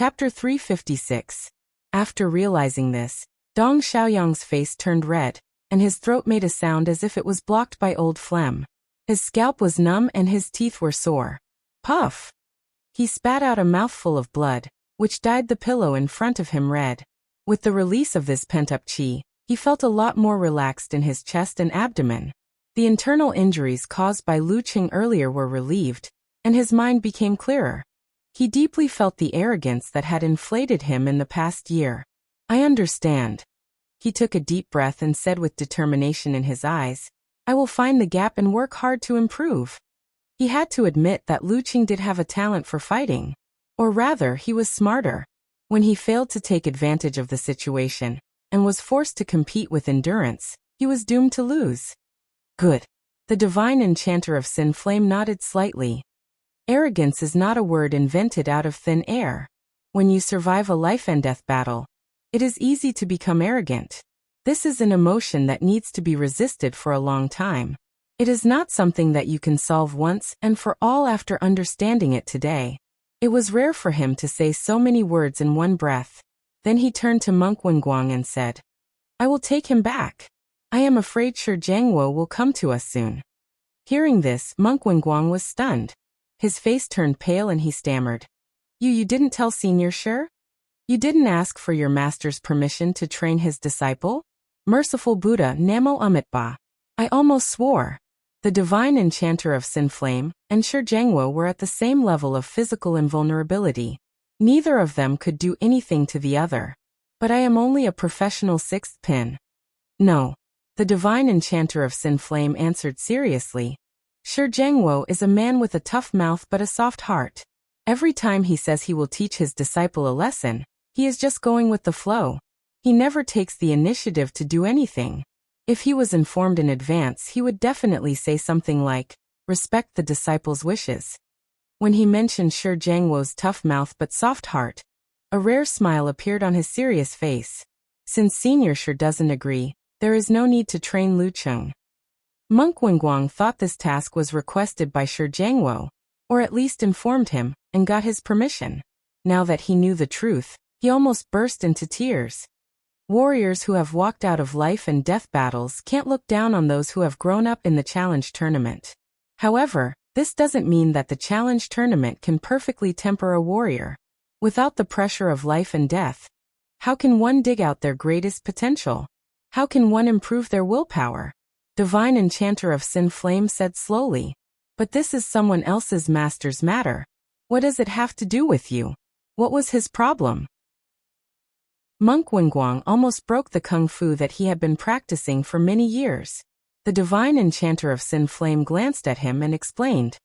Chapter 356. After realizing this, Dong Xiaoyang's face turned red, and his throat made a sound as if it was blocked by old phlegm. His scalp was numb and his teeth were sore. Puff! He spat out a mouthful of blood, which dyed the pillow in front of him red. With the release of this pent-up qi, he felt a lot more relaxed in his chest and abdomen. The internal injuries caused by Lu Qing earlier were relieved, and his mind became clearer. He deeply felt the arrogance that had inflated him in the past year. I understand. He took a deep breath and said with determination in his eyes, I will find the gap and work hard to improve. He had to admit that Lu Qing did have a talent for fighting. Or rather, he was smarter. When he failed to take advantage of the situation, and was forced to compete with endurance, he was doomed to lose. Good. The divine enchanter of Sin Flame nodded slightly. Arrogance is not a word invented out of thin air. When you survive a life-and-death battle, it is easy to become arrogant. This is an emotion that needs to be resisted for a long time. It is not something that you can solve once and for all after understanding it today. It was rare for him to say so many words in one breath. Then he turned to Monk Wenguang and said, I will take him back. I am afraid Shi Jiangwo will come to us soon. Hearing this, Monk Wenguang was stunned. His face turned pale and he stammered. You didn't tell Senior Shi? You didn't ask for your master's permission to train his disciple? Merciful Buddha Namo Amitabha. I almost swore. The divine enchanter of Sin Flame and Shi Jiangwo were at the same level of physical invulnerability. Neither of them could do anything to the other. But I am only a professional sixth pin. No. The divine enchanter of Sin Flame answered seriously. Shi Jiangwo is a man with a tough mouth but a soft heart. Every time he says he will teach his disciple a lesson, he is just going with the flow. He never takes the initiative to do anything. If he was informed in advance, he would definitely say something like, respect the disciple's wishes. When he mentioned Shi Jiangwo's tough mouth but soft heart, a rare smile appeared on his serious face. Since Senior Shi doesn't agree, there is no need to train Lu Qing. Monk Wenguang thought this task was requested by Shi Jiangwo, or at least informed him, and got his permission. Now that he knew the truth, he almost burst into tears. Warriors who have walked out of life and death battles can't look down on those who have grown up in the challenge tournament. However, this doesn't mean that the challenge tournament can perfectly temper a warrior. Without the pressure of life and death, how can one dig out their greatest potential? How can one improve their willpower? Divine Enchanter of Sin Flame said slowly. But this is someone else's master's matter. What does it have to do with you? What was his problem? Monk Wenguang almost broke the kung fu that he had been practicing for many years. The Divine Enchanter of Sin Flame glanced at him and explained.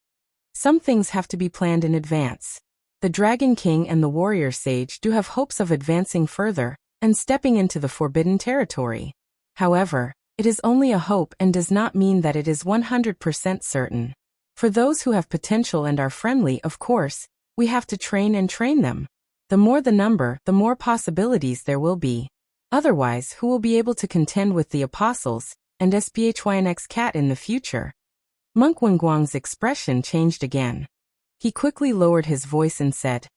Some things have to be planned in advance. The Dragon King and the Warrior Sage do have hopes of advancing further and stepping into the forbidden territory. However, it is only a hope and does not mean that it is 100% certain. For those who have potential and are friendly, of course, we have to train and train them. The more the number, the more possibilities there will be. Otherwise, who will be able to contend with the apostles and SPHYNX cat in the future? Monk Wenguang's expression changed again. He quickly lowered his voice and said,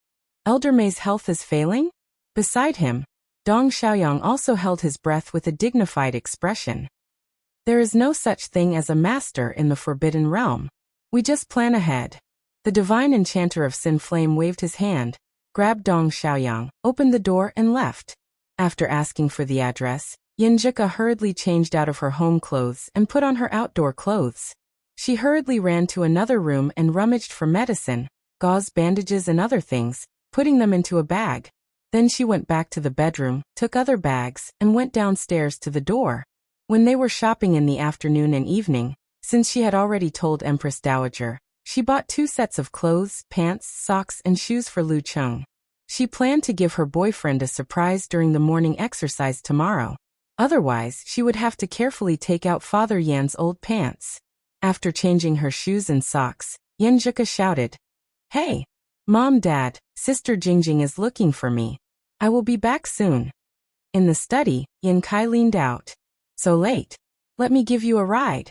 Elder May's health is failing? Beside him, Dong Xiaoyang also held his breath with a dignified expression. There is no such thing as a master in the Forbidden Realm. We just plan ahead. The Divine Enchanter of Sin Flame waved his hand, grabbed Dong Xiaoyang, opened the door and left. After asking for the address, Yinjika hurriedly changed out of her home clothes and put on her outdoor clothes. She hurriedly ran to another room and rummaged for medicine, gauze, bandages and other things, putting them into a bag. Then she went back to the bedroom, took other bags, and went downstairs to the door. When they were shopping in the afternoon and evening, since she had already told Empress Dowager, she bought 2 sets of clothes, pants, socks, and shoes for Lu Qing. She planned to give her boyfriend a surprise during the morning exercise tomorrow. Otherwise, she would have to carefully take out Father Yan's old pants. After changing her shoes and socks, Yanjika shouted, Hey! Mom, Dad, Sister Jingjing is looking for me. I will be back soon. In the study, Yin Kai leaned out. So late. Let me give you a ride.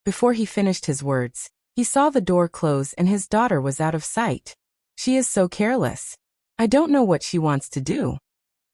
Before he finished his words, he saw the door close and his daughter was out of sight. She is so careless. I don't know what she wants to do.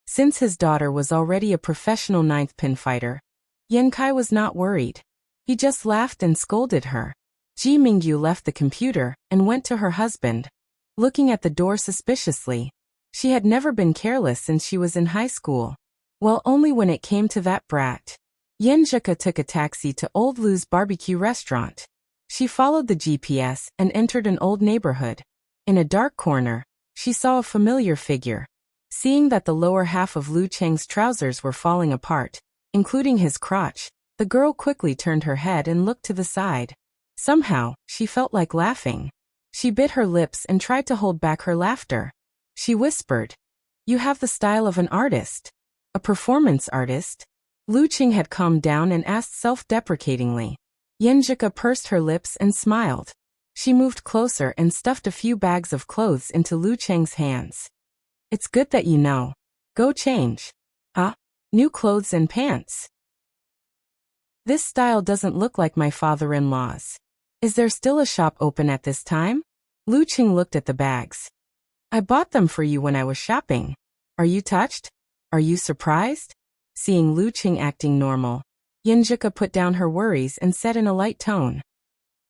Since his daughter was already a professional ninth pin fighter, Yan Kai was not worried. He just laughed and scolded her. Ji Mingyu left the computer and went to her husband, looking at the door suspiciously. She had never been careless since she was in high school. Well, only when it came to that brat. Yenjika took a taxi to Old Lou's barbecue restaurant. She followed the GPS and entered an old neighborhood. In a dark corner, she saw a familiar figure. Seeing that the lower half of Lu Cheng's trousers were falling apart, including his crotch, the girl quickly turned her head and looked to the side. Somehow, she felt like laughing. She bit her lips and tried to hold back her laughter. She whispered, "You have the style of an artist. A performance artist?" Lu Cheng had calmed down and asked self-deprecatingly. Yenjika pursed her lips and smiled. She moved closer and stuffed a few bags of clothes into Lu Cheng's hands. "It's good that you know. Go change." "Ah? New clothes and pants? This style doesn't look like my father-in-law's. Is there still a shop open at this time?" Lu Cheng looked at the bags. "I bought them for you when I was shopping. Are you touched? Are you surprised?" Seeing Lu Cheng acting normal, Yenjika put down her worries and said in a light tone,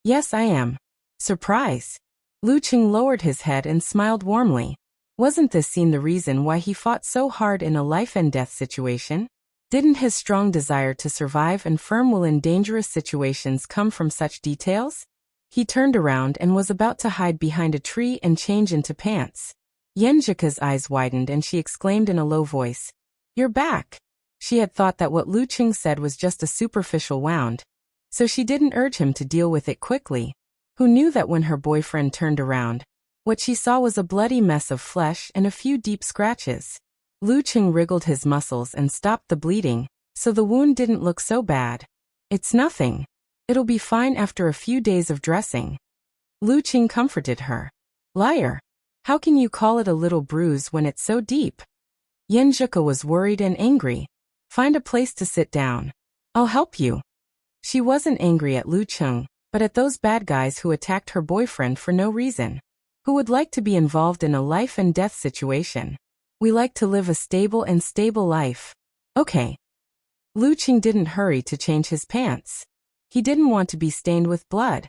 "Yes, I am. Surprise." Lu Cheng lowered his head and smiled warmly. Wasn't this scene the reason why he fought so hard in a life-and-death situation? Didn't his strong desire to survive and firm will in dangerous situations come from such details? He turned around and was about to hide behind a tree and change into pants. Yenjika's eyes widened and she exclaimed in a low voice, "You're back." She had thought that what Lu Cheng said was just a superficial wound, so she didn't urge him to deal with it quickly. Who knew that when her boyfriend turned around, what she saw was a bloody mess of flesh and a few deep scratches. Lu Cheng wriggled his muscles and stopped the bleeding, so the wound didn't look so bad. "It's nothing. It'll be fine after a few days of dressing." Lu Cheng comforted her. "Liar. How can you call it a little bruise when it's so deep?" Yenjika was worried and angry. "Find a place to sit down. I'll help you." She wasn't angry at Lu Cheng, but at those bad guys who attacked her boyfriend for no reason. Who would like to be involved in a life-and-death situation? We like to live a stable life. Okay. Lu Cheng didn't hurry to change his pants. He didn't want to be stained with blood.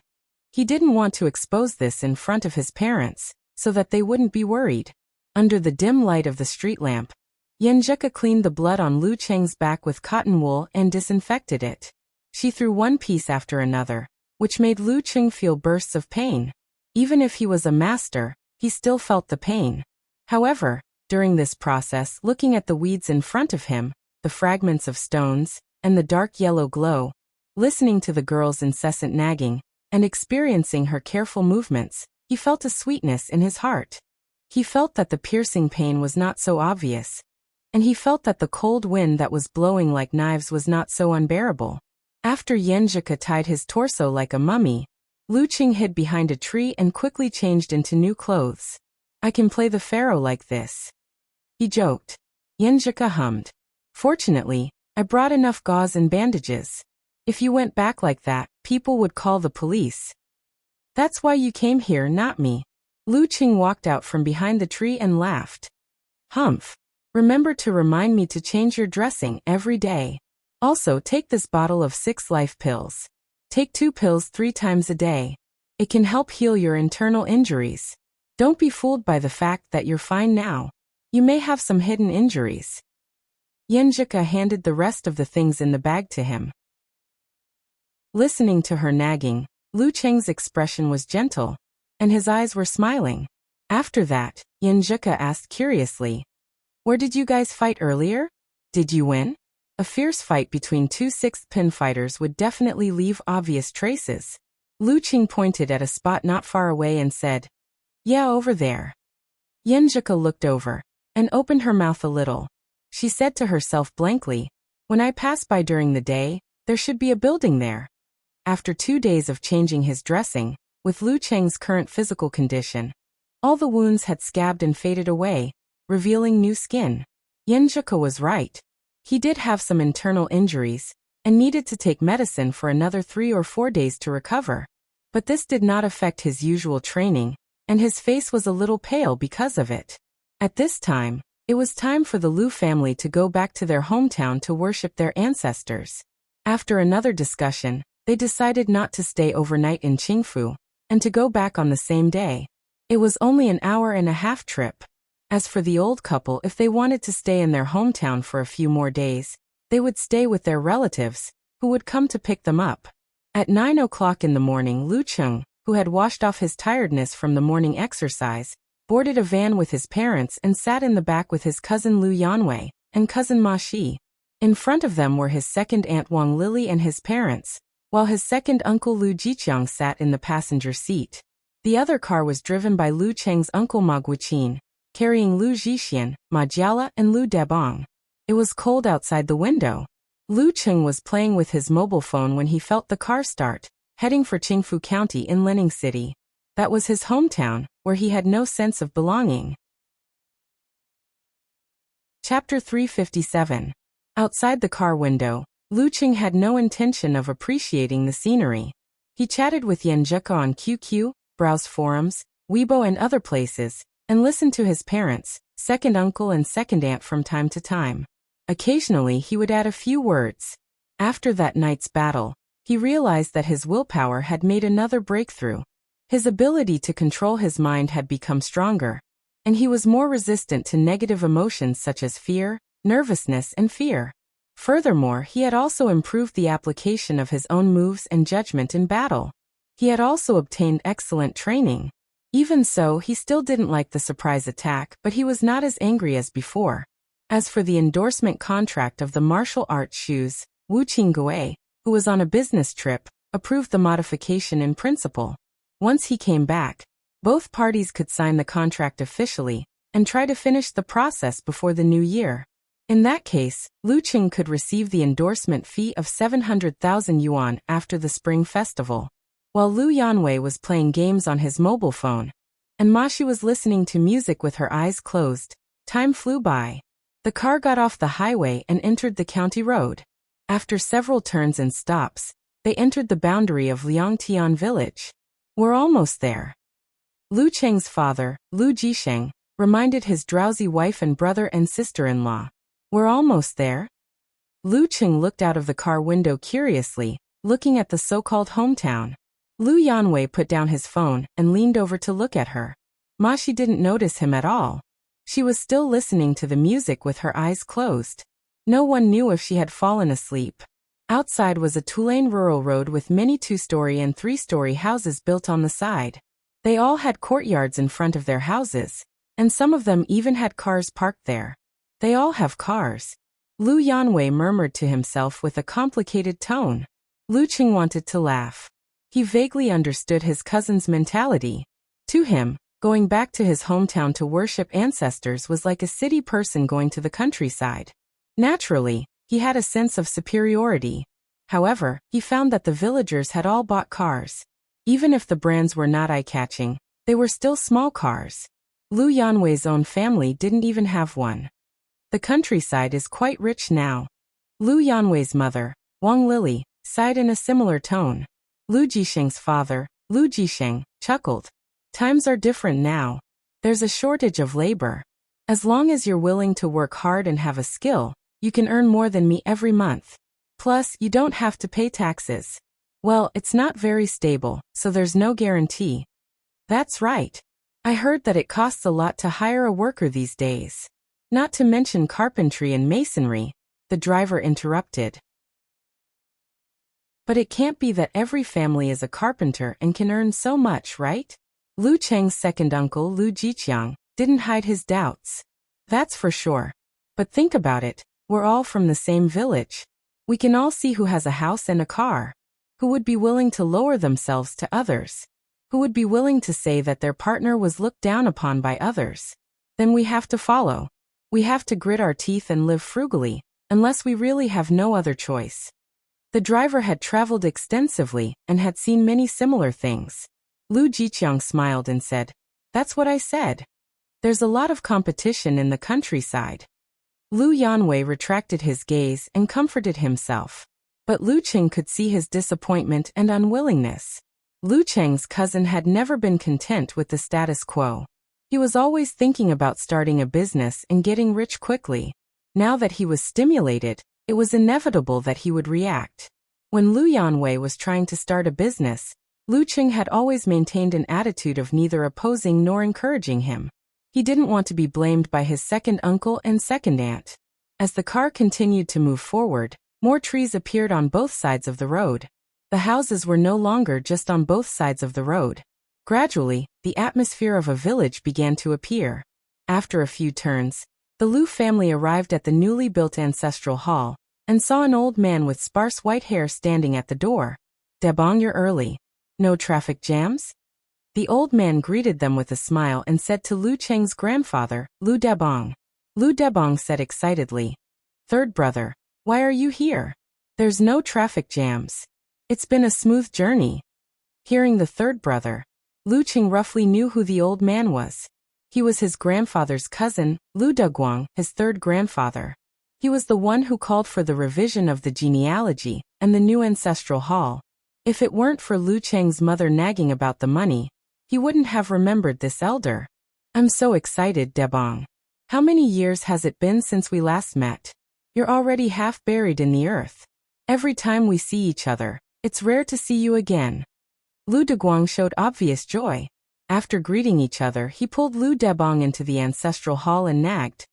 He didn't want to expose this in front of his parents, so that they wouldn't be worried. Under the dim light of the street lamp, Yenjika cleaned the blood on Lu Cheng's back with cotton wool and disinfected it. She threw one piece after another, which made Lu Cheng feel bursts of pain. Even if he was a master, he still felt the pain. However, during this process, looking at the weeds in front of him, the fragments of stones, and the dark yellow glow, listening to the girl's incessant nagging, and experiencing her careful movements, he felt a sweetness in his heart. He felt that the piercing pain was not so obvious, and he felt that the cold wind that was blowing like knives was not so unbearable. After Yenjika tied his torso like a mummy, Lu Cheng hid behind a tree and quickly changed into new clothes. "I can play the pharaoh like this," he joked. Yenjika hummed. "Fortunately, I brought enough gauze and bandages. If you went back like that, people would call the police. That's why you came here, not me." Lu Cheng walked out from behind the tree and laughed. "Humph. Remember to remind me to change your dressing every day. Also, take this bottle of 6 life pills. Take 2 pills 3 times a day. It can help heal your internal injuries. Don't be fooled by the fact that you're fine now. You may have some hidden injuries." Yenjika handed the rest of the things in the bag to him. Listening to her nagging, Lu Cheng's expression was gentle, and his eyes were smiling. After that, Yenjika asked curiously, "Where did you guys fight earlier? Did you win?" A fierce fight between 2 sixth pin fighters would definitely leave obvious traces. Lu Cheng pointed at a spot not far away and said, "Yeah, over there." Yenjika looked over and opened her mouth a little. She said to herself blankly, "When I pass by during the day, there should be a building there." After 2 days of changing his dressing, with Lu Cheng's current physical condition, all the wounds had scabbed and faded away, revealing new skin. Yenjika was right. He did have some internal injuries, and needed to take medicine for another 3 or 4 days to recover. But this did not affect his usual training, and his face was a little pale because of it. At this time, it was time for the Lu family to go back to their hometown to worship their ancestors. After another discussion, they decided not to stay overnight in Qingfu, and to go back on the same day. It was only an hour-and-a-half trip. As for the old couple, if they wanted to stay in their hometown for a few more days, they would stay with their relatives, who would come to pick them up. At 9 o'clock in the morning, Lu Cheng, who had washed off his tiredness from the morning exercise, boarded a van with his parents and sat in the back with his cousin Lu Yanwei and cousin Ma Shi. In front of them were his second aunt Wang Lily and his parents, while his second uncle Lu Jiqiang sat in the passenger seat. The other car was driven by Lu Cheng's uncle Ma Guiqin, carrying Lu Jixian, Ma Jiala and Lu Debong. It was cold outside the window. Lu Cheng was playing with his mobile phone when he felt the car start, heading for Qingfu County in Lining City. That was his hometown, where he had no sense of belonging. Chapter 357. Outside the car window, Lu Cheng had no intention of appreciating the scenery. He chatted with Yan Zheka on QQ, browsed forums, Weibo and other places, and listened to his parents, second uncle and second aunt from time to time. Occasionally he would add a few words. After that night's battle, he realized that his willpower had made another breakthrough. His ability to control his mind had become stronger, and he was more resistant to negative emotions such as fear, nervousness, and fear. Furthermore, he had also improved the application of his own moves and judgment in battle. He had also obtained excellent training. Even so, he still didn't like the surprise attack, but he was not as angry as before. As for the endorsement contract of the martial arts shoes, Wu Qingguei, who was on a business trip, approved the modification in principle. Once he came back, both parties could sign the contract officially and try to finish the process before the new year. In that case, Lu Cheng could receive the endorsement fee of 700,000 yuan after the Spring Festival. While Lu Yanwei was playing games on his mobile phone, and Ma Shi was listening to music with her eyes closed, time flew by. The car got off the highway and entered the county road. After several turns and stops, they entered the boundary of Liangtian village. We're almost there. Lu Cheng's father, Lu Jisheng, reminded his drowsy wife and brother and sister-in-law. We're almost there? Lu Cheng looked out of the car window curiously, looking at the so-called hometown. Lu Yanwei put down his phone and leaned over to look at her. Ma Shi didn't notice him at all. She was still listening to the music with her eyes closed. No one knew if she had fallen asleep. Outside was a Tulane rural road with many two-story and three-story houses built on the side. They all had courtyards in front of their houses, and some of them even had cars parked there. They all have cars. Lu Yanwei murmured to himself with a complicated tone. Lu Cheng wanted to laugh. He vaguely understood his cousin's mentality. To him, going back to his hometown to worship ancestors was like a city person going to the countryside. Naturally, he had a sense of superiority. However, he found that the villagers had all bought cars. Even if the brands were not eye-catching, they were still small cars. Lu Yanwei's own family didn't even have one. The countryside is quite rich now. Lu Yanwei's mother, Wang Lily, sighed in a similar tone. Lu Jisheng's father, Lu Jisheng, chuckled. Times are different now. There's a shortage of labor. As long as you're willing to work hard and have a skill, you can earn more than me every month. Plus, you don't have to pay taxes. Well, it's not very stable, so there's no guarantee. That's right. I heard that it costs a lot to hire a worker these days. Not to mention carpentry and masonry, the driver interrupted. But it can't be that every family is a carpenter and can earn so much, right? Lu Cheng's second uncle, Lu Jiqiang, didn't hide his doubts. That's for sure. But think about it, we're all from the same village. We can all see who has a house and a car. Who would be willing to lower themselves to others? Who would be willing to say that their partner was looked down upon by others? Then we have to follow. We have to grit our teeth and live frugally, unless we really have no other choice. The driver had traveled extensively and had seen many similar things. Lu Jiqiang smiled and said, "That's what I said. There's a lot of competition in the countryside." Lu Yanwei retracted his gaze and comforted himself. But Lu Cheng could see his disappointment and unwillingness. Lu Cheng's cousin had never been content with the status quo. He was always thinking about starting a business and getting rich quickly. Now that he was stimulated, it was inevitable that he would react. When Lu Yanwei was trying to start a business, Lu Qing had always maintained an attitude of neither opposing nor encouraging him. He didn't want to be blamed by his second uncle and second aunt. As the car continued to move forward, more trees appeared on both sides of the road. The houses were no longer just on both sides of the road. Gradually, the atmosphere of a village began to appear. After a few turns, the Lu family arrived at the newly built ancestral hall and saw an old man with sparse white hair standing at the door. "Debong, you're early. No traffic jams?" The old man greeted them with a smile and said to Lu Cheng's grandfather, "Lu Debong." Lu Debong said excitedly, "Third brother, why are you here? There's no traffic jams. It's been a smooth journey." Hearing the third brother, Lu Qing roughly knew who the old man was. He was his grandfather's cousin, Lu Deguang, his third grandfather. He was the one who called for the revision of the genealogy and the new ancestral hall. If it weren't for Lu Cheng's mother nagging about the money, he wouldn't have remembered this elder. "I'm so excited, Debong. How many years has it been since we last met? You're already half buried in the earth. Every time we see each other, it's rare to see you again." Lu Deguang showed obvious joy. After greeting each other, he pulled Lu Debong into the ancestral hall and nagged,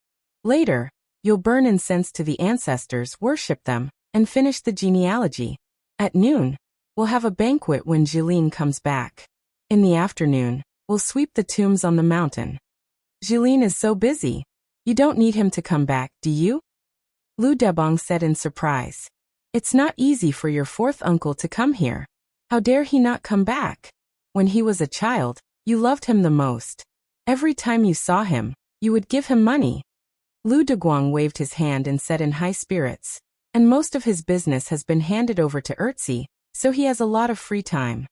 "Later, you'll burn incense to the ancestors, worship them, and finish the genealogy. At noon, we'll have a banquet when Jilin comes back. In the afternoon, we'll sweep the tombs on the mountain. Jilin is so busy. You don't need him to come back, do you?" Lu Debong said in surprise. "It's not easy for your fourth uncle to come here. How dare he not come back? When he was a child, you loved him the most. Every time you saw him, you would give him money." Lu Deguang waved his hand and said in high spirits, "And most of his business has been handed over to Erzi, so he has a lot of free time."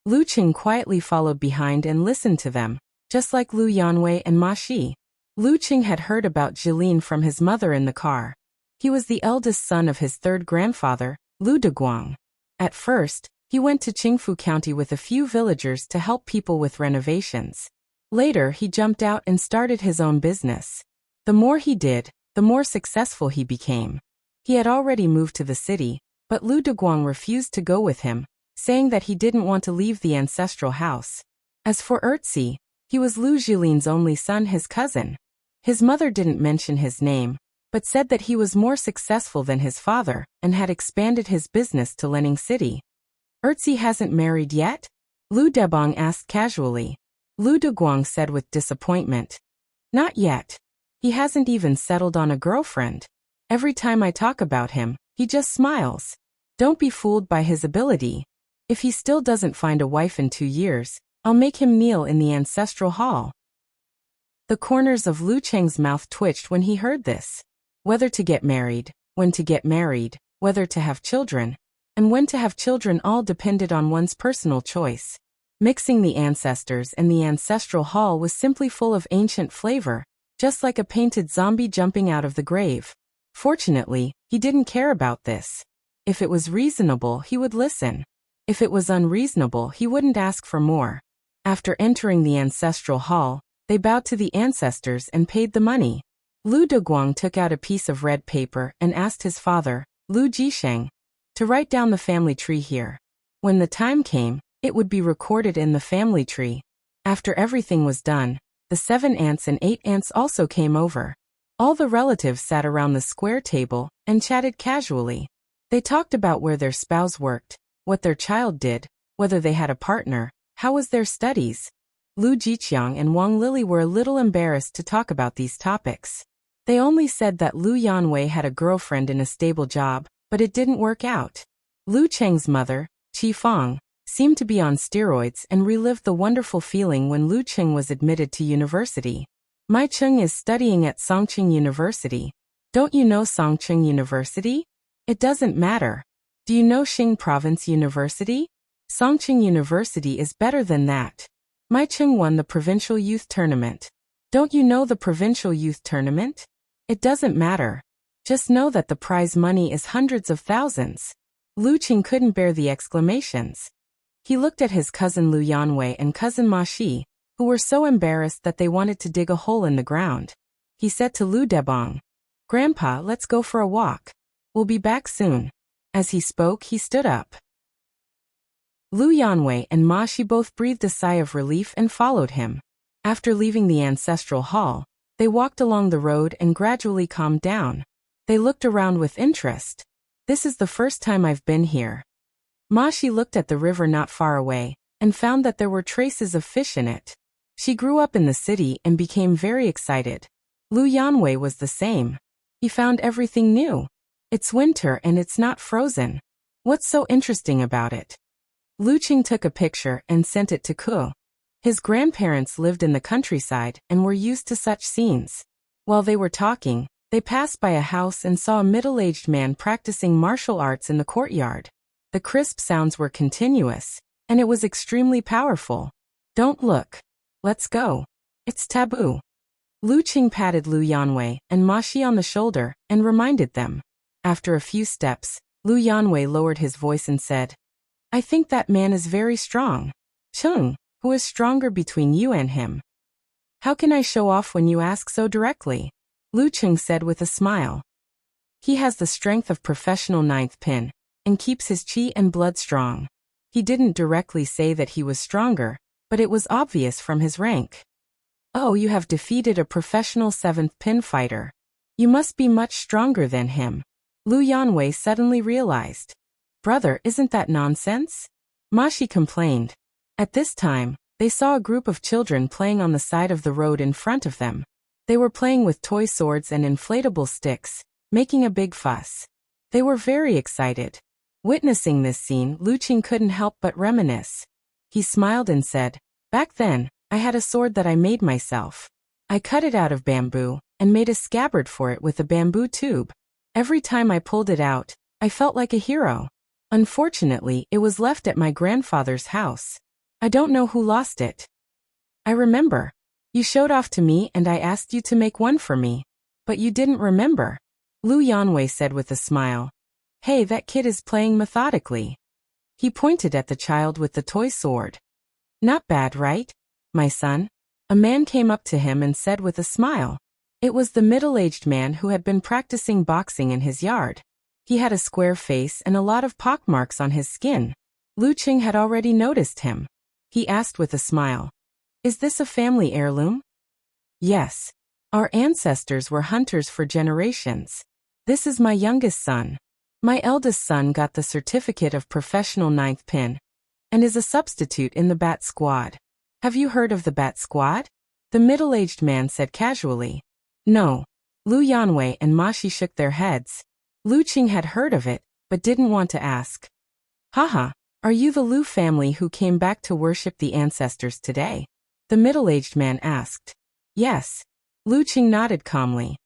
Lu Qing quietly followed behind and listened to them, just like Lu Yanwei and Ma Shi. Lu Qing had heard about Jilin from his mother in the car. He was the eldest son of his third grandfather, Lu Deguang. At first, he went to Qingfu County with a few villagers to help people with renovations. Later, he jumped out and started his own business. The more he did, the more successful he became. He had already moved to the city, but Lu Deguang refused to go with him, saying that he didn't want to leave the ancestral house. As for Erzi, he was Lu Jilin's only son, his cousin. His mother didn't mention his name, but said that he was more successful than his father and had expanded his business to Lening City. "Erzi hasn't married yet?" Lu Debong asked casually. Lu Deguang said with disappointment, "Not yet. He hasn't even settled on a girlfriend. Every time I talk about him, he just smiles. Don't be fooled by his ability. If he still doesn't find a wife in 2 years, I'll make him kneel in the ancestral hall." The corners of Lu Cheng's mouth twitched when he heard this. Whether to get married, when to get married, whether to have children, and when to have children all depended on one's personal choice. Mixing the ancestors and the ancestral hall was simply full of ancient flavor, just like a painted zombie jumping out of the grave. Fortunately, he didn't care about this. If it was reasonable, he would listen. If it was unreasonable, he wouldn't ask for more. After entering the ancestral hall, they bowed to the ancestors and paid the money. Lu Deguang took out a piece of red paper and asked his father, Lu Jisheng, to write down the family tree here. When the time came, it would be recorded in the family tree. After everything was done, the 7 aunts and 8 aunts also came over. All the relatives sat around the square table and chatted casually. They talked about where their spouse worked, what their child did, whether they had a partner, how was their studies. Lu Jiqiang and Wang Lili were a little embarrassed to talk about these topics. They only said that Lu Yanwei had a girlfriend in a stable job, but it didn't work out. Lu Cheng's mother, Qi Fang, seemed to be on steroids and relived the wonderful feeling when Lu Cheng was admitted to university. "My Cheng is studying at Songqing University. Don't you know Songqing University? It doesn't matter. Do you know Xing Province University? Songqing University is better than that. My Cheng won the provincial youth tournament. Don't you know the provincial youth tournament? It doesn't matter. Just know that the prize money is hundreds of thousands." Lu Qing couldn't bear the exclamations. He looked at his cousin Lu Yanwei and cousin Ma Shi, who were so embarrassed that they wanted to dig a hole in the ground. He said to Lu Debong, "Grandpa, let's go for a walk. We'll be back soon." As he spoke, he stood up. Lu Yanwei and Ma Shi both breathed a sigh of relief and followed him. After leaving the ancestral hall, they walked along the road and gradually calmed down. They looked around with interest. "This is the first time I've been here." Ma Shi looked at the river not far away and found that there were traces of fish in it. She grew up in the city and became very excited. Lu Yanwei was the same. He found everything new. It's winter and it's not frozen. What's so interesting about it? Lu Qing took a picture and sent it to Ku. His grandparents lived in the countryside and were used to such scenes. While they were talking, they passed by a house and saw a middle-aged man practicing martial arts in the courtyard. The crisp sounds were continuous, and it was extremely powerful. "Don't look. Let's go. It's taboo." Lu Qing patted Lu Yanwei and Ma Shi on the shoulder and reminded them. After a few steps, Lu Yanwei lowered his voice and said, "I think that man is very strong. Chung, who is stronger between you and him?" "How can I show off when you ask so directly?" Lu Qing said with a smile. "He has the strength of professional ninth pin, and keeps his qi and blood strong." He didn't directly say that he was stronger, but it was obvious from his rank. "Oh, you have defeated a professional seventh pin fighter. You must be much stronger than him." Lu Yanwei suddenly realized. "Brother, isn't that nonsense?" Ma Shi complained. At this time, they saw a group of children playing on the side of the road in front of them. They were playing with toy swords and inflatable sticks, making a big fuss. They were very excited. Witnessing this scene, Lu Qing couldn't help but reminisce. He smiled and said, "Back then, I had a sword that I made myself. I cut it out of bamboo and made a scabbard for it with a bamboo tube. Every time I pulled it out, I felt like a hero. Unfortunately, it was left at my grandfather's house. I don't know who lost it. I remember. You showed off to me and I asked you to make one for me. But you didn't remember." Lu Yanwei said with a smile. "Hey, that kid is playing methodically." He pointed at the child with the toy sword. "Not bad, right, my son?" A man came up to him and said with a smile. It was the middle-aged man who had been practicing boxing in his yard. He had a square face and a lot of pockmarks on his skin. Lu Qing had already noticed him. He asked with a smile, "Is this a family heirloom?" "Yes. Our ancestors were hunters for generations. This is my youngest son. My eldest son got the certificate of professional ninth pin and is a substitute in the Bat Squad. Have you heard of the Bat Squad?" The middle-aged man said casually. "No." Lu Yanwei and Ma Shi shook their heads. Lu Qing had heard of it, but didn't want to ask. "Haha, are you the Lu family who came back to worship the ancestors today?" The middle-aged man asked. "Yes." Lu Qing nodded calmly.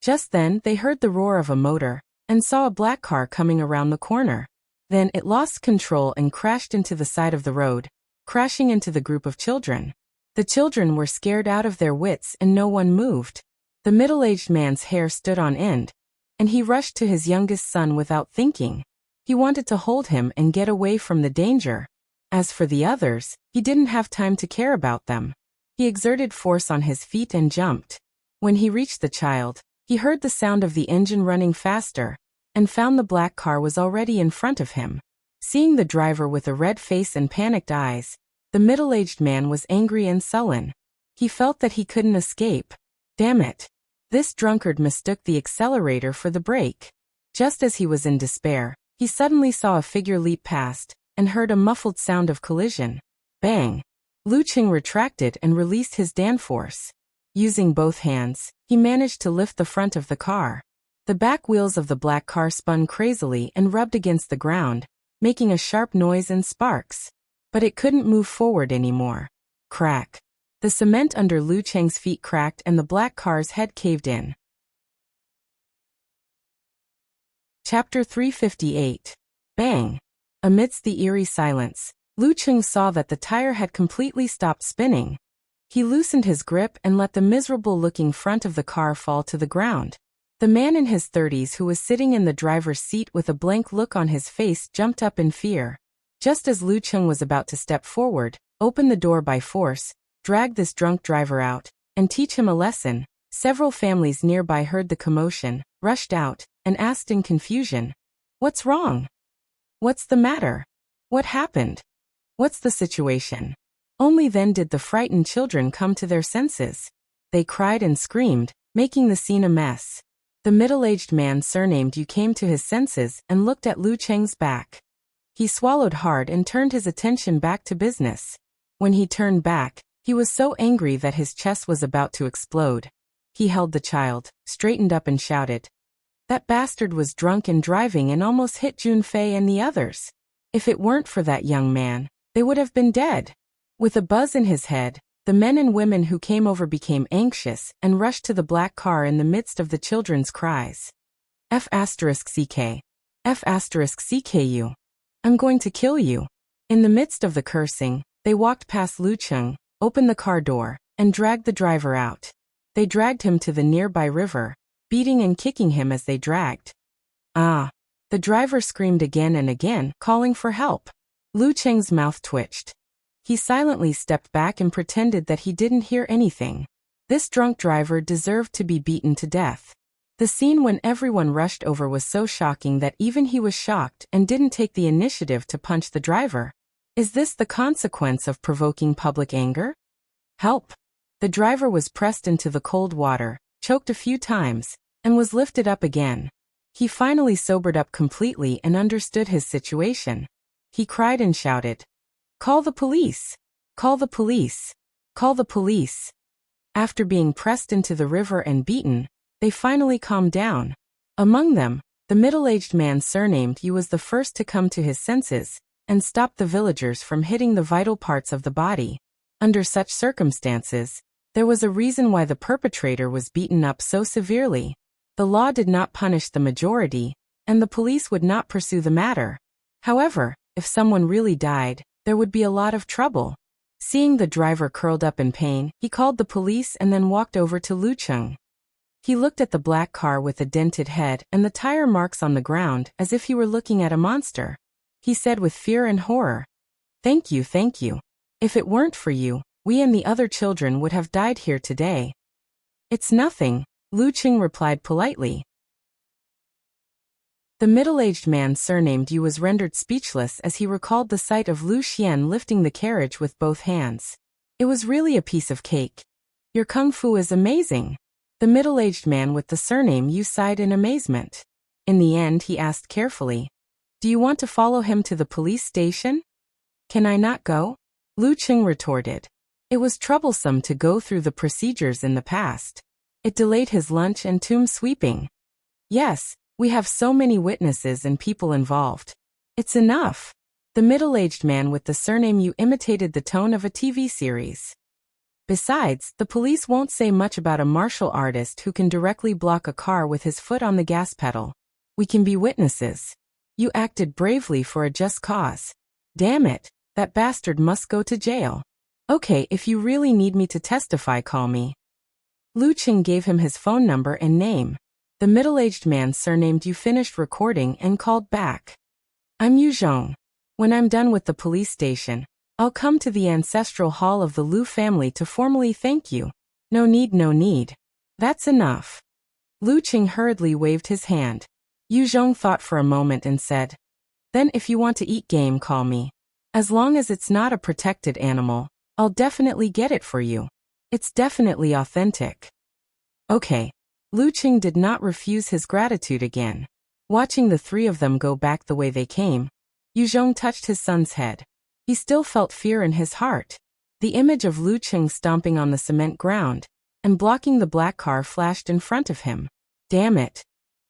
Just then, they heard the roar of a motor and saw a black car coming around the corner. Then it lost control and crashed into the side of the road, crashing into the group of children. The children were scared out of their wits and no one moved. The middle-aged man's hair stood on end, and he rushed to his youngest son without thinking. He wanted to hold him and get away from the danger. As for the others, he didn't have time to care about them. He exerted force on his feet and jumped. When he reached the child, he heard the sound of the engine running faster, and found the black car was already in front of him. Seeing the driver with a red face and panicked eyes, the middle-aged man was angry and sullen. He felt that he couldn't escape. Damn it. This drunkard mistook the accelerator for the brake. Just as he was in despair, he suddenly saw a figure leap past, and heard a muffled sound of collision. Bang! Lu Qing retracted and released his downforce. Using both hands, he managed to lift the front of the car. The back wheels of the black car spun crazily and rubbed against the ground, making a sharp noise and sparks. But it couldn't move forward anymore. Crack! The cement under Lu Cheng's feet cracked and the black car's head caved in. Chapter 358. Bang! Amidst the eerie silence, Lu Cheng saw that the tire had completely stopped spinning. He loosened his grip and let the miserable-looking front of the car fall to the ground. The man in his 30s who was sitting in the driver's seat with a blank look on his face jumped up in fear. Just as Lu Cheng was about to step forward, open the door by force, drag this drunk driver out, and teach him a lesson. Several families nearby heard the commotion, rushed out, and asked in confusion, "What's wrong? What's the matter? What happened? What's the situation?" Only then did the frightened children come to their senses. They cried and screamed, making the scene a mess. The middle-aged man surnamed Yu came to his senses and looked at Lu Cheng's back. He swallowed hard and turned his attention back to business. When he turned back, he was so angry that his chest was about to explode. He held the child, straightened up and shouted, "That bastard was drunk and driving and almost hit Junfei and the others. If it weren't for that young man, they would have been dead." With a buzz in his head, the men and women who came over became anxious and rushed to the black car in the midst of the children's cries. F***CK. F***CKU. I'm going to kill you. In the midst of the cursing, they walked past Lu Cheng, opened the car door, and dragged the driver out. They dragged him to the nearby river, beating and kicking him as they dragged. "Ah!" The driver screamed again and again, calling for help. Lu Cheng's mouth twitched. He silently stepped back and pretended that he didn't hear anything. This drunk driver deserved to be beaten to death. The scene when everyone rushed over was so shocking that even he was shocked and didn't take the initiative to punch the driver. Is this the consequence of provoking public anger? Help! The driver was pressed into the cold water, choked a few times, and was lifted up again. He finally sobered up completely and understood his situation. He cried and shouted, "Call the police! Call the police! Call the police!" After being pressed into the river and beaten, they finally calmed down. Among them, the middle-aged man surnamed Yu was the first to come to his senses and stop the villagers from hitting the vital parts of the body. Under such circumstances, there was a reason why the perpetrator was beaten up so severely. The law did not punish the majority, and the police would not pursue the matter. However, if someone really died, there would be a lot of trouble. Seeing the driver curled up in pain, he called the police and then walked over to Lu Cheng. He looked at the black car with the dented head and the tire marks on the ground as if he were looking at a monster. He said with fear and horror, "Thank you, thank you. If it weren't for you, we and the other children would have died here today." "It's nothing," Lu Cheng replied politely. The middle-aged man surnamed Yu was rendered speechless as he recalled the sight of Lu Xian lifting the carriage with both hands. It was really a piece of cake. "Your kung fu is amazing." The middle-aged man with the surname Yu sighed in amazement. In the end, he asked carefully, "Do you want to follow him to the police station?" "Can I not go?" Lu Cheng retorted. It was troublesome to go through the procedures in the past. It delayed his lunch and tomb sweeping. "Yes, we have so many witnesses and people involved. It's enough." The middle-aged man with the surname Yu imitated the tone of a TV series. "Besides, the police won't say much about a martial artist who can directly block a car with his foot on the gas pedal. We can be witnesses. You acted bravely for a just cause. Damn it, that bastard must go to jail. Okay, if you really need me to testify, call me." Lu Cheng gave him his phone number and name. The middle-aged man surnamed Yu finished recording and called back. "I'm Yu Zhong. When I'm done with the police station, I'll come to the ancestral hall of the Lu family to formally thank you." No need, no need. That's enough." Lu Cheng hurriedly waved his hand. Yu Zhong thought for a moment and said, "Then if you want to eat game, call me. As long as it's not a protected animal, I'll definitely get it for you. It's definitely authentic." "Okay." Lu Cheng did not refuse his gratitude again. Watching the three of them go back the way they came, Yu Zhong touched his son's head. He still felt fear in his heart. The image of Lu Cheng stomping on the cement ground and blocking the black car flashed in front of him. Damn it.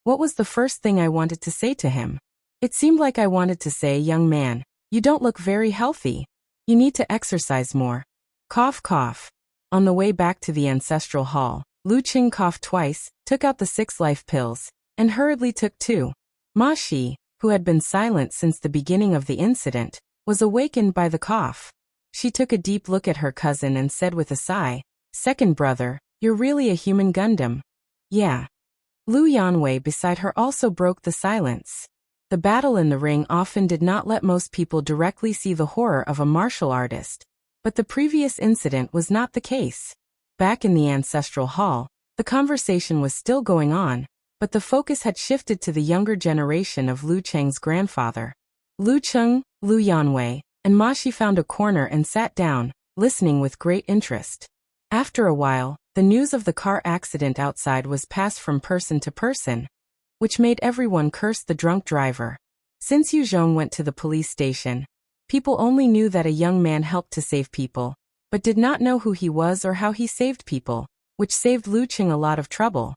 What was the first thing I wanted to say to him? It seemed like I wanted to say, "Young man, you don't look very healthy. You need to exercise more." Cough, cough. On the way back to the ancestral hall, Lu Cheng coughed twice, took out the 6 life pills, and hurriedly took 2. Ma Shi, who had been silent since the beginning of the incident, was awakened by the cough. She took a deep look at her cousin and said with a sigh, "Second brother, you're really a human Gundam." "Yeah." Lu Yanwei beside her also broke the silence. The battle in the ring often did not let most people directly see the horror of a martial artist. But the previous incident was not the case. Back in the ancestral hall, the conversation was still going on, but the focus had shifted to the younger generation of Lu Cheng's grandfather. Lu Cheng, Lu Yanwei, and Ma Shi found a corner and sat down, listening with great interest. After a while, the news of the car accident outside was passed from person to person, which made everyone curse the drunk driver. Since Yu Zhong went to the police station, people only knew that a young man helped to save people, but did not know who he was or how he saved people, which saved Lu Cheng a lot of trouble.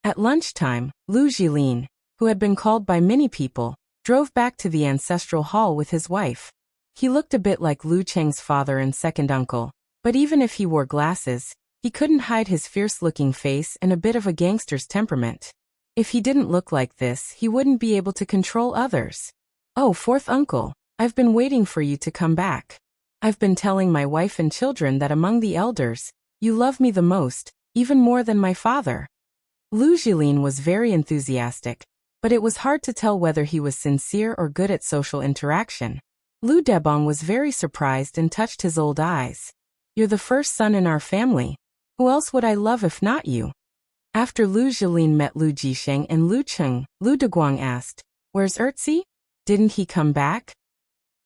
At lunchtime, Lu Jilin, who had been called by many people, drove back to the ancestral hall with his wife. He looked a bit like Lu Cheng's father and second uncle, but even if he wore glasses, he couldn't hide his fierce-looking face and a bit of a gangster's temperament. If he didn't look like this, he wouldn't be able to control others. "Oh, fourth uncle, I've been waiting for you to come back. I've been telling my wife and children that among the elders, you love me the most, even more than my father." Lu Jilin was very enthusiastic, but it was hard to tell whether he was sincere or good at social interaction. Lu Debong was very surprised and touched his old eyes. "You're the first son in our family. Who else would I love if not you?" After Lu Jilin met Lu Jisheng and Lu Cheng, Lu Deguang asked, "Where's Erzi? Didn't he come back?"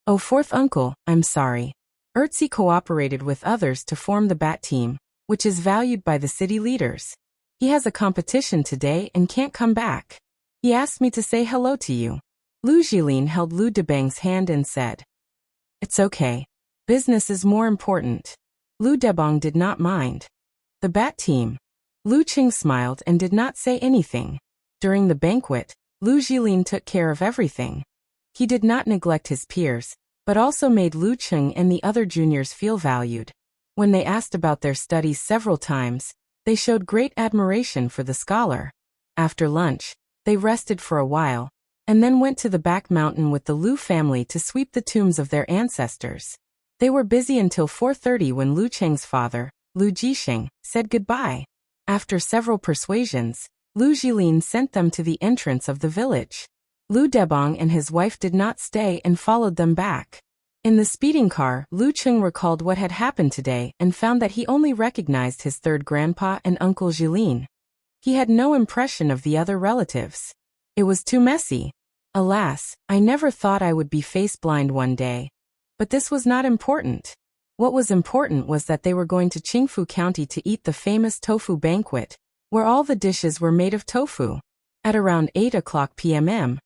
"Oh, fourth uncle, I'm sorry. Erzi cooperated with others to form the bat team, which is valued by the city leaders. He has a competition today and can't come back. He asked me to say hello to you." Lu Jilin held Lu Debang's hand and said, "It's okay. Business is more important." Lu Debang did not mind. The bat team. Lu Cheng smiled and did not say anything. During the banquet, Lu Jilin took care of everything. He did not neglect his peers, but also made Lu Cheng and the other juniors feel valued. When they asked about their studies several times, they showed great admiration for the scholar. After lunch, they rested for a while, and then went to the back mountain with the Lu family to sweep the tombs of their ancestors. They were busy until 4:30 when Lu Cheng's father, Lu Jisheng, said goodbye. After several persuasions, Lu Jilin sent them to the entrance of the village. Lu Debang and his wife did not stay and followed them back. In the speeding car, Lu Cheng recalled what had happened today and found that he only recognized his third grandpa and Uncle Jilin. He had no impression of the other relatives. It was too messy. "Alas, I never thought I would be face-blind one day." But this was not important. What was important was that they were going to Qingfu County to eat the famous tofu banquet, where all the dishes were made of tofu. At around 8:00 p.m.,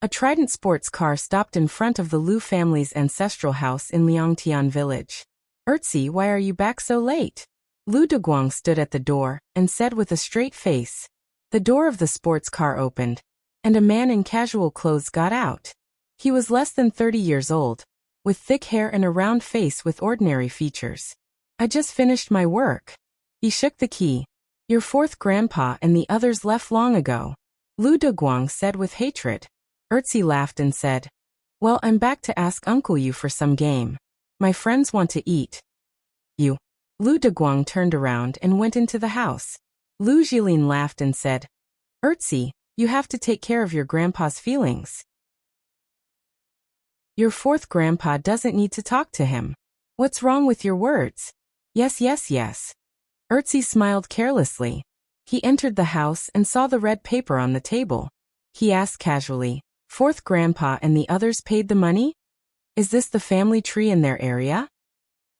a Trident sports car stopped in front of the Lu family's ancestral house in Liangtian village. "Erzi, why are you back so late?" Lu Deguang stood at the door and said with a straight face. The door of the sports car opened, and a man in casual clothes got out. He was less than 30 years old, with thick hair and a round face with ordinary features. "I just finished my work." He shook the key. "Your fourth grandpa and the others left long ago," Lu Deguang said with hatred. Erzi laughed and said, "Well, I'm back to ask Uncle you for some game. My friends want to eat." "You." Lu Deguang turned around and went into the house. Lu Jilin laughed and said, "Erzi, you have to take care of your grandpa's feelings. Your fourth grandpa doesn't need to talk to him. What's wrong with your words?" Yes. Erzi smiled carelessly. He entered the house and saw the red paper on the table. He asked casually, "Fourth grandpa and the others paid the money? Is this the family tree in their area?"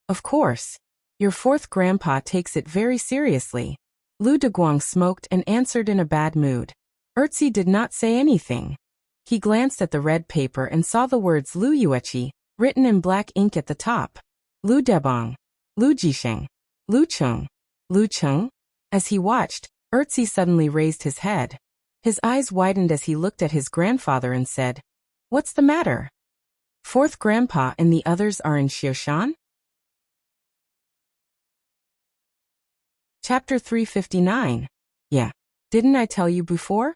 "Of course. Your fourth grandpa takes it very seriously." Lu Deguang smoked and answered in a bad mood. Erzi did not say anything. He glanced at the red paper and saw the words Lu Yueqi, written in black ink at the top. Lu Debang, Lu Jisheng, Lu Cheng, Lu Cheng. As he watched, Erzi suddenly raised his head. His eyes widened as he looked at his grandfather and said, "What's the matter? Fourth grandpa and the others are in Xioshan?" Chapter 359. Yeah. Didn't I tell you before?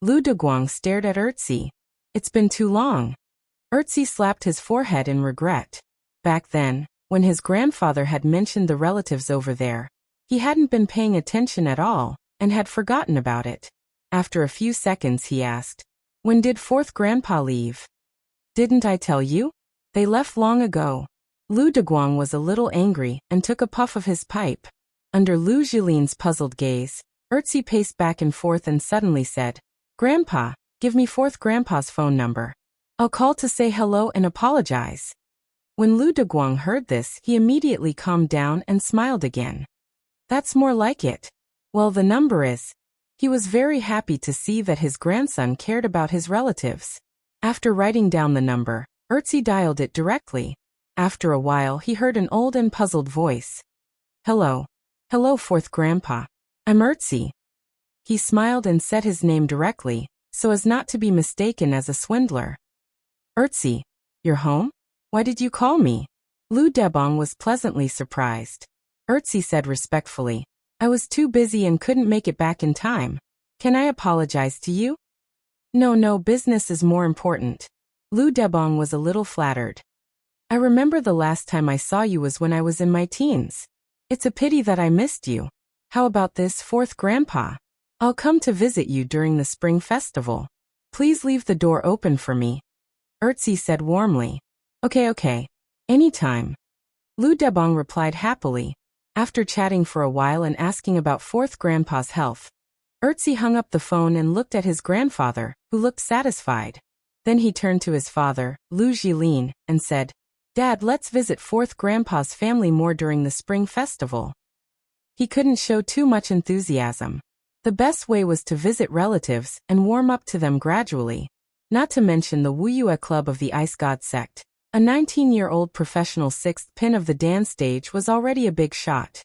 Lu Deguang stared at Erzi. It's been too long. Erzi slapped his forehead in regret. Back then, when his grandfather had mentioned the relatives over there, he hadn't been paying attention at all, and had forgotten about it. After a few seconds he asked, "When did fourth grandpa leave?" "Didn't I tell you? They left long ago." Lu Deguang was a little angry and took a puff of his pipe. Under Lu Jilin's puzzled gaze, Erzi paced back and forth and suddenly said, "Grandpa, give me fourth grandpa's phone number. I'll call to say hello and apologize." When Lu Deguang heard this, he immediately calmed down and smiled again. "That's more like it. Well, the number is." He was very happy to see that his grandson cared about his relatives. After writing down the number, Erzi dialed it directly. After a while, he heard an old and puzzled voice. "Hello. Hello, fourth grandpa. I'm Erzi." He smiled and said his name directly, so as not to be mistaken as a swindler. "Erzi, you're home? Why did you call me?" Lu Debong was pleasantly surprised. Erzi said respectfully, "I was too busy and couldn't make it back in time. Can I apologize to you?" No, business is more important." Lu Debong was a little flattered. "I remember the last time I saw you was when I was in my teens. It's a pity that I missed you. How about this, fourth grandpa? I'll come to visit you during the spring festival. Please leave the door open for me," Erzi said warmly. Okay. Anytime." Lu Debong replied happily. After chatting for a while and asking about fourth grandpa's health, Erzi hung up the phone and looked at his grandfather, who looked satisfied. Then he turned to his father, Lu Jilin, and said, "Dad, let's visit fourth grandpa's family more during the spring festival." He couldn't show too much enthusiasm. The best way was to visit relatives and warm up to them gradually. Not to mention the Wuyue Club of the Ice God sect. A 19-year-old professional sixth pin of the dance stage was already a big shot.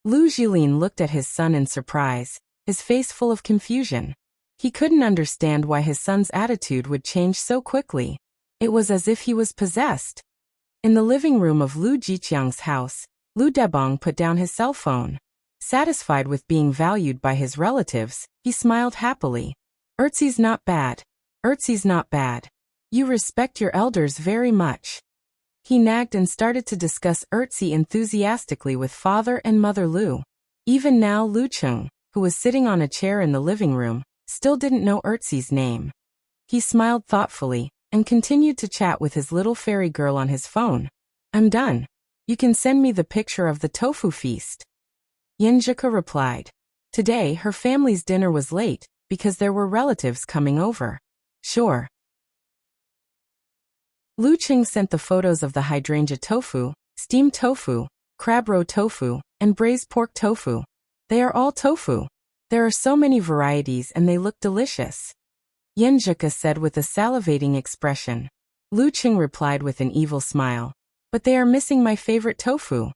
Lu Jilin looked at his son in surprise, his face full of confusion. He couldn't understand why his son's attitude would change so quickly. It was as if he was possessed. In the living room of Lu Jiqiang's house, Lu Debong put down his cell phone. Satisfied with being valued by his relatives, he smiled happily. Erzi's not bad. Erzi's not bad. You respect your elders very much." He nagged and started to discuss Erzi enthusiastically with father and mother Lu. Even now Lu Cheng, who was sitting on a chair in the living room, still didn't know Erzi's name. He smiled thoughtfully and continued to chat with his little fairy girl on his phone. "I'm done. You can send me the picture of the tofu feast." Yenjika replied. Today her family's dinner was late because there were relatives coming over. "Sure." Lu Cheng sent the photos of the hydrangea tofu, steamed tofu, crab roe tofu, and braised pork tofu. They are all tofu. There are so many varieties and they look delicious, Yenjika said with a salivating expression. Lu Cheng replied with an evil smile. "But they are missing my favorite tofu."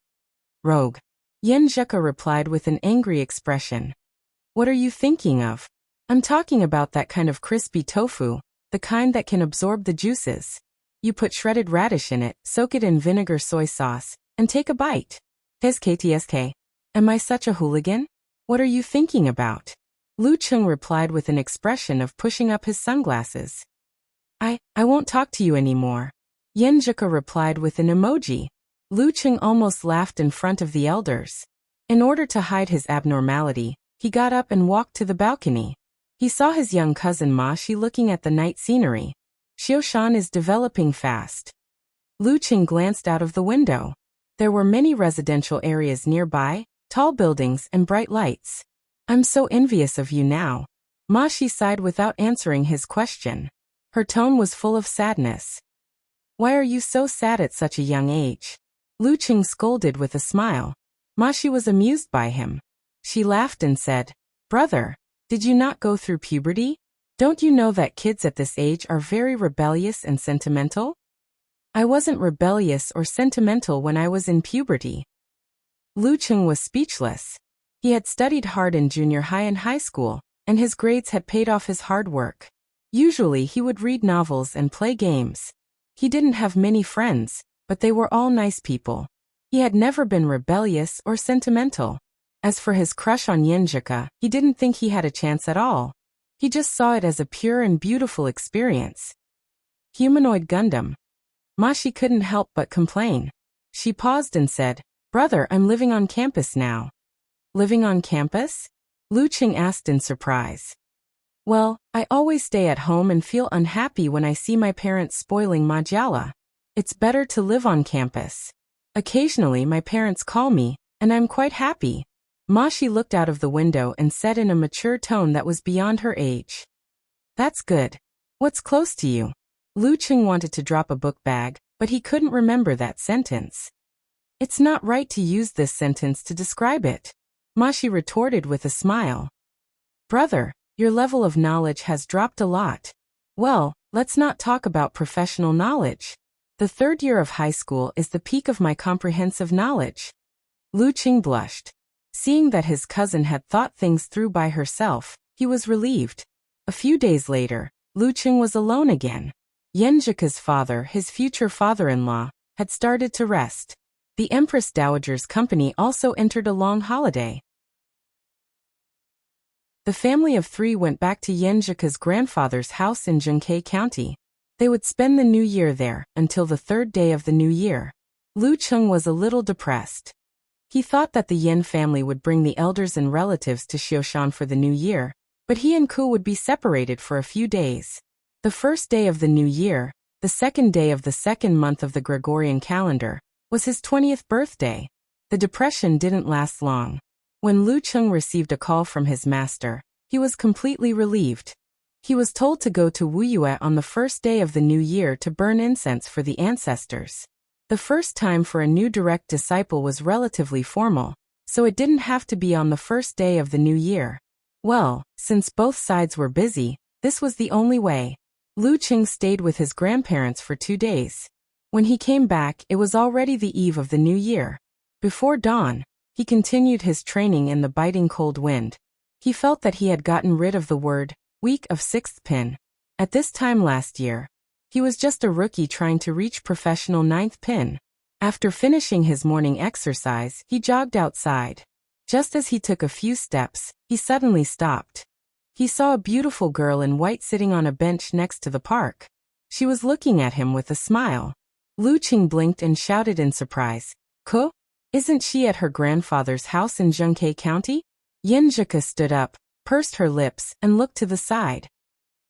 "Rogue." Yenjika replied with an angry expression. "What are you thinking of? I'm talking about that kind of crispy tofu, the kind that can absorb the juices. You put shredded radish in it, soak it in vinegar soy sauce, and take a bite. TSK. Am I such a hooligan? What are you thinking about?" Lu Cheng replied with an expression of pushing up his sunglasses. I won't talk to you anymore," Yenjika replied with an emoji. Lu Cheng almost laughed in front of the elders. In order to hide his abnormality, he got up and walked to the balcony. He saw his young cousin Ma Shi looking at the night scenery. Xiaoshan is developing fast. Lu Cheng glanced out of the window. There were many residential areas nearby, tall buildings and bright lights. "I'm so envious of you now." Ma Shi sighed without answering his question. Her tone was full of sadness. "Why are you so sad at such a young age?" Lu Cheng scolded with a smile. Ma Shi was amused by him. She laughed and said, "Brother, did you not go through puberty? Don't you know that kids at this age are very rebellious and sentimental?" "I wasn't rebellious or sentimental when I was in puberty." Lu Cheng was speechless. He had studied hard in junior high and high school, and his grades had paid off his hard work. Usually he would read novels and play games. He didn't have many friends, but they were all nice people. He had never been rebellious or sentimental. As for his crush on Yenjika, he didn't think he had a chance at all. He just saw it as a pure and beautiful experience. Humanoid Gundam. Ma Shi couldn't help but complain. She paused and said, "Brother, I'm living on campus now." "Living on campus?" Lu Cheng asked in surprise. "Well, I always stay at home and feel unhappy when I see my parents spoiling Majala." It's better to live on campus. Occasionally my parents call me, and I'm quite happy. Mashi looked out of the window and said in a mature tone that was beyond her age. That's good. What's close to you? Lu Cheng wanted to drop a book bag, but he couldn't remember that sentence. It's not right to use this sentence to describe it. Mashi retorted with a smile. Brother, your level of knowledge has dropped a lot. Well, let's not talk about professional knowledge. The third year of high school is the peak of my comprehensive knowledge. Lu Cheng blushed. Seeing that his cousin had thought things through by herself, he was relieved. A few days later, Lu Cheng was alone again. Yenjika's father, his future father-in-law, had started to rest. The Empress Dowager's company also entered a long holiday. The family of 3 went back to Yenjika's grandfather's house in Junkei County. They would spend the new year there until the 3rd day of the new year. Lu Cheng was a little depressed. He thought that the Yen family would bring the elders and relatives to Xioshan for the new year, but he and Ku would be separated for a few days. The 1st day of the new year, the 2nd day of the 2nd month of the Gregorian calendar, was his 20th birthday. The depression didn't last long. When Lu Cheng received a call from his master, he was completely relieved. He was told to go to Wuyue on the 1st day of the new year to burn incense for the ancestors. The first time for a new direct disciple was relatively formal, so it didn't have to be on the 1st day of the new year. Well, since both sides were busy, this was the only way. Lu Cheng stayed with his grandparents for 2 days. When he came back, it was already the eve of the new year. Before dawn, he continued his training in the biting cold wind. He felt that he had gotten rid of the word, weak of 6th pin. At this time last year, he was just a rookie trying to reach professional 9th pin. After finishing his morning exercise, he jogged outside. Just as he took a few steps, he suddenly stopped. He saw a beautiful girl in white sitting on a bench next to the park. She was looking at him with a smile. Lu Cheng blinked and shouted in surprise, Ko? Isn't she at her grandfather's house in Junkei County? Yenjika stood up, pursed her lips, and looked to the side.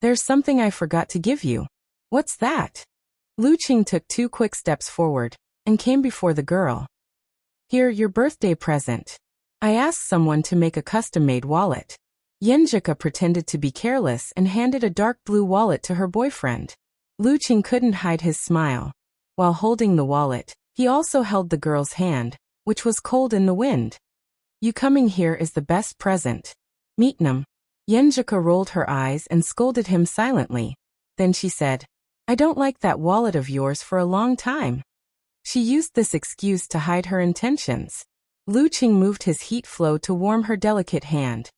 There's something I forgot to give you. What's that? Lu Cheng took 2 quick steps forward, and came before the girl. Here, your birthday present. I asked someone to make a custom-made wallet. Yenjika pretended to be careless and handed a dark blue wallet to her boyfriend. Lu Cheng couldn't hide his smile. While holding the wallet, he also held the girl's hand, which was cold in the wind. You coming here is the best present. Meetnam. Yenjika rolled her eyes and scolded him silently. Then she said, I don't like that wallet of yours for a long time. She used this excuse to hide her intentions. Lu Cheng moved his heat flow to warm her delicate hand.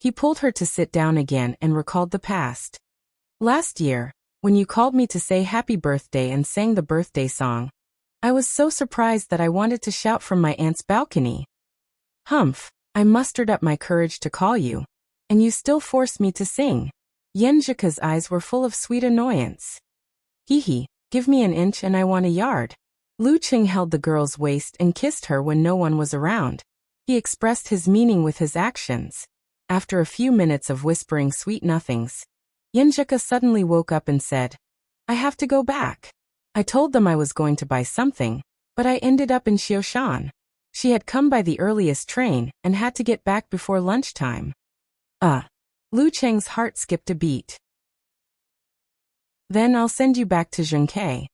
He pulled her to sit down again and recalled the past. Last year, when you called me to say happy birthday and sang the birthday song, I was so surprised that I wanted to shout from my aunt's balcony. Humph, I mustered up my courage to call you, and you still forced me to sing. Yenjika's eyes were full of sweet annoyance. Hee, give me an inch and I want a yard. Lu Cheng held the girl's waist and kissed her when no one was around. He expressed his meaning with his actions. After a few minutes of whispering sweet nothings, Yenjika suddenly woke up and said, I have to go back. I told them I was going to buy something, but I ended up in Xioshan. She had come by the earliest train and had to get back before lunchtime. Lu Cheng's heart skipped a beat. Then I'll send you back to Junkei.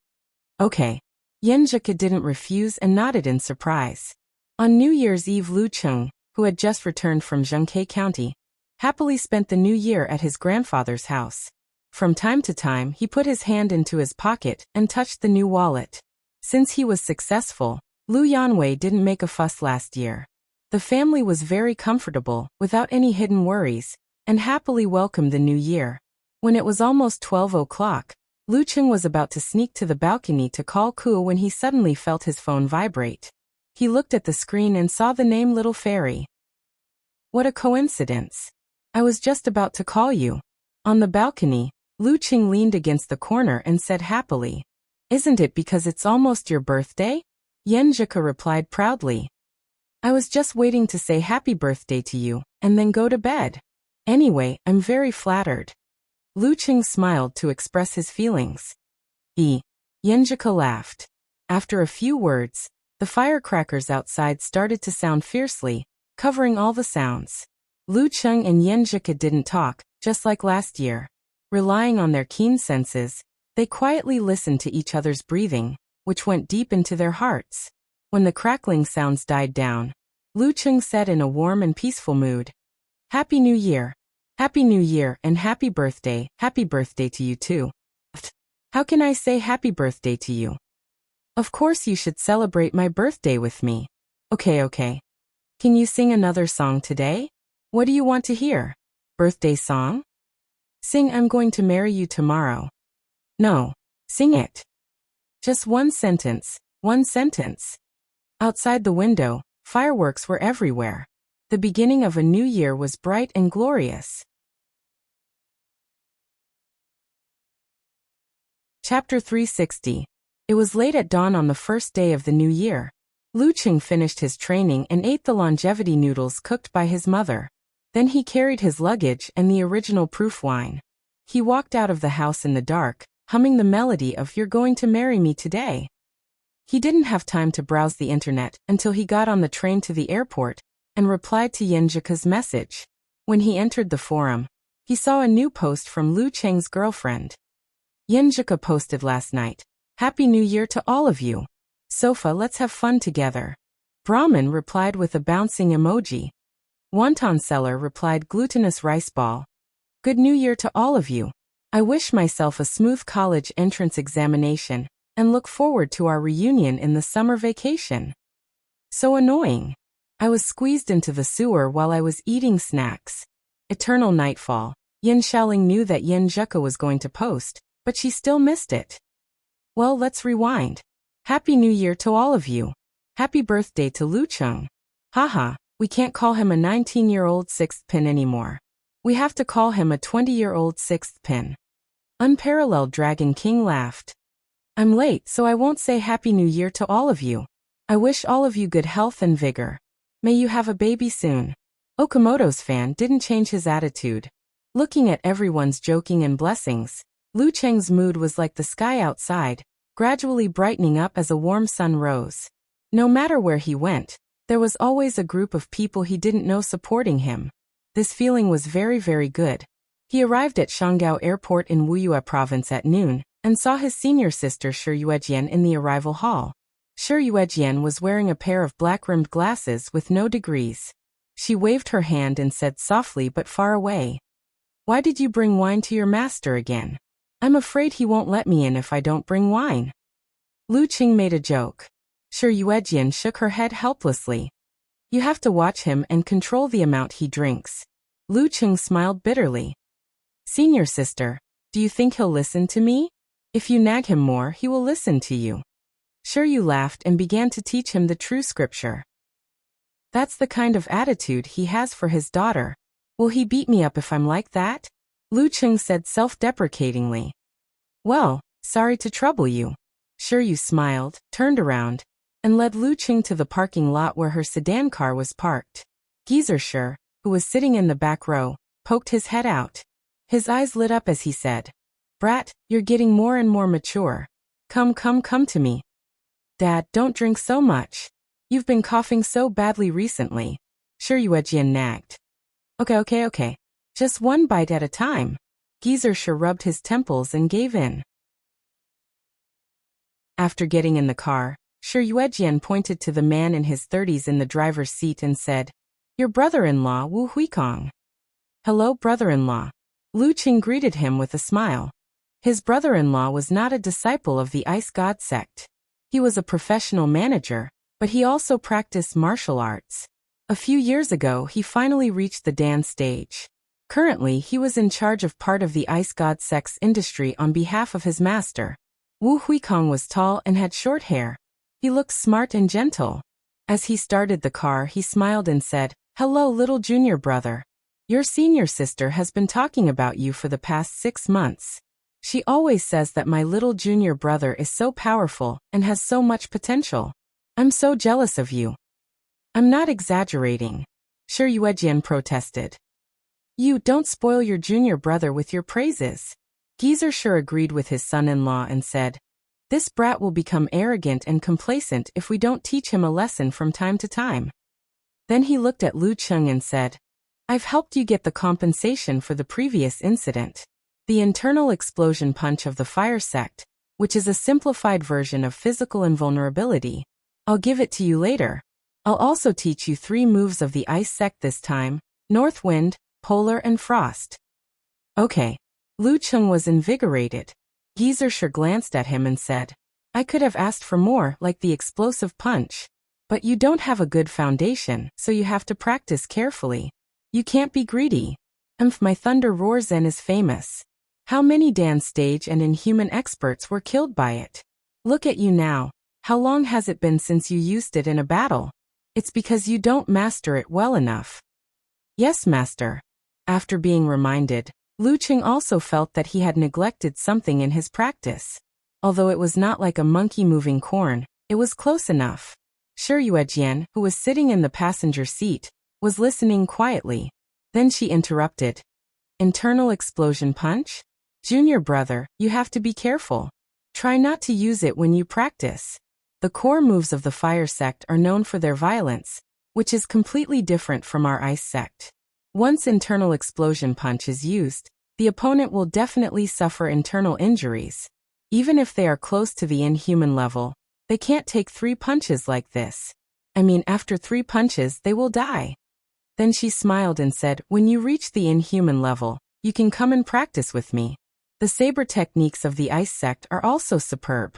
Okay. Yenjika didn't refuse and nodded in surprise. On New Year's Eve, Lu Cheng, who had just returned from Junkei County, happily spent the new year at his grandfather's house. From time to time, he put his hand into his pocket and touched the new wallet. Since he was successful, Lu Yanwei didn't make a fuss last year. The family was very comfortable, without any hidden worries, and happily welcomed the new year. When it was almost 12 o'clock, Lu Cheng was about to sneak to the balcony to call Ku when he suddenly felt his phone vibrate. He looked at the screen and saw the name Little Fairy. What a coincidence. I was just about to call you. On the balcony, Lu Cheng leaned against the corner and said happily, Isn't it because it's almost your birthday? Yenjika replied proudly. I was just waiting to say happy birthday to you, and then go to bed. Anyway, I'm very flattered. Lu Cheng smiled to express his feelings. Yenjika laughed. After a few words, the firecrackers outside started to sound fiercely, covering all the sounds. Lu Cheng and Yenjika didn't talk, just like last year. Relying on their keen senses, they quietly listened to each other's breathing, which went deep into their hearts. When the crackling sounds died down, Lu Cheng said in a warm and peaceful mood, "Happy New Year. Happy New Year and happy birthday to you too." "How can I say happy birthday to you?" "Of course you should celebrate my birthday with me." Okay. Can you sing another song today? What do you want to hear? Birthday song? Sing I'm going to marry you tomorrow. No, sing it. Just one sentence. Outside the window, fireworks were everywhere. The beginning of a new year was bright and glorious. Chapter 360. It was late at dawn on the first day of the new year. Lu Cheng finished his training and ate the longevity noodles cooked by his mother. Then he carried his luggage and the original proof wine. He walked out of the house in the dark, humming the melody of "You're Going to Marry Me Today." He didn't have time to browse the internet until he got on the train to the airport and replied to Yenjika's message. When he entered the forum, he saw a new post from Lu Cheng's girlfriend. Yenjika posted last night, "Happy New Year to all of you. Sofa, let's have fun together." Brahmin replied with a bouncing emoji. Wonton Seller replied glutinous rice ball. "Good New Year to all of you. I wish myself a smooth college entrance examination and look forward to our reunion in the summer vacation." So annoying. I was squeezed into the sewer while I was eating snacks. Eternal nightfall. Yin Xiaoling knew that Yenjika was going to post, but she still missed it. Well, let's rewind. Happy New Year to all of you. Happy birthday to Lu Cheng. Haha, we can't call him a 19-year-old sixth pin anymore. We have to call him a 20-year-old sixth pin. Unparalleled Dragon King laughed. I'm late, so I won't say Happy New Year to all of you. I wish all of you good health and vigor. May you have a baby soon. Okamoto's fan didn't change his attitude. Looking at everyone's joking and blessings, Lu Cheng's mood was like the sky outside, gradually brightening up as a warm sun rose. No matter where he went, there was always a group of people he didn't know supporting him. This feeling was very, very good. He arrived at Shanggao Airport in Wuyue Province at noon, and saw his senior sister Shi Yuejian in the arrival hall. Shi Yuejian was wearing a pair of black-rimmed glasses with no degrees. She waved her hand and said softly but far away, "Why did you bring wine to your master again? I'm afraid he won't let me in if I don't bring wine." Lu Cheng made a joke. Shi Yuejian shook her head helplessly. "You have to watch him and control the amount he drinks." Lu Cheng smiled bitterly. "Senior sister, do you think he'll listen to me? If you nag him more, he will listen to you." Shi Yu laughed and began to teach him the true scripture. That's the kind of attitude he has for his daughter. Will he beat me up if I'm like that? Lu Cheng said self-deprecatingly. Well, sorry to trouble you. Shi Yu smiled, turned around, and led Lu Cheng to the parking lot where her sedan car was parked. Geezer Shi, who was sitting in the back row, poked his head out. His eyes lit up as he said, "Brat, you're getting more and more mature. Come to me." "Dad, don't drink so much. You've been coughing so badly recently." Shi Yuejian nagged. Okay. Just one bite at a time." Geezer Shi rubbed his temples and gave in. After getting in the car, Shi Yuejian pointed to the man in his 30s in the driver's seat and said, "Your brother-in-law Wu Huikong." "Hello, brother-in-law." Lu Cheng greeted him with a smile. His brother-in-law was not a disciple of the Ice God sect. He was a professional manager, but he also practiced martial arts. A few years ago, he finally reached the Dan stage. Currently, he was in charge of part of the Ice God sect's industry on behalf of his master. Wu Huikong was tall and had short hair. He looked smart and gentle. As he started the car, he smiled and said, "Hello, little junior brother. Your senior sister has been talking about you for the past 6 months. She always says that my little junior brother is so powerful and has so much potential. I'm so jealous of you." "I'm not exaggerating," Shi Yuejian protested. "You don't spoil your junior brother with your praises." Geezer Shi agreed with his son-in-law and said, This brat will become arrogant and complacent if we don't teach him a lesson from time to time. Then he looked at Lu Cheng and said, I've helped you get the compensation for the previous incident. The internal explosion punch of the fire sect, which is a simplified version of physical invulnerability. I'll give it to you later. I'll also teach you 3 moves of the ice sect this time: North Wind, Polar and Frost. Okay. Lu Cheng was invigorated. Geyser glanced at him and said, I could have asked for more, like the explosive punch. But you don't have a good foundation, so you have to practice carefully. You can't be greedy. My Thunder Roar Zen is famous. How many dance stage and inhuman experts were killed by it? Look at you now. How long has it been since you used it in a battle? It's because you don't master it well enough. Yes, master. After being reminded, Lu Cheng also felt that he had neglected something in his practice. Although it was not like a monkey moving corn, it was close enough. Shi Yuejian, who was sitting in the passenger seat, was listening quietly. Then she interrupted. Internal explosion punch? Junior brother, you have to be careful. Try not to use it when you practice. The core moves of the fire sect are known for their violence, which is completely different from our ice sect. Once internal explosion punch is used, the opponent will definitely suffer internal injuries. Even if they are close to the inhuman level, they can't take 3 punches like this. After 3 punches they will die. Then she smiled and said, when you reach the inhuman level, you can come and practice with me. The saber techniques of the ice sect are also superb.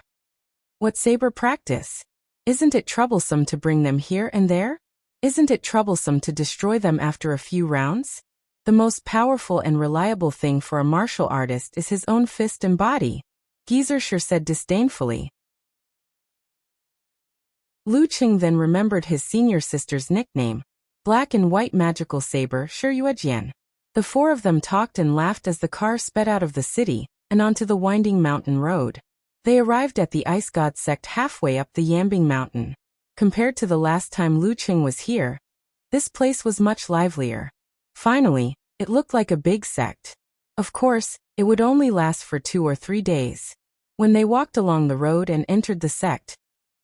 What saber practice? Isn't it troublesome to bring them here and there? Isn't it troublesome to destroy them after a few rounds? The most powerful and reliable thing for a martial artist is his own fist and body, Geyser said disdainfully. Lu Cheng then remembered his senior sister's nickname, Black and White Magical Saber Shi Yuejian. The 4 of them talked and laughed as the car sped out of the city and onto the winding mountain road. They arrived at the Ice God sect halfway up the Yambing Mountain. Compared to the last time Lu Cheng was here, this place was much livelier. Finally, it looked like a big sect. Of course, it would only last for 2 or 3 days. When they walked along the road and entered the sect,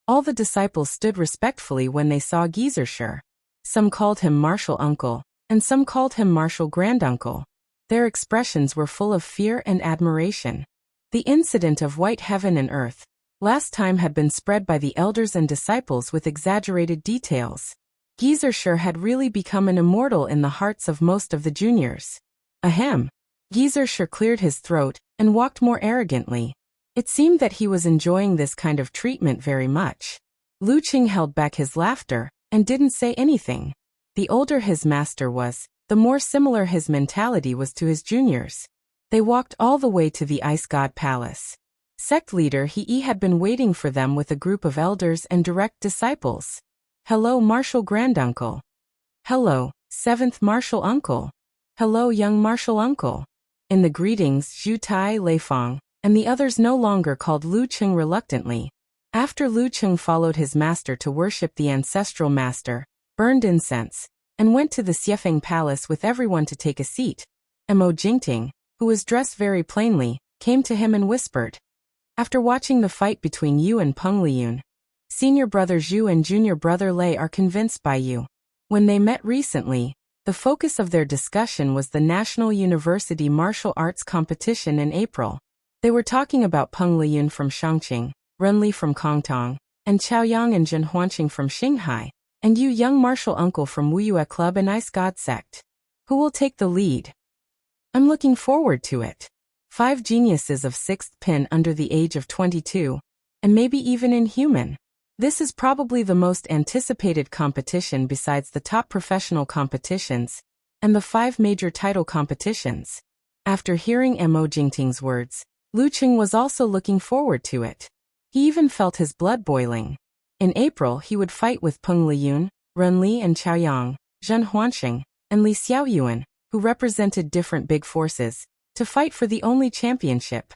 all the disciples stood respectfully when they saw Geyser. Some called him Martial Uncle, and some called him Martial Granduncle. Their expressions were full of fear and admiration. The incident of White Heaven and Earth last time had been spread by the elders and disciples with exaggerated details. Geyser had really become an immortal in the hearts of most of the juniors. Ahem. Geyser cleared his throat and walked more arrogantly. It seemed that he was enjoying this kind of treatment very much. Lu Cheng held back his laughter and didn't say anything. The older his master was, the more similar his mentality was to his juniors. They walked all the way to the Ice God Palace. Sect leader He had been waiting for them with a group of elders and direct disciples. Hello, Martial Granduncle. Hello, 7th Martial Uncle. Hello, young Martial Uncle. In the greetings, Zhu Tai, Lei Fang, and the others no longer called Lu Cheng reluctantly. After Lu Cheng followed his master to worship the ancestral master, burned incense, and went to the Xiefeng Palace with everyone to take a seat, Mo Jingting, who was dressed very plainly, came to him and whispered, after watching the fight between you and Peng Liyun, senior brother Zhu and junior brother Lei are convinced by you. When they met recently, the focus of their discussion was the National University Martial Arts Competition in April. They were talking about Peng Liyun from Shangqing, Renli from Kongtong, and Chaoyang and Zhen Huanqing from Xinghai, and you young martial uncle from Wuyue Club and Ice God Sect. Who will take the lead? I'm looking forward to it. 5 geniuses of 6th pin under the age of 22, and maybe even inhuman. This is probably the most anticipated competition besides the top professional competitions, and the 5 major title competitions. After hearing Mo Jingting's words, Lu Cheng was also looking forward to it. He even felt his blood boiling. In April he would fight with Peng Liyun, Renli and Chaoyang, Zhen Huanqing, and Li Xiaoyuan, who represented different big forces, to fight for the only championship.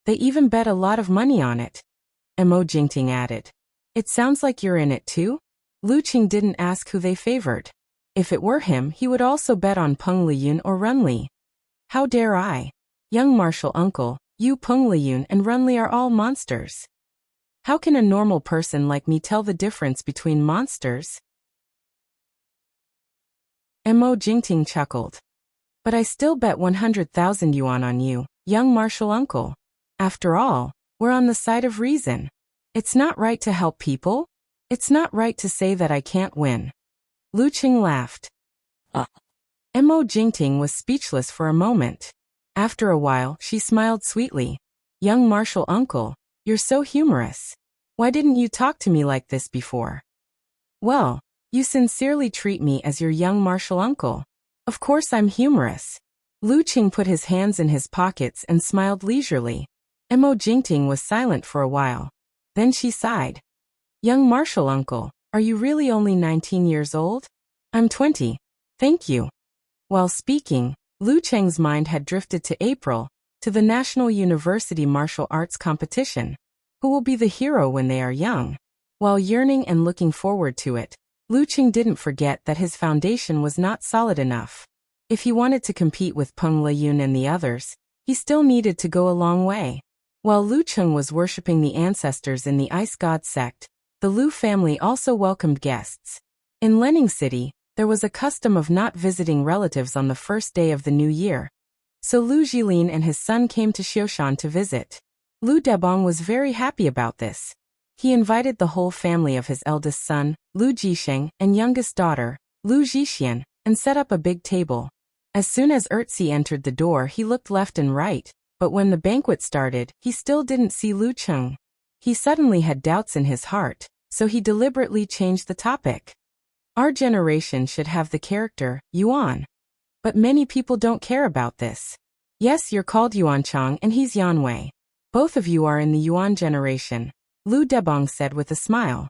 They even bet a lot of money on it. Mo Jingting added. It sounds like you're in it too? Lu Cheng didn't ask who they favored. If it were him, he would also bet on Peng Liyun or Renli. How dare I? Young martial uncle, you Peng Liyun and Renli are all monsters. How can a normal person like me tell the difference between monsters? Mo Jingting chuckled. But I still bet 100,000 yuan on you, young martial uncle. After all, we're on the side of reason. It's not right to help people. It's not right to say that I can't win. Lu Qing laughed. Mo Jingting was speechless for a moment. After a while, she smiled sweetly. Young martial uncle, you're so humorous. Why didn't you talk to me like this before? Well, you sincerely treat me as your young martial uncle. Of course I'm humorous. Lu Qing put his hands in his pockets and smiled leisurely. Mo Jingting was silent for a while. Then she sighed. Young martial uncle, are you really only 19 years old? I'm 20. Thank you. While speaking, Lu Cheng's mind had drifted to April, to the National University Martial Arts Competition. Who will be the hero when they are young? While yearning and looking forward to it, Lu Qing didn't forget that his foundation was not solid enough. If he wanted to compete with Peng Liyun and the others, he still needed to go a long way. While Lu Cheng was worshipping the ancestors in the Ice God sect, the Lu family also welcomed guests. In Lening City, there was a custom of not visiting relatives on the first day of the new year. So Lu Jilin and his son came to Xiushan to visit. Lu Debong was very happy about this. He invited the whole family of his eldest son, Lu Jisheng, and youngest daughter, Lu Jixian, and set up a big table. As soon as Erzi entered the door, he looked left and right, but when the banquet started, he still didn't see Lu Cheng. He suddenly had doubts in his heart, so he deliberately changed the topic. Our generation should have the character, Yuan. But many people don't care about this. Yes, you're called Yuan Chang and he's Yan Wei. Both of you are in the Yuan generation, Lu Debong said with a smile.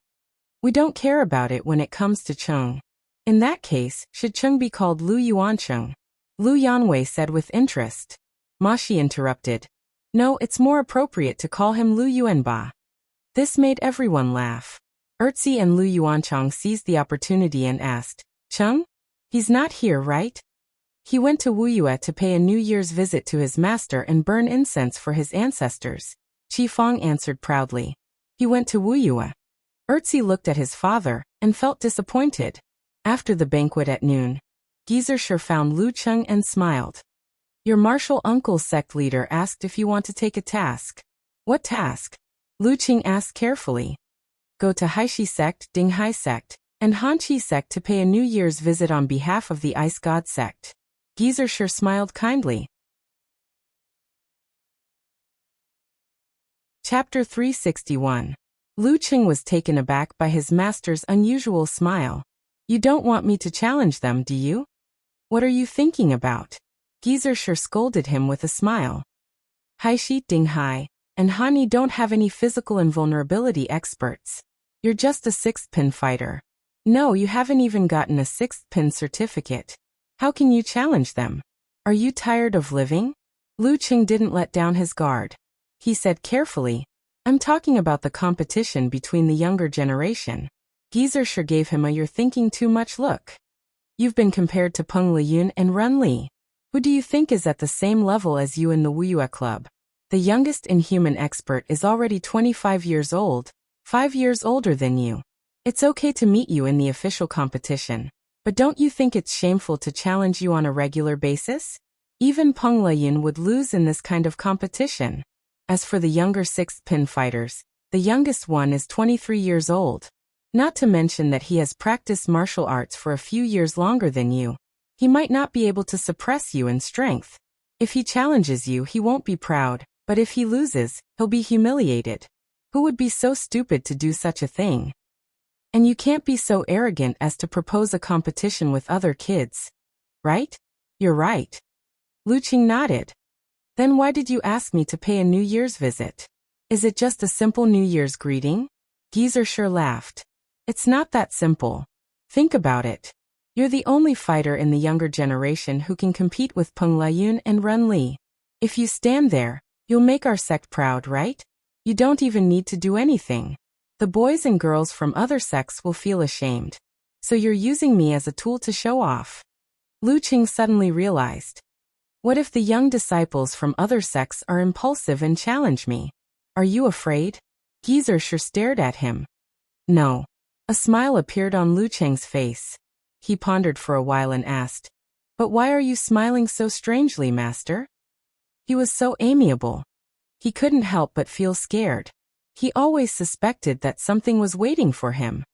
We don't care about it when it comes to Cheng. In that case, should Cheng be called Lu Yuancheng? Lu Yanwei said with interest. Ma Shi interrupted. No, it's more appropriate to call him Lu Yuanba. This made everyone laugh. Erzi and Lu Yuanchang seized the opportunity and asked, Cheng? He's not here, right? He went to Wuyue to pay a New Year's visit to his master and burn incense for his ancestors. Qi Fang answered proudly. He went to Wuyue. Erzi looked at his father and felt disappointed. After the banquet at noon, Gizershur found Lu Cheng and smiled. Your martial uncle's sect leader asked if you want to take a task. What task? Lu Qing asked carefully. Go to Haishi sect, Dinghai sect, and Hanqi sect to pay a New Year's visit on behalf of the Ice God sect. Gizershur smiled kindly. Chapter 361. Lu Qing was taken aback by his master's unusual smile. You don't want me to challenge them, do you? What are you thinking about? Gizershur scolded him with a smile. Haishi, Dinghai, and Hani don't have any physical invulnerability experts. You're just a sixth pin fighter. No, you haven't even gotten a sixth pin certificate. How can you challenge them? Are you tired of living? Lu Qing didn't let down his guard. He said carefully, I'm talking about the competition between the younger generation. Gizershur gave him a you're thinking too much look. You've been compared to Peng Liyun and Ren Li. Who do you think is at the same level as you in the Wuyue Club? The youngest inhuman expert is already 25 years old, 5 years older than you. It's okay to meet you in the official competition, but don't you think it's shameful to challenge you on a regular basis? Even Peng Liyun would lose in this kind of competition. As for the younger sixth pin fighters, the youngest one is 23 years old. Not to mention that he has practiced martial arts for a few years longer than you. He might not be able to suppress you in strength. If he challenges you, he won't be proud, but if he loses, he'll be humiliated. Who would be so stupid to do such a thing? And you can't be so arrogant as to propose a competition with other kids. Right? You're right. Lu Qing nodded. Then why did you ask me to pay a New Year's visit? Is it just a simple New Year's greeting? Gizershur laughed. It's not that simple. Think about it. You're the only fighter in the younger generation who can compete with Peng Liyun and Ren Li. If you stand there, you'll make our sect proud, right? You don't even need to do anything. The boys and girls from other sects will feel ashamed. So you're using me as a tool to show off. Lu Qing suddenly realized. What if the young disciples from other sects are impulsive and challenge me? Are you afraid? Geezer sure stared at him. No. A smile appeared on Lu Cheng's face. He pondered for a while and asked, "But why are you smiling so strangely, master?" He was so amiable. He couldn't help but feel scared. He always suspected that something was waiting for him.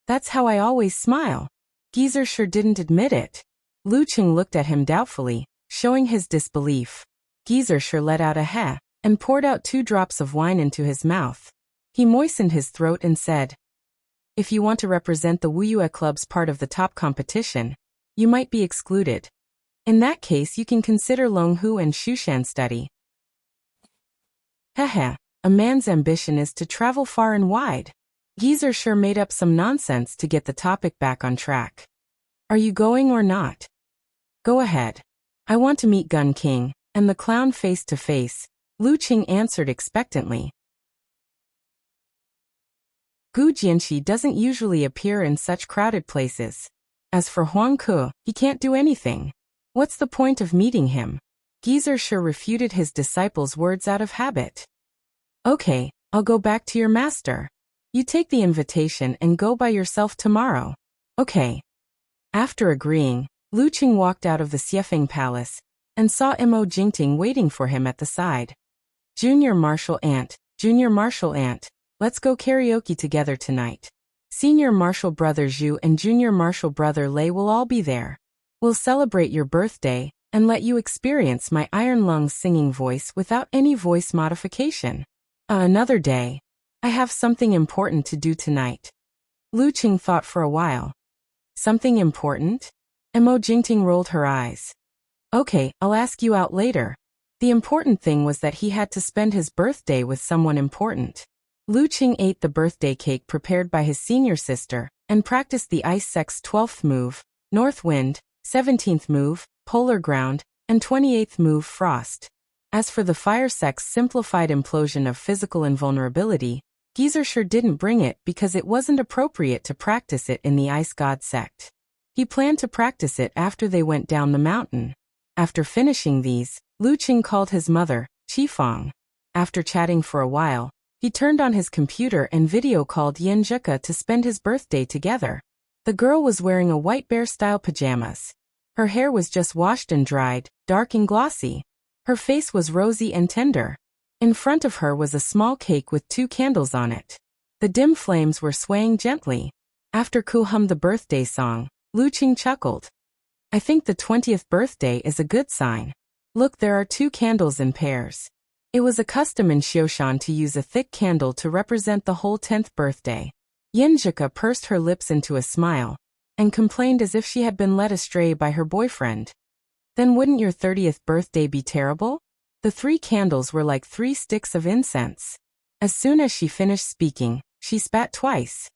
"That's how I always smile." Geezer sure didn't admit it. Lu Cheng looked at him doubtfully, showing his disbelief. Geezer sure let out a heh, and poured out 2 drops of wine into his mouth. He moistened his throat and said, "If you want to represent the Wuyue Club's part of the top competition, you might be excluded. In that case you can consider Longhu and Shushan study." Heh, a man's ambition is to travel far and wide. Geezer sure made up some nonsense to get the topic back on track. "Are you going or not?" "Go ahead. I want to meet Gun King and the clown face to face," Lu Qing answered expectantly. Gu Jianxi doesn't usually appear in such crowded places. As for Huang Ke, he can't do anything. What's the point of meeting him? Geezer sure refuted his disciple's words out of habit. "Okay, I'll go back to your master. You take the invitation and go by yourself tomorrow." "Okay." After agreeing, Lu Qing walked out of the Xiefeng Palace and saw Mo Jingting waiting for him at the side. Junior Marshal Aunt, let's go karaoke together tonight. Senior Marshal Brother Zhu and Junior Marshal Brother Lei will all be there. We'll celebrate your birthday and let you experience my iron lungs singing voice without any voice modification. Another day. I have something important to do tonight." Lu Qing thought for a while. "Something important?" Mo Jingting rolled her eyes. "Okay, I'll ask you out later." The important thing was that he had to spend his birthday with someone important. Lu Qing ate the birthday cake prepared by his senior sister and practiced the Ice Sect's 12th move, North Wind, 17th move, Polar Ground, and 28th move, Frost. As for the Fire Sect's simplified implosion of physical invulnerability, Geezer sure didn't bring it because it wasn't appropriate to practice it in the Ice God sect. He planned to practice it after they went down the mountain. After finishing these, Lu Qing called his mother, Qifang. After chatting for a while, he turned on his computer and video called Yin Zhika to spend his birthday together. The girl was wearing a white bear-style pajamas. Her hair was just washed and dried, dark and glossy. Her face was rosy and tender. In front of her was a small cake with 2 candles on it. The dim flames were swaying gently. After Ku hummed the birthday song, Lu Qing chuckled. "I think the 20th birthday is a good sign. Look, there are 2 candles in pairs." It was a custom in Xioshan to use a thick candle to represent the whole 10th birthday. Yin Zhika pursed her lips into a smile and complained as if she had been led astray by her boyfriend. "Then wouldn't your 30th birthday be terrible?" The 3 candles were like 3 sticks of incense. As soon as she finished speaking, she spat twice.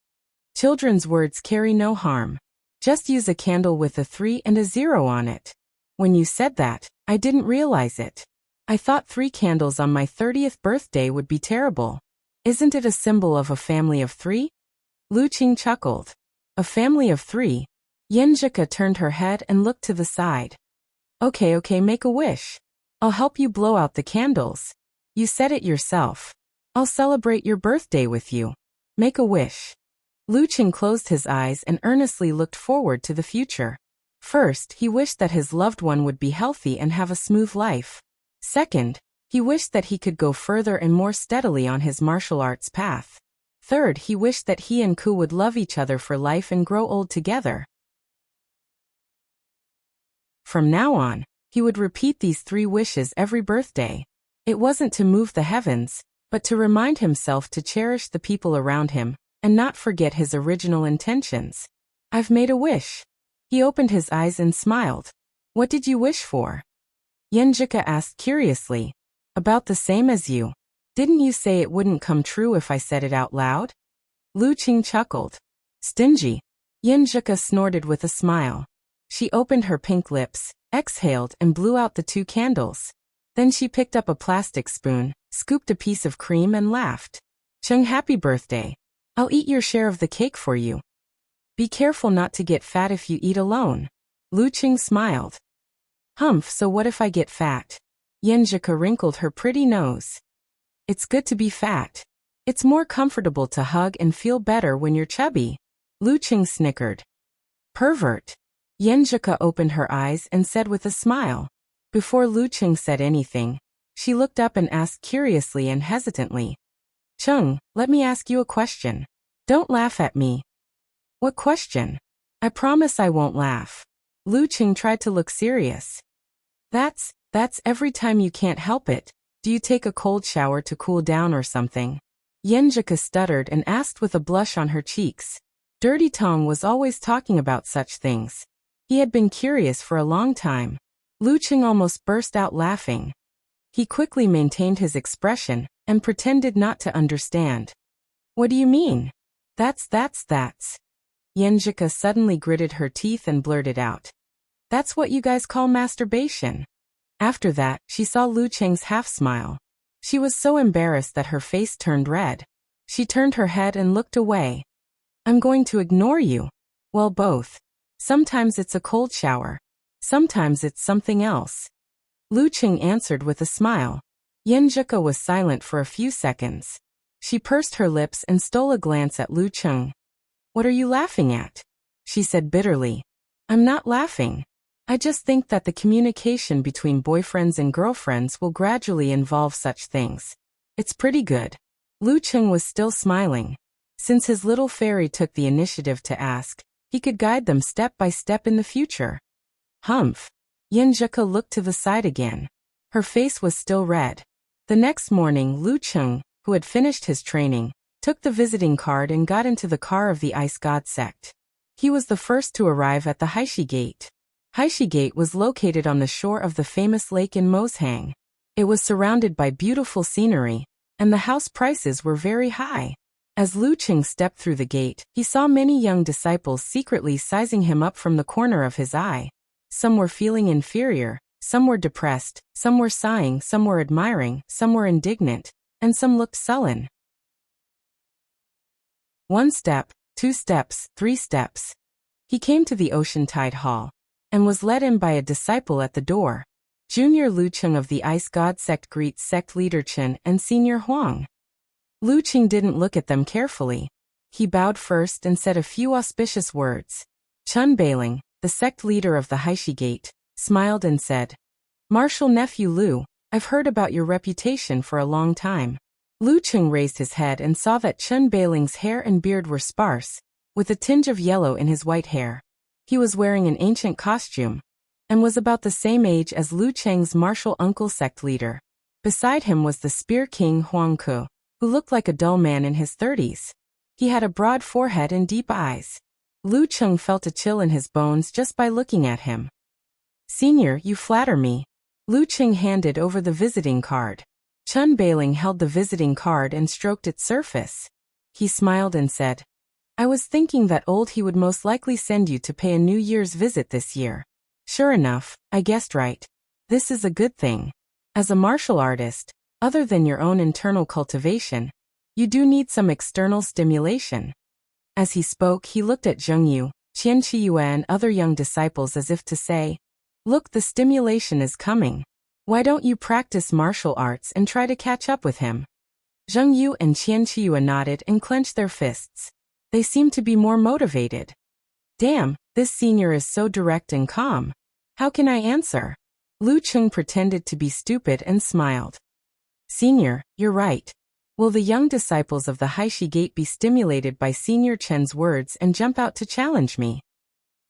Children's words carry no harm. Just use a candle with a 3 and a 0 on it. When you said that, I didn't realize it. I thought 3 candles on my 30th birthday would be terrible. Isn't it a symbol of a family of 3? Lu Qing chuckled. A family of 3? Yin Zhika turned her head and looked to the side. Okay, make a wish. I'll help you blow out the candles. You said it yourself. I'll celebrate your birthday with you. Make a wish. Lu Qing closed his eyes and earnestly looked forward to the future. First, he wished that his loved one would be healthy and have a smooth life. Second, he wished that he could go further and more steadily on his martial arts path. Third, he wished that he and Ku would love each other for life and grow old together. From now on, he would repeat these 3 wishes every birthday. It wasn't to move the heavens, but to remind himself to cherish the people around him and not forget his original intentions. "I've made a wish." He opened his eyes and smiled. "What did you wish for?" Yin Zhika asked curiously. "About the same as you. Didn't you say it wouldn't come true if I said it out loud?" Lu Qing chuckled. "Stingy." Yin Zhika snorted with a smile. She opened her pink lips, exhaled and blew out the 2 candles. Then she picked up a plastic spoon, scooped a piece of cream and laughed. "Cheng, happy birthday. I'll eat your share of the cake for you. Be careful not to get fat if you eat alone." Lu Qing smiled. "Humph, so what if I get fat?" Yin Zhika wrinkled her pretty nose. "It's good to be fat. It's more comfortable to hug and feel better when you're chubby. Lu Qing snickered. Pervert. Yenjika opened her eyes and said with a smile. Before Lu Qing said anything, she looked up and asked curiously and hesitantly. Chung, let me ask you a question. Don't laugh at me. What question? I promise I won't laugh. Lu Qing tried to look serious. That's every time you can't help it. Do you take a cold shower to cool down or something? Yenjika stuttered and asked with a blush on her cheeks. Dirty Tong was always talking about such things. He had been curious for a long time. Lu Qing almost burst out laughing. He quickly maintained his expression and pretended not to understand. What do you mean? That's. Yenjika suddenly gritted her teeth and blurted out. That's what you guys call masturbation. After that, she saw Lu Qing's half-smile. She was so embarrassed that her face turned red. She turned her head and looked away. I'm going to ignore you. Well, both. Sometimes it's a cold shower. Sometimes it's something else. Lu Qing answered with a smile. Yenjika was silent for a few seconds. She pursed her lips and stole a glance at Lu Qing. What are you laughing at? She said bitterly. I'm not laughing. I just think that the communication between boyfriends and girlfriends will gradually involve such things. It's pretty good. Lu Qing was still smiling. Since his little fairy took the initiative to ask, he could guide them step by step in the future. Humph. Yenjika looked to the side again. Her face was still red. The next morning, Lu Qing, who had finished his training, took the visiting card and got into the car of the Ice God sect. He was the first to arrive at the Haishi Gate. Haishi Gate was located on the shore of the famous lake in Moshang. It was surrounded by beautiful scenery, and the house prices were very high. As Lu Qing stepped through the gate, he saw many young disciples secretly sizing him up from the corner of his eye. Some were feeling inferior, some were depressed, some were sighing, some were admiring, some were indignant, and some looked sullen. 1 step, 2 steps, 3 steps. He came to the Ocean Tide Hall, and was led in by a disciple at the door. Junior Lu Qing of the Ice God sect greets sect leader Chen and Senior Huang. Lu Qing didn't look at them carefully. He bowed first and said a few auspicious words. Chun Bailing, the sect leader of the Haishi Gate, smiled and said, Martial nephew Lu, I've heard about your reputation for a long time. Lu Qing raised his head and saw that Chun Bailing's hair and beard were sparse, with a tinge of yellow in his white hair. He was wearing an ancient costume, and was about the same age as Lu Cheng's martial uncle sect leader. Beside him was the Spear King Huang Ke, who looked like a dull man in his 30s. He had a broad forehead and deep eyes. Lu Qing felt a chill in his bones just by looking at him. Senior, you flatter me. Lu Qing handed over the visiting card. Chun Bailing held the visiting card and stroked its surface. He smiled and said, I was thinking that old he would most likely send you to pay a New Year's visit this year. Sure enough, I guessed right. This is a good thing. As a martial artist, other than your own internal cultivation, you do need some external stimulation. As he spoke, he looked at Zheng Yu, Qian Qiyue and other young disciples as if to say, Look, the stimulation is coming. Why don't you practice martial arts and try to catch up with him? Zheng Yu and Qian Qiyue nodded and clenched their fists. They seemed to be more motivated. Damn, this senior is so direct and calm. How can I answer? Lu Qing pretended to be stupid and smiled. Senior, you're right. Will the young disciples of the Haishi Gate be stimulated by Senior Chen's words and jump out to challenge me?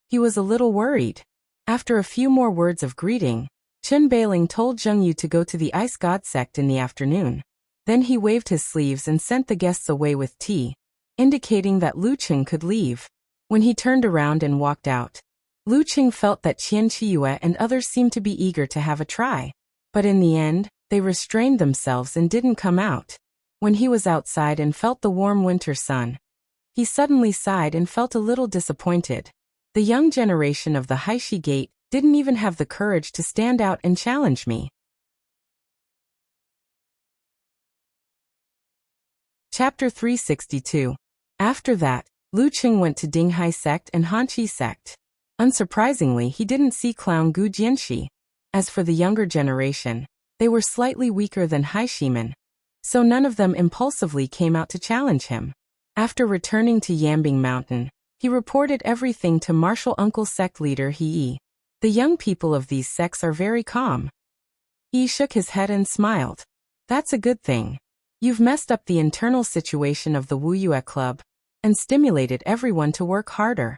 He was a little worried. After a few more words of greeting, Chen Bailing told Zheng Yu to go to the Ice God sect in the afternoon. Then he waved his sleeves and sent the guests away with tea, indicating that Lu Qing could leave. When he turned around and walked out, Lu Qing felt that Qian Qiyue and others seemed to be eager to have a try. But in the end, they restrained themselves and didn't come out. When he was outside and felt the warm winter sun, he suddenly sighed and felt a little disappointed. The young generation of the Haishi Gate didn't even have the courage to stand out and challenge me. Chapter 362. After that, Lu Qing went to Dinghai sect and Hanqi sect. Unsurprisingly, he didn't see Clown Gu Jianxi. As for the younger generation, they were slightly weaker than Haishimen. so none of them impulsively came out to challenge him. After returning to Yambing Mountain, he reported everything to martial uncle sect leader He. The young people of these sects are very calm. He shook his head and smiled. That's a good thing. You've messed up the internal situation of the Wuyue Club and stimulated everyone to work harder.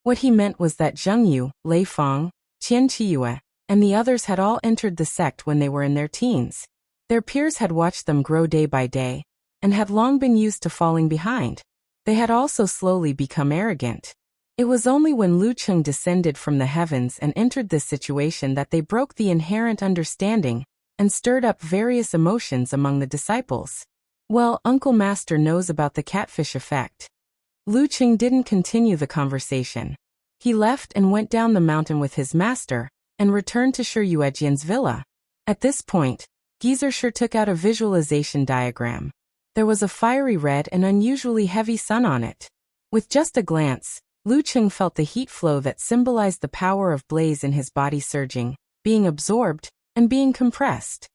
What he meant was that Zheng Yu, Lei Feng, Qian Qiyue, and the others had all entered the sect when they were in their teens. Their peers had watched them grow day by day and had long been used to falling behind. They had also slowly become arrogant. It was only when Lu Cheng descended from the heavens and entered this situation that they broke the inherent understanding and stirred up various emotions among the disciples. Well, Uncle Master knows about the catfish effect. Lu Cheng didn't continue the conversation. He left and went down the mountain with his master and returned to Shi Yuejian's villa. At this point, Geezer Shi took out a visualization diagram. There was a fiery red and unusually heavy sun on it. With just a glance, Lu Cheng felt the heat flow that symbolized the power of blaze in his body surging, being absorbed, and being compressed.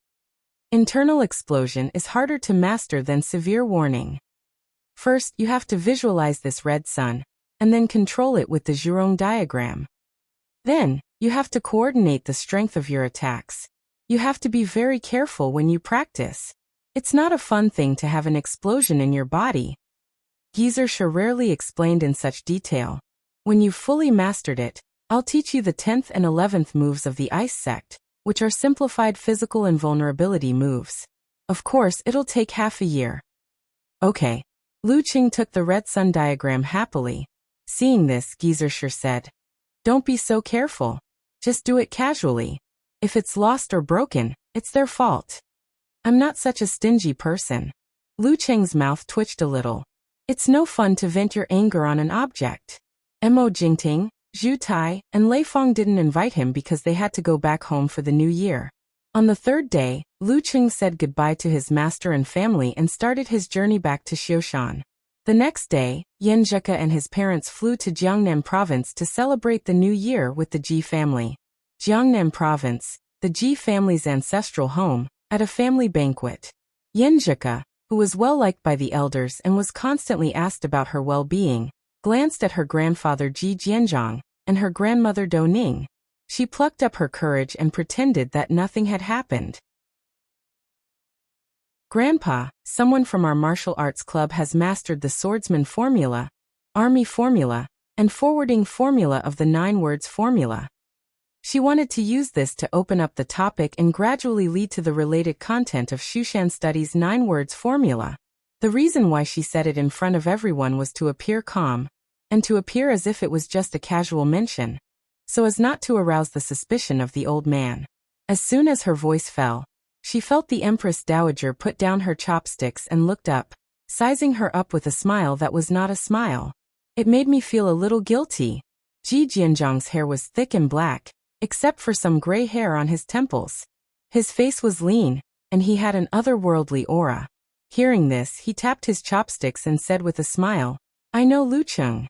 Internal explosion is harder to master than severe warning. First, you have to visualize this red sun, and then control it with the Zhurong diagram. Then, you have to coordinate the strength of your attacks. You have to be very careful when you practice. It's not a fun thing to have an explosion in your body. Geezer Shi rarely explained in such detail. When you've fully mastered it, I'll teach you the 10th and 11th moves of the Ice Sect, which are simplified physical invulnerability moves. Of course, it'll take half a year. Okay. Lu Cheng took the red sun diagram happily. Seeing this, Geezer Shi said, "Don't be so careful. Just do it casually. If it's lost or broken, it's their fault. I'm not such a stingy person." Lu Cheng's mouth twitched a little. It's no fun to vent your anger on an object. Mo Jingting, Zhu Tai, and Lei Feng didn't invite him because they had to go back home for the new year. On the third day, Lu Cheng said goodbye to his master and family and started his journey back to Xiushan. The next day, Yan Zheke and his parents flew to Jiangnan Province to celebrate the new year with the Ji family. Jiangnan Province, the Ji family's ancestral home, at a family banquet. Yan Zheke, who was well liked by the elders and was constantly asked about her well-being, glanced at her grandfather Ji Jianzhong and her grandmother Dou Ning. She plucked up her courage and pretended that nothing had happened. "Grandpa, someone from our martial arts club has mastered the swordsman formula, army formula, and forwarding formula of the 9 words formula." She wanted to use this to open up the topic and gradually lead to the related content of Shushan Study's 9 words formula. The reason why she said it in front of everyone was to appear calm, and to appear as if it was just a casual mention, so as not to arouse the suspicion of the old man. As soon as her voice fell, she felt the Empress Dowager put down her chopsticks and looked up, sizing her up with a smile that was not a smile. It made me feel a little guilty. Ji Jianzhong's hair was thick and black, except for some gray hair on his temples. His face was lean, and he had an otherworldly aura. Hearing this, he tapped his chopsticks and said with a smile, "I know Lu Cheng."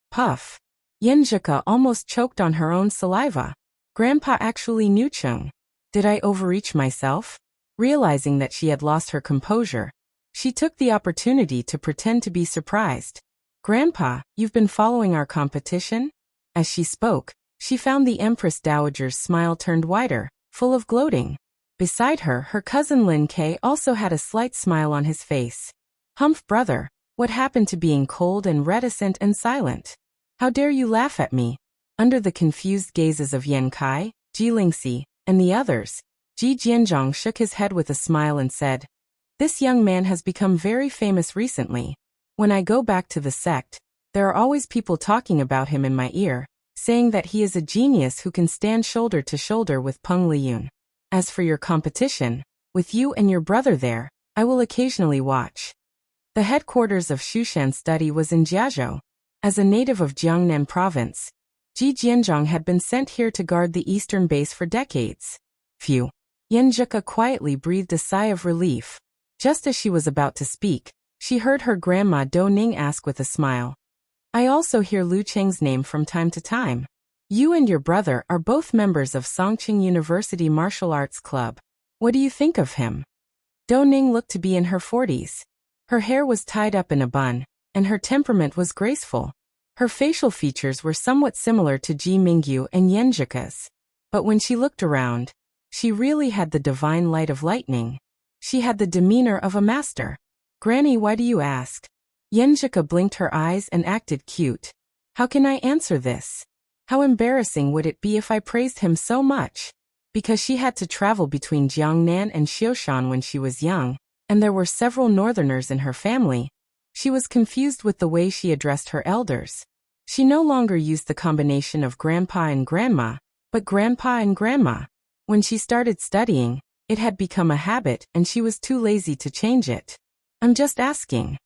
Puff. Yan Zheke almost choked on her own saliva. Grandpa actually knew Cheng. Did I overreach myself? Realizing that she had lost her composure, she took the opportunity to pretend to be surprised. "Grandpa, you've been following our competition?" As she spoke, she found the Empress Dowager's smile turned wider, full of gloating. Beside her, her cousin Lin Kei also had a slight smile on his face. "Humph, brother, what happened to being cold and reticent and silent? How dare you laugh at me?" Under the confused gazes of Yan Kai, Ji Lingxi, and the others, Ji Jianzhong shook his head with a smile and said, "This young man has become very famous recently. When I go back to the sect, there are always people talking about him in my ear, saying that he is a genius who can stand shoulder to shoulder with Peng Liyun. As for your competition, with you and your brother there, I will occasionally watch." The headquarters of Shushan Study was in Jiazhou. As a native of Jiangnan Province, Ji Jianzhong had been sent here to guard the eastern base for decades. Phew. Yan Zheke quietly breathed a sigh of relief. Just as she was about to speak, she heard her grandma Dou Ning ask with a smile, "I also hear Lu Cheng's name from time to time. You and your brother are both members of Songqing University Martial Arts Club. What do you think of him?" Do Ning looked to be in her 40s. Her hair was tied up in a bun, and her temperament was graceful. Her facial features were somewhat similar to Ji Mingyu and Yenjika's. But when she looked around, she really had the divine light of lightning. She had the demeanor of a master. Granny, why do you ask? Yenjika blinked her eyes and acted cute. How can I answer this? How embarrassing would it be if I praised him so much? Because she had to travel between Jiangnan and Xiushan when she was young, and there were several northerners in her family. She was confused with the way she addressed her elders. She no longer used the combination of grandpa and grandma, but grandpa and grandma. When she started studying, it had become a habit and she was too lazy to change it. I'm just asking.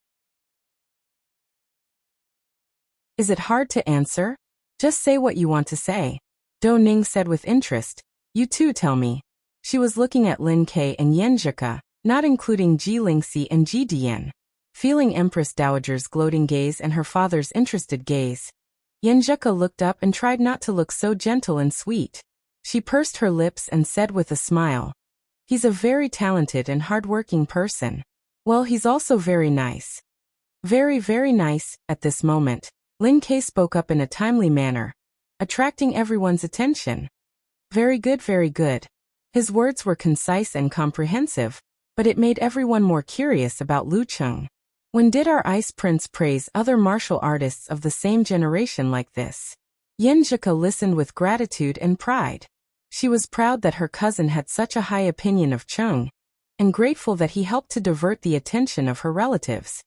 Is it hard to answer? Just say what you want to say. Do Ning said with interest. You too tell me. She was looking at Lin Ke and Yenjika, not including Ji Lingxi and Ji Dian. Feeling Empress Dowager's gloating gaze and her father's interested gaze, Yenjika looked up and tried not to look so gentle and sweet. She pursed her lips and said with a smile, he's a very talented and hard-working person. Well, he's also very nice. Very, very nice. At this moment, Lin Ke spoke up in a timely manner, attracting everyone's attention. Very good, very good. His words were concise and comprehensive, but it made everyone more curious about Lu Cheng. When did our Ice Prince praise other martial artists of the same generation like this? Yenjika listened with gratitude and pride. She was proud that her cousin had such a high opinion of Cheng, and grateful that he helped to divert the attention of her relatives.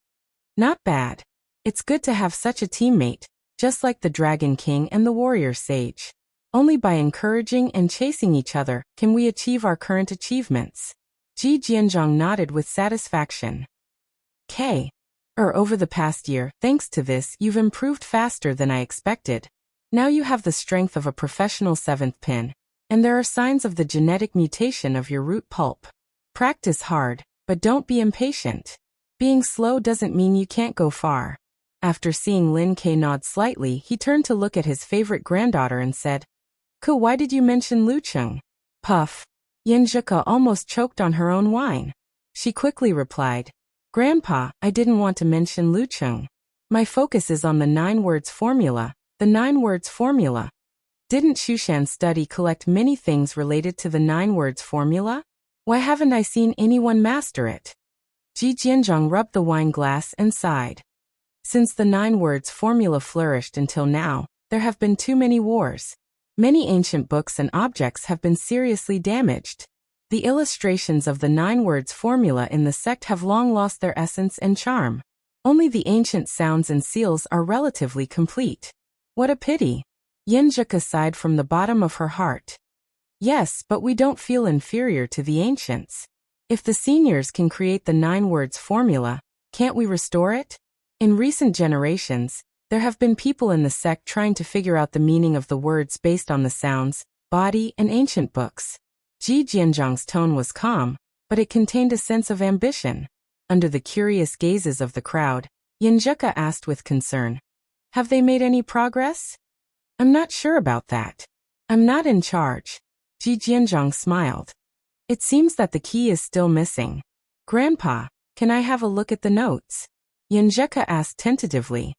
Not bad. It's good to have such a teammate, just like the Dragon King and the Warrior Sage. Only by encouraging and chasing each other can we achieve our current achievements. Ji Jianzhong nodded with satisfaction. Over the past year, thanks to this, you've improved faster than I expected. Now you have the strength of a professional 7th pin, and there are signs of the genetic mutation of your root pulp. Practice hard, but don't be impatient. Being slow doesn't mean you can't go far. After seeing Lin Ke nod slightly, he turned to look at his favorite granddaughter and said, why did you mention Lu Cheng? Puff. Yenjika almost choked on her own wine. She quickly replied, Grandpa, I didn't want to mention Lu Cheng. My focus is on the 9 words formula. The 9 words formula. Didn't Shushan study collect many things related to the 9 words formula? Why haven't I seen anyone master it? Ji Jianzhong rubbed the wine glass and sighed. Since the 9 words formula flourished until now, there have been too many wars. Many ancient books and objects have been seriously damaged. The illustrations of the 9 words formula in the sect have long lost their essence and charm. Only the ancient sounds and seals are relatively complete. What a pity. Yenjika sighed from the bottom of her heart. Yes, but we don't feel inferior to the ancients. If the seniors can create the 9 words formula, can't we restore it? In recent generations, there have been people in the sect trying to figure out the meaning of the words based on the sounds, body, and ancient books. Ji Jianzhong's tone was calm, but it contained a sense of ambition. Under the curious gazes of the crowd, Yenjika asked with concern, have they made any progress? I'm not sure about that. I'm not in charge. Ji Jianzhong smiled. It seems that the key is still missing. Grandpa, can I have a look at the notes? Yenjika asked tentatively.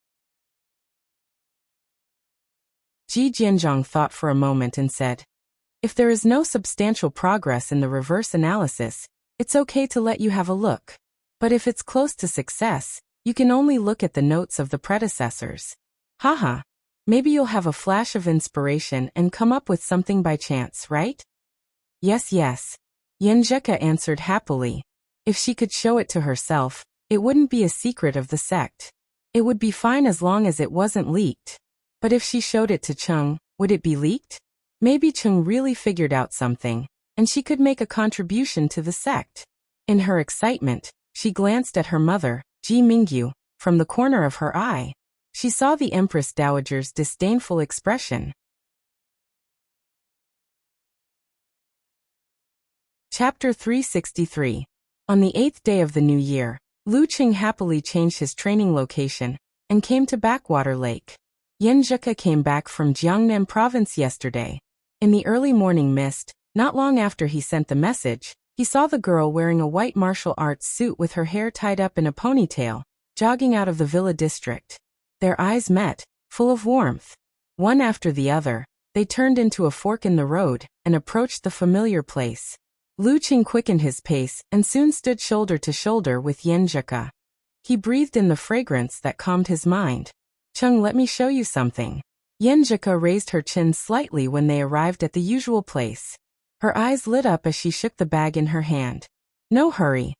Ji Jianzhong thought for a moment and said, if there is no substantial progress in the reverse analysis, it's okay to let you have a look. But if it's close to success, you can only look at the notes of the predecessors. Haha, maybe you'll have a flash of inspiration and come up with something by chance, right? Yes, yes. Yenjika answered happily. If she could show it to herself, it wouldn't be a secret of the sect. It would be fine as long as it wasn't leaked. But if she showed it to Cheng, would it be leaked? Maybe Cheng really figured out something, and she could make a contribution to the sect. In her excitement, she glanced at her mother, Ji Mingyu, from the corner of her eye. She saw the Empress Dowager's disdainful expression. Chapter 363. On the 8th day of the new year, Lu Cheng happily changed his training location and came to Backwater Lake. Yenjika came back from Jiangnan province yesterday. In the early morning mist, not long after he sent the message, He saw the girl wearing a white martial arts suit with her hair tied up in a ponytail, jogging out of the villa district. Their eyes met, full of warmth. One after the other, they turned into a fork in the road and approached the familiar place. Lu Qing quickened his pace and soon stood shoulder to shoulder with Yenjika. He breathed in the fragrance that calmed his mind. "Chung, let me show you something." Yenjika raised her chin slightly when they arrived at the usual place. Her eyes lit up as she shook the bag in her hand. "No hurry."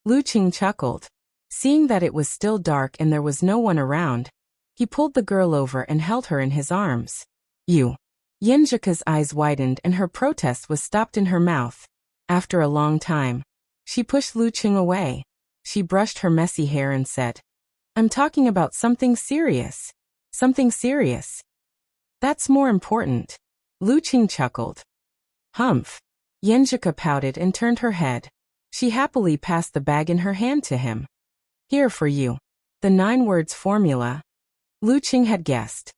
Lu Qing chuckled. Seeing that it was still dark and there was no one around, he pulled the girl over and held her in his arms. "You." Yenjika's eyes widened and her protest was stopped in her mouth. After a long time, she pushed Lu Qing away. She brushed her messy hair and said, "I'm talking about something serious." "Something serious? That's more important." Lu Qing chuckled. "Humph." Yenjika pouted and turned her head. She happily passed the bag in her hand to him. "Here for you. The 9 words formula." Lu Qing had guessed.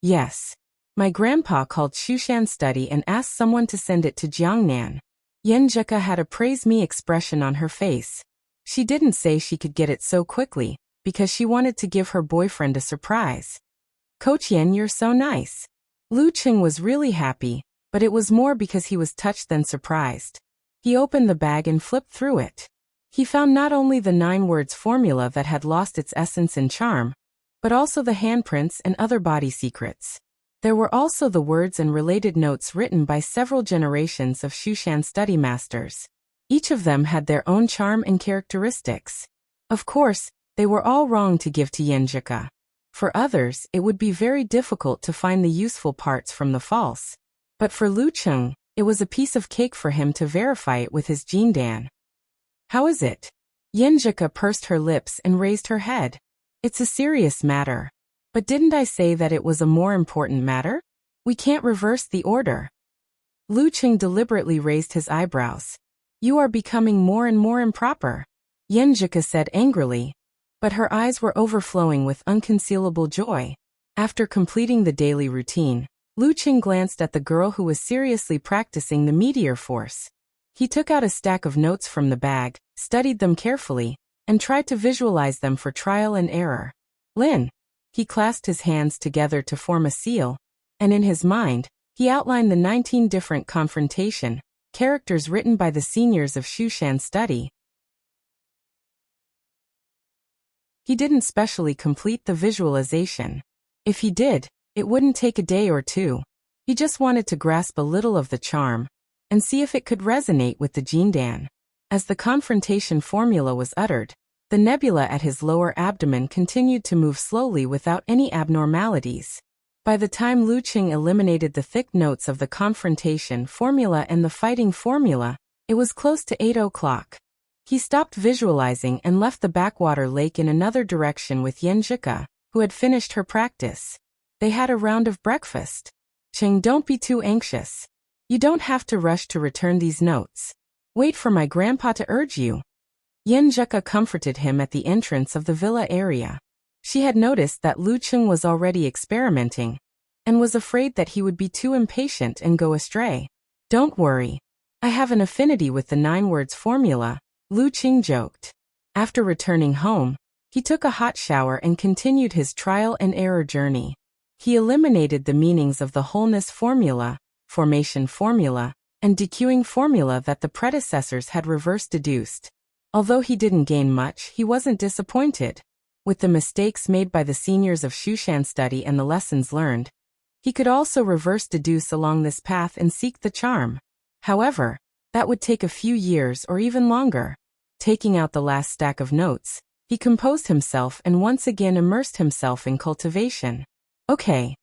"Yes. My grandpa called Shushan study and asked someone to send it to Jiangnan." Yenjika had a praise me expression on her face. She didn't say she could get it so quickly, because she wanted to give her boyfriend a surprise. "Coach Yen, you're so nice." Lu Qing was really happy, but it was more because he was touched than surprised. He opened the bag and flipped through it. He found not only the 9 words formula that had lost its essence and charm, but also the handprints and other body secrets. There were also the words and related notes written by several generations of Shushan study masters. Each of them had their own charm and characteristics. Of course, they were all wrong to give to Yenjika. For others, it would be very difficult to find the useful parts from the false. But for Lu Qing, it was a piece of cake for him to verify it with his Jindan. "How is it?" Yenjika pursed her lips and raised her head. "It's a serious matter." "But didn't I say that it was a more important matter? We can't reverse the order." Lu Qing deliberately raised his eyebrows. "You are becoming more and more improper," Yenjika said angrily, but her eyes were overflowing with unconcealable joy. After completing the daily routine, Lu Qing glanced at the girl who was seriously practicing the meteor force. He took out a stack of notes from the bag, studied them carefully, and tried to visualize them for trial and error. "Lin." He clasped his hands together to form a seal, and in his mind, he outlined the 19 different confrontation characters written by the seniors of Shushan study. He didn't specially complete the visualization. If he did, it wouldn't take a day or two. He just wanted to grasp a little of the charm and see if it could resonate with the Jindan. As the confrontation formula was uttered, the nebula at his lower abdomen continued to move slowly without any abnormalities. By the time Lu Qing eliminated the thick notes of the confrontation formula and the fighting formula, it was close to 8 o'clock. He stopped visualizing and left the backwater lake in another direction with Yenjika, who had finished her practice. They had a round of breakfast. "Qing, don't be too anxious. You don't have to rush to return these notes. Wait for my grandpa to urge you." Yenjika comforted him at the entrance of the villa area. She had noticed that Lu Qing was already experimenting, and was afraid that he would be too impatient and go astray. "Don't worry. I have an affinity with the 9 words formula," Lu Qing joked. After returning home, he took a hot shower and continued his trial and error journey. He eliminated the meanings of the wholeness formula, formation formula, and decueing formula that the predecessors had reverse deduced. Although he didn't gain much, he wasn't disappointed. With the mistakes made by the seniors of Shushan study and the lessons learned, he could also reverse deduce along this path and seek the charm. However, that would take a few years or even longer. Taking out the last stack of notes, he composed himself and once again immersed himself in cultivation. Okay.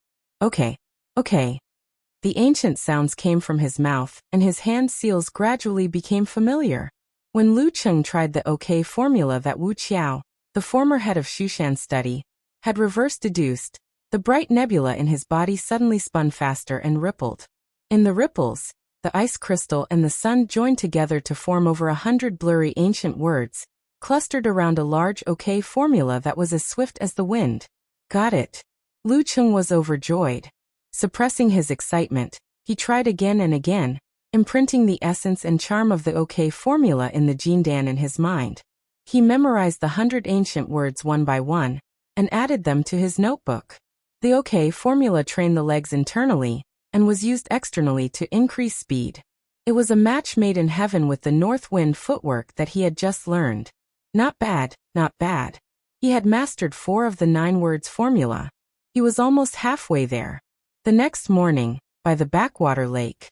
The ancient sounds came from his mouth, and his hand seals gradually became familiar. When Lu Qing tried the OK formula that Wu Qiao, the former head of Shushan study, had reverse deduced, the bright nebula in his body suddenly spun faster and rippled. In the ripples, the ice crystal and the sun joined together to form over 100 blurry ancient words, clustered around a large OK formula that was as swift as the wind. Got it. Lu Qing was overjoyed. Suppressing his excitement, he tried again and again, imprinting the essence and charm of the OK formula in the Jindan in his mind. He memorized the 100 ancient words one by one, and added them to his notebook. The OK formula trained the legs internally, and was used externally to increase speed. It was a match made in heaven with the north wind footwork that he had just learned. Not bad, not bad. He had mastered 4 of the 9 words formula. He was almost halfway there. The next morning, by the backwater lake.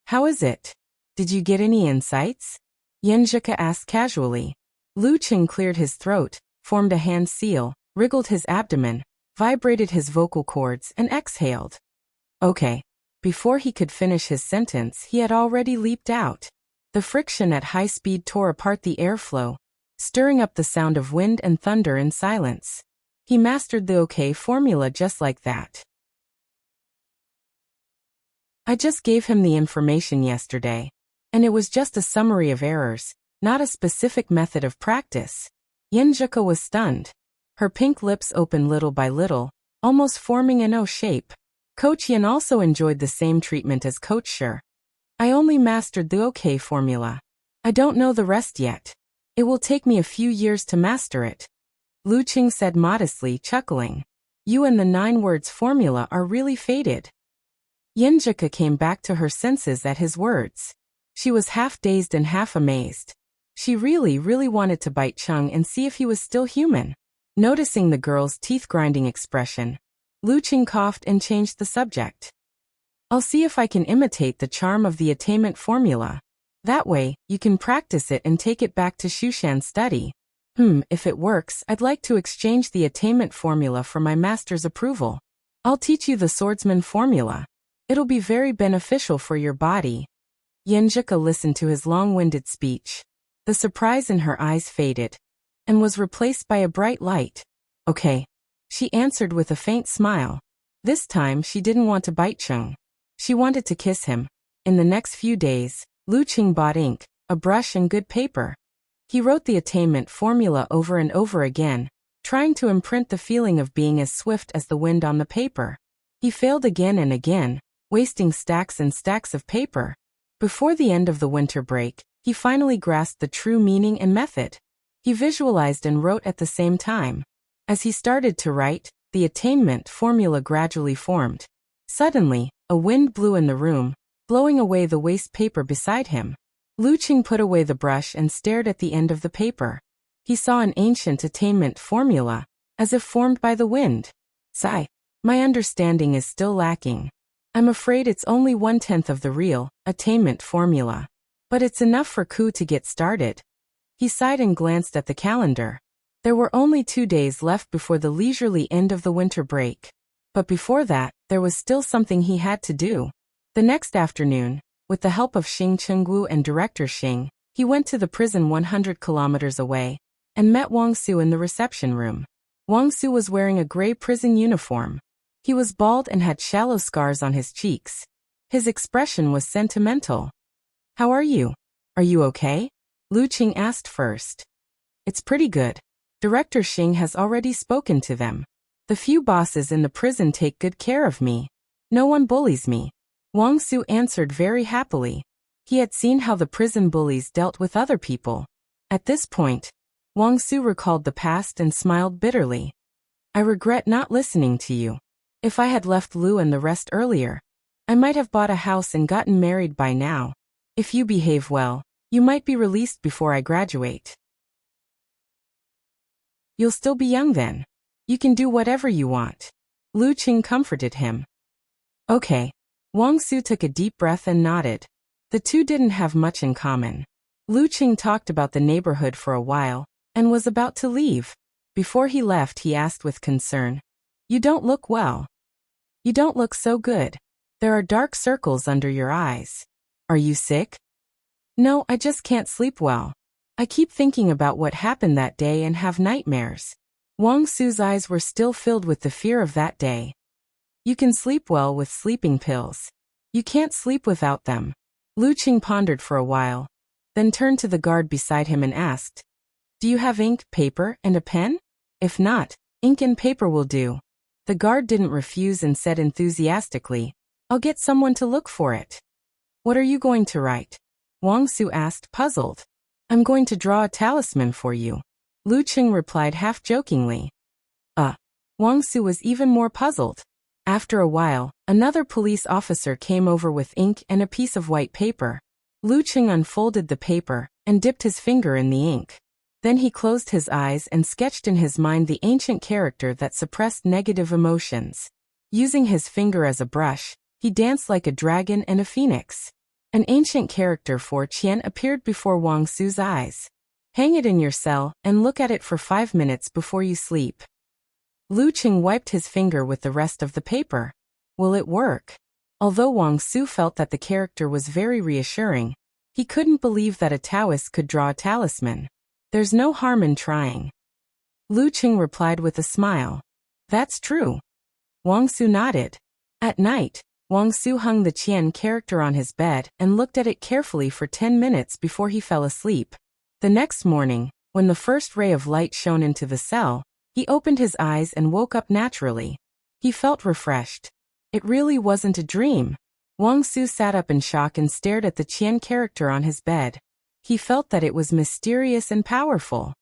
How is it? Did you get any insights? Yenjika asked casually. Lu Qing cleared his throat, formed a hand seal, wriggled his abdomen, vibrated his vocal cords, and exhaled. Okay. Before he could finish his sentence, he had already leaped out. The friction at high speed tore apart the airflow, stirring up the sound of wind and thunder in silence. He mastered the OK formula just like that. I just gave him the information yesterday, and it was just a summary of errors, not a specific method of practice. Yenjika was stunned. Her pink lips opened little by little, almost forming an O shape. Coach Yen also enjoyed the same treatment as Coach Shi. I only mastered the OK formula. I don't know the rest yet. It will take me a few years to master it. Lu Qing said modestly, chuckling. You and the 9 words formula are really fated. Yenjika came back to her senses at his words. She was half dazed and half amazed. She really wanted to bite Chung and see if he was still human. Noticing the girl's teeth-grinding expression, Lu Qing coughed and changed the subject. I'll see if I can imitate the charm of the attainment formula. That way, you can practice it and take it back to Shushan study. If it works, I'd like to exchange the attainment formula for my master's approval. I'll teach you the swordsman formula. It'll be very beneficial for your body. Yenjika listened to his long-winded speech. The surprise in her eyes faded, and was replaced by a bright light. Okay. She answered with a faint smile. This time she didn't want to bite Chung. She wanted to kiss him. In the next few days, Lu Qing bought ink, a brush and good paper. He wrote the attainment formula over and over again, trying to imprint the feeling of being as swift as the wind on the paper. He failed again and again, wasting stacks and stacks of paper. Before the end of the winter break, he finally grasped the true meaning and method. He visualized and wrote at the same time. As he started to write, the attainment formula gradually formed. Suddenly, a wind blew in the room, blowing away the waste paper beside him. Lu Qing put away the brush and stared at the end of the paper. He saw an ancient attainment formula, as if formed by the wind. Sigh. My understanding is still lacking. I'm afraid it's only 1/10 of the real attainment formula. But it's enough for Ku to get started. He sighed and glanced at the calendar. There were only 2 days left before the leisurely end of the winter break. But before that, there was still something he had to do. The next afternoon, with the help of Xing Chenggu and Director Xing, he went to the prison 100 kilometers away, and met Wang Su in the reception room. Wang Su was wearing a gray prison uniform. He was bald and had shallow scars on his cheeks. His expression was sentimental. How are you? Are you okay? Lu Qing asked first. It's pretty good. Director Xing has already spoken to them. The few bosses in the prison take good care of me. No one bullies me. Wang Su answered very happily. He had seen how the prison bullies dealt with other people. At this point, Wang Su recalled the past and smiled bitterly. I regret not listening to you. If I had left Lu and the rest earlier, I might have bought a house and gotten married by now. If you behave well, you might be released before I graduate. You'll still be young then. You can do whatever you want. Lu Qing comforted him. Okay. Wang Su took a deep breath and nodded. The two didn't have much in common. Lu Qing talked about the neighborhood for a while, and was about to leave. Before he left, he asked with concern. You don't look well. You don't look so good. There are dark circles under your eyes. Are you sick? No, I just can't sleep well. I keep thinking about what happened that day and have nightmares. Wang Su's eyes were still filled with the fear of that day. You can sleep well with sleeping pills. You can't sleep without them. Lu Qing pondered for a while, then turned to the guard beside him and asked, Do you have ink, paper, and a pen? If not, ink and paper will do. The guard didn't refuse and said enthusiastically, I'll get someone to look for it. What are you going to write? Wang Su asked, puzzled. I'm going to draw a talisman for you. Lu Qing replied half-jokingly. Wang Su was even more puzzled. After a while, another police officer came over with ink and a piece of white paper. Lu Qing unfolded the paper and dipped his finger in the ink. Then he closed his eyes and sketched in his mind the ancient character that suppressed negative emotions. Using his finger as a brush, he danced like a dragon and a phoenix. An ancient character for Qian appeared before Wang Su's eyes. Hang it in your cell and look at it for 5 minutes before you sleep. Lu Qing wiped his finger with the rest of the paper. Will it work? Although Wang Su felt that the character was very reassuring, he couldn't believe that a Taoist could draw a talisman. There's no harm in trying. Lu Qing replied with a smile. That's true. Wang Su nodded. At night, Wang Su hung the Qian character on his bed and looked at it carefully for 10 minutes before he fell asleep. The next morning, when the first ray of light shone into the cell, he opened his eyes and woke up naturally. He felt refreshed. It really wasn't a dream. Wang Su sat up in shock and stared at the Qian character on his bed. He felt that it was mysterious and powerful.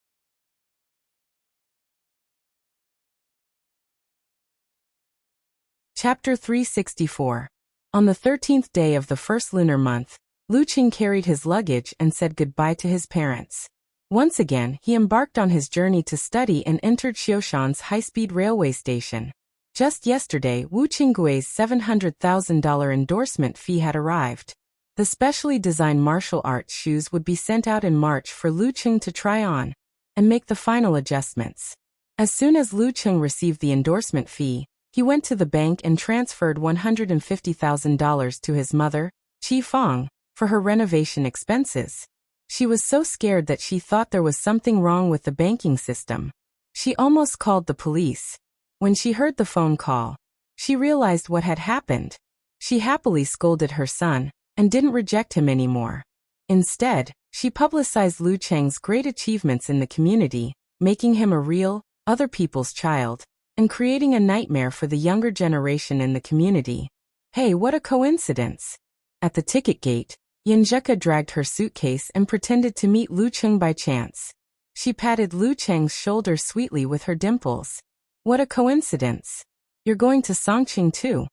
Chapter 364. On the 13th day of the first lunar month, Lu Qing carried his luggage and said goodbye to his parents. Once again, he embarked on his journey to study and entered Xiushan's high-speed railway station. Just yesterday, Wu Qinggui's $700,000 endorsement fee had arrived. The specially designed martial arts shoes would be sent out in March for Lu Qing to try on and make the final adjustments. As soon as Lu Qing received the endorsement fee, he went to the bank and transferred $150,000 to his mother, Qi Fang, for her renovation expenses. She was so scared that she thought there was something wrong with the banking system. She almost called the police. When she heard the phone call, she realized what had happened. She happily scolded her son and didn't reject him anymore. Instead, she publicized Lu Cheng's great achievements in the community, making him a real, other people's child, and creating a nightmare for the younger generation in the community. Hey, what a coincidence! At the ticket gate, Yanjika dragged her suitcase and pretended to meet Lu Cheng by chance. She patted Lu Cheng's shoulder sweetly with her dimples. What a coincidence! You're going to Songqing too.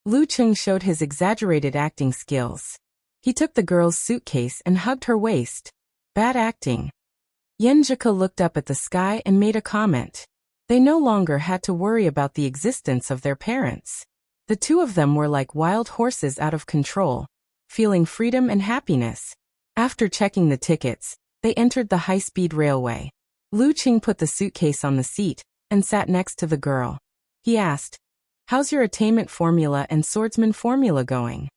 Lu Cheng showed his exaggerated acting skills. He took the girl's suitcase and hugged her waist. Bad acting. Yanjika looked up at the sky and made a comment. They no longer had to worry about the existence of their parents. The two of them were like wild horses out of control, feeling freedom and happiness. After checking the tickets, they entered the high-speed railway. Lu Qing put the suitcase on the seat and sat next to the girl. He asked, "How's your attainment formula and swordsman formula going?"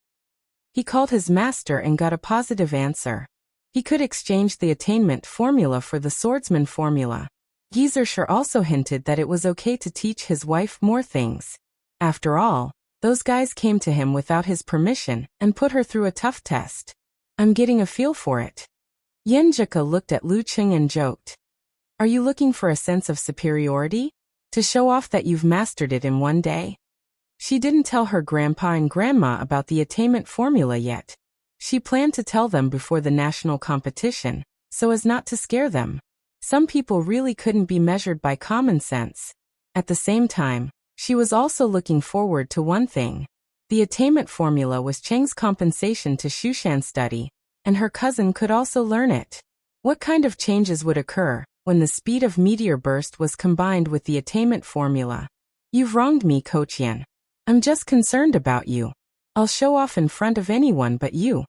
He called his master and got a positive answer. He could exchange the attainment formula for the swordsman formula. Gieserscher also hinted that it was okay to teach his wife more things. After all, those guys came to him without his permission and put her through a tough test. I'm getting a feel for it. Yanjika looked at Lu Qing and joked. Are you looking for a sense of superiority? To show off that you've mastered it in one day? She didn't tell her grandpa and grandma about the attainment formula yet. She planned to tell them before the national competition, so as not to scare them. Some people really couldn't be measured by common sense. At the same time, she was also looking forward to one thing. The attainment formula was Cheng's compensation to Shushan study, and her cousin could also learn it. What kind of changes would occur when the speed of meteor burst was combined with the attainment formula? You've wronged me, Kochian. I'm just concerned about you. I'll show off in front of anyone but you.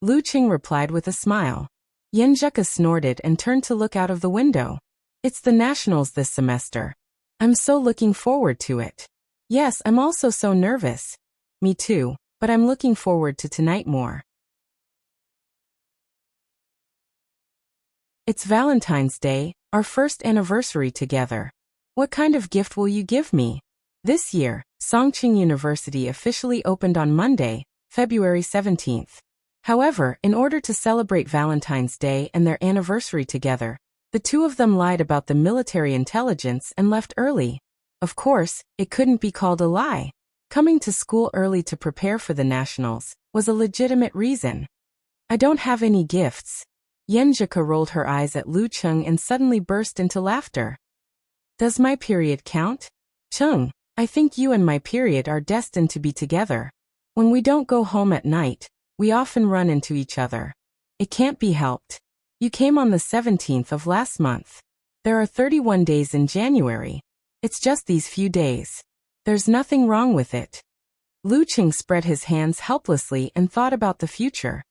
Lu Qing replied with a smile. Yanjika snorted and turned to look out of the window. It's the nationals this semester. I'm so looking forward to it. Yes, I'm also so nervous. Me too, but I'm looking forward to tonight more. It's Valentine's Day, our first anniversary together. What kind of gift will you give me? This year, Songqing University officially opened on Monday, February 17th. However, in order to celebrate Valentine's Day and their anniversary together, the two of them lied about the military intelligence and left early. Of course, it couldn't be called a lie. Coming to school early to prepare for the nationals, was a legitimate reason. I don't have any gifts. Yenjika rolled her eyes at Lu Cheng and suddenly burst into laughter. Does my period count? Cheng, I think you and my period are destined to be together. When we don't go home at night, we often run into each other. It can't be helped. You came on the 17th of last month. There are 31 days in January. It's just these few days. There's nothing wrong with it. Lu Cheng spread his hands helplessly and thought about the future.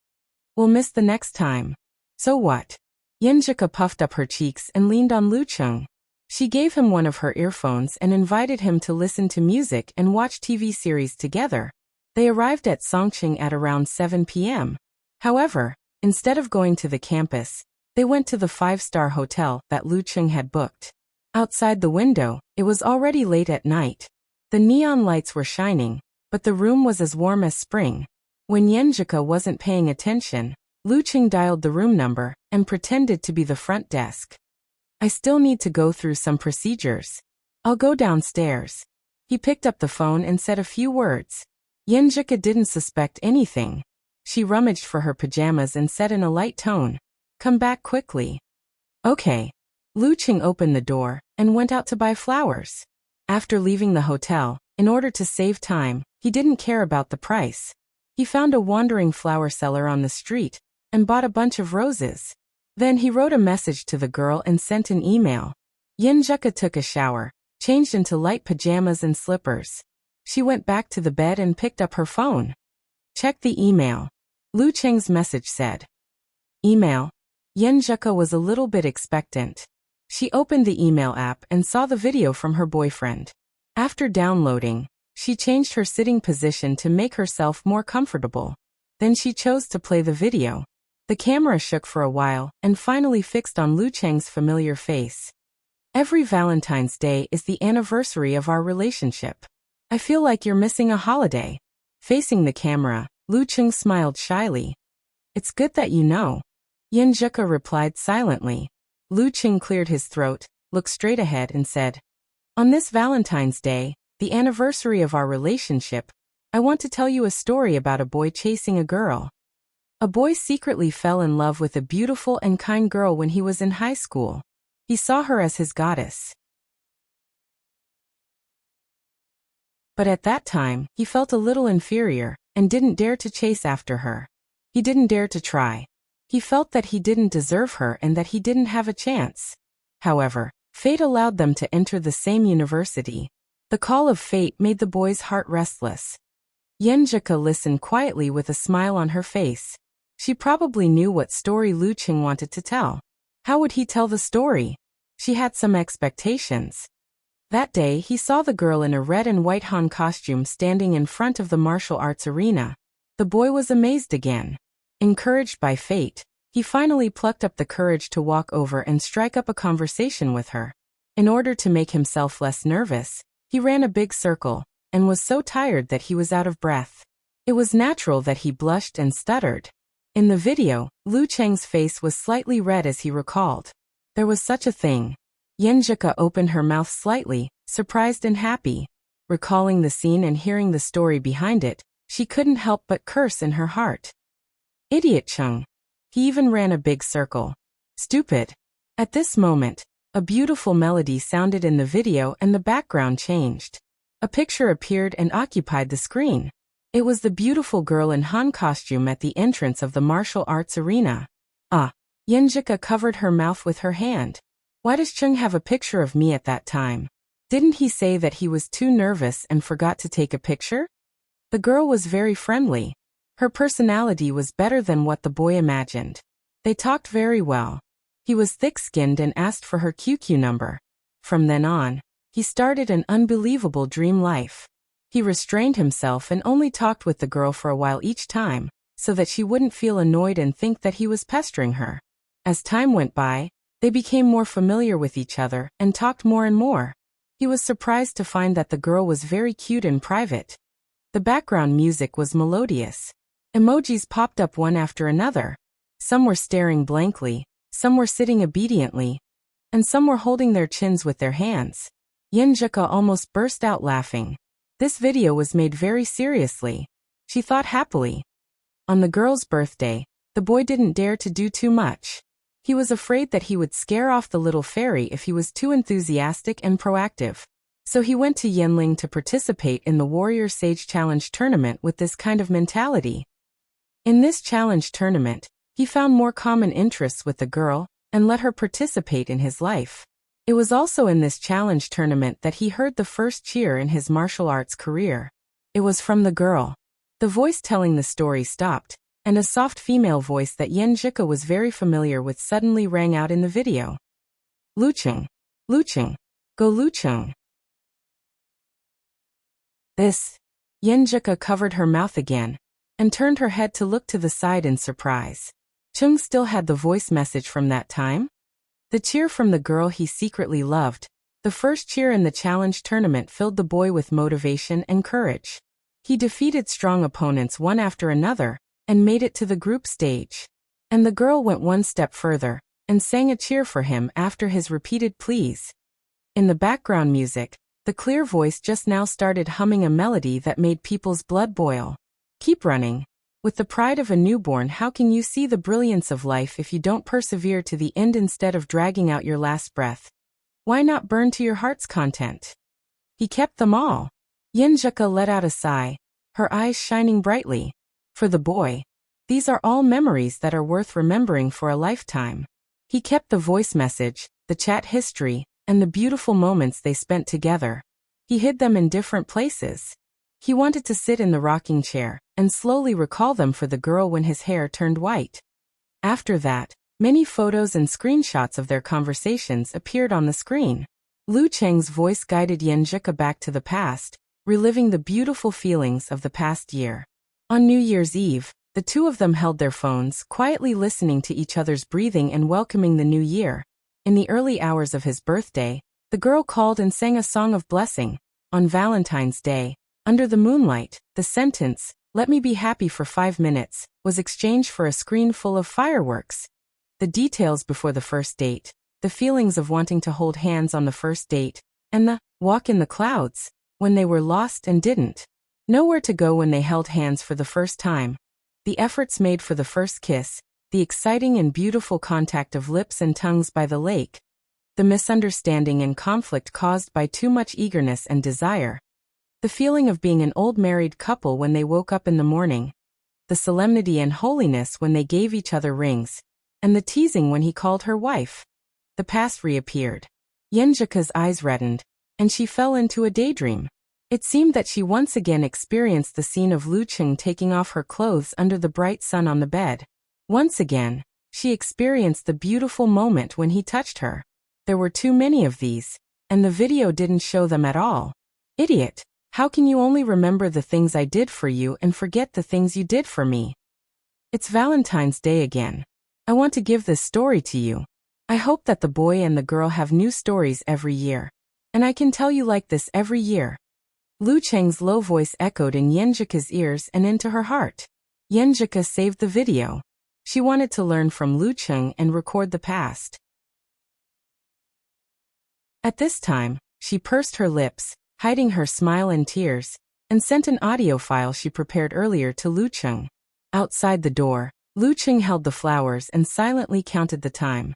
We'll miss the next time. So what? Yenjika puffed up her cheeks and leaned on Lu Cheng. She gave him one of her earphones and invited him to listen to music and watch TV series together. They arrived at Songqing at around 7 p.m. However, instead of going to the campus, they went to the 5-star hotel that Lu Cheng had booked. Outside the window, it was already late at night. The neon lights were shining, but the room was as warm as spring. When Yenjika wasn't paying attention, Lu Cheng dialed the room number and pretended to be the front desk. I still need to go through some procedures. I'll go downstairs. He picked up the phone and said a few words. Yenjika didn't suspect anything. She rummaged for her pajamas and said in a light tone, "Come back quickly." Okay. Lu Cheng opened the door and went out to buy flowers. After leaving the hotel, in order to save time, he didn't care about the price. He found a wandering flower seller on the street and bought a bunch of roses. Then he wrote a message to the girl and sent an email. Yenjika took a shower, changed into light pajamas and slippers. She went back to the bed and picked up her phone. Check the email. Lu Cheng's message said. Email. Yenjika was a little bit expectant. She opened the email app and saw the video from her boyfriend. After downloading, she changed her sitting position to make herself more comfortable. Then she chose to play the video. The camera shook for a while and finally fixed on Lu Cheng's familiar face. Every Valentine's Day is the anniversary of our relationship. I feel like you're missing a holiday. Facing the camera, Lu Cheng smiled shyly. It's good that you know. Yenjika replied silently. Lu Cheng cleared his throat, looked straight ahead and said, On this Valentine's Day, the anniversary of our relationship, I want to tell you a story about a boy chasing a girl. A boy secretly fell in love with a beautiful and kind girl when he was in high school. He saw her as his goddess. But at that time, he felt a little inferior and didn't dare to chase after her. He didn't dare to try. He felt that he didn't deserve her and that he didn't have a chance. However, fate allowed them to enter the same university. The call of fate made the boy's heart restless. Yenjika listened quietly with a smile on her face. She probably knew what story Lu Cheng wanted to tell. How would he tell the story? She had some expectations. That day he saw the girl in a red and white Han costume standing in front of the martial arts arena. The boy was amazed again. Encouraged by fate, he finally plucked up the courage to walk over and strike up a conversation with her. In order to make himself less nervous, he ran a big circle, and was so tired that he was out of breath. It was natural that he blushed and stuttered. In the video, Lu Cheng's face was slightly red as he recalled. There was such a thing. Yenjika opened her mouth slightly, surprised and happy. Recalling the scene and hearing the story behind it, she couldn't help but curse in her heart. Idiot Cheng. He even ran a big circle. Stupid. At this moment, a beautiful melody sounded in the video and the background changed. A picture appeared and occupied the screen. It was the beautiful girl in Han costume at the entrance of the martial arts arena. Yenjika covered her mouth with her hand. Why does Cheng have a picture of me at that time? Didn't he say that he was too nervous and forgot to take a picture? The girl was very friendly. Her personality was better than what the boy imagined. They talked very well. He was thick-skinned and asked for her QQ number. From then on, he started an unbelievable dream life. He restrained himself and only talked with the girl for a while each time, so that she wouldn't feel annoyed and think that he was pestering her. As time went by, they became more familiar with each other and talked more and more. He was surprised to find that the girl was very cute in private. The background music was melodious. Emojis popped up one after another. Some were staring blankly, some were sitting obediently, and some were holding their chins with their hands. Yenjika almost burst out laughing. This video was made very seriously. She thought happily. On the girl's birthday, the boy didn't dare to do too much. He was afraid that he would scare off the little fairy if he was too enthusiastic and proactive. So he went to Yanling to participate in the Warrior Sage Challenge tournament with this kind of mentality. In this challenge tournament, he found more common interests with the girl and let her participate in his life. It was also in this challenge tournament that he heard the first cheer in his martial arts career. It was from the girl. The voice telling the story stopped, and a soft female voice that Yenjika was very familiar with suddenly rang out in the video. Lucheng. Lucheng. Go Lucheng. This. Yenjika covered her mouth again, and turned her head to look to the side in surprise. Chung still had the voice message from that time? The cheer from the girl he secretly loved, the first cheer in the challenge tournament, filled the boy with motivation and courage. He defeated strong opponents one after another, and made it to the group stage. And the girl went one step further, and sang a cheer for him after his repeated pleas. In the background music, the clear voice just now started humming a melody that made people's blood boil. Keep running. With the pride of a newborn, how can you see the brilliance of life if you don't persevere to the end instead of dragging out your last breath? Why not burn to your heart's content? He kept them all. Yenjika let out a sigh, her eyes shining brightly. For the boy, these are all memories that are worth remembering for a lifetime. He kept the voice message, the chat history, and the beautiful moments they spent together. He hid them in different places. He wanted to sit in the rocking chair and slowly recall them for the girl when his hair turned white. After that, many photos and screenshots of their conversations appeared on the screen. Lu Cheng's voice guided Yenjika back to the past, reliving the beautiful feelings of the past year. On New Year's Eve, the two of them held their phones, quietly listening to each other's breathing and welcoming the new year. In the early hours of his birthday, the girl called and sang a song of blessing. On Valentine's Day, under the moonlight, the sentence, "Let me be happy for 5 minutes," was exchanged for a screen full of fireworks. The details before the first date, the feelings of wanting to hold hands on the first date, and the walk in the clouds, when they were lost and didn't know where to go when they held hands for the first time. The efforts made for the first kiss, the exciting and beautiful contact of lips and tongues by the lake, the misunderstanding and conflict caused by too much eagerness and desire, the feeling of being an old married couple when they woke up in the morning, the solemnity and holiness when they gave each other rings, and the teasing when he called her wife. The past reappeared. Yenjika's eyes reddened, and she fell into a daydream. It seemed that she once again experienced the scene of Lu Cheng taking off her clothes under the bright sun on the bed. Once again, she experienced the beautiful moment when he touched her. There were too many of these, and the video didn't show them at all. Idiot, how can you only remember the things I did for you and forget the things you did for me? It's Valentine's Day again. I want to give this story to you. I hope that the boy and the girl have new stories every year. And I can tell you like this every year. Lu Cheng's low voice echoed in Yenjika's ears and into her heart. Yenjika saved the video. She wanted to learn from Lu Cheng and record the past. At this time, she pursed her lips, hiding her smile and tears, and sent an audio file she prepared earlier to Lu Cheng. Outside the door, Lu Cheng held the flowers and silently counted the time.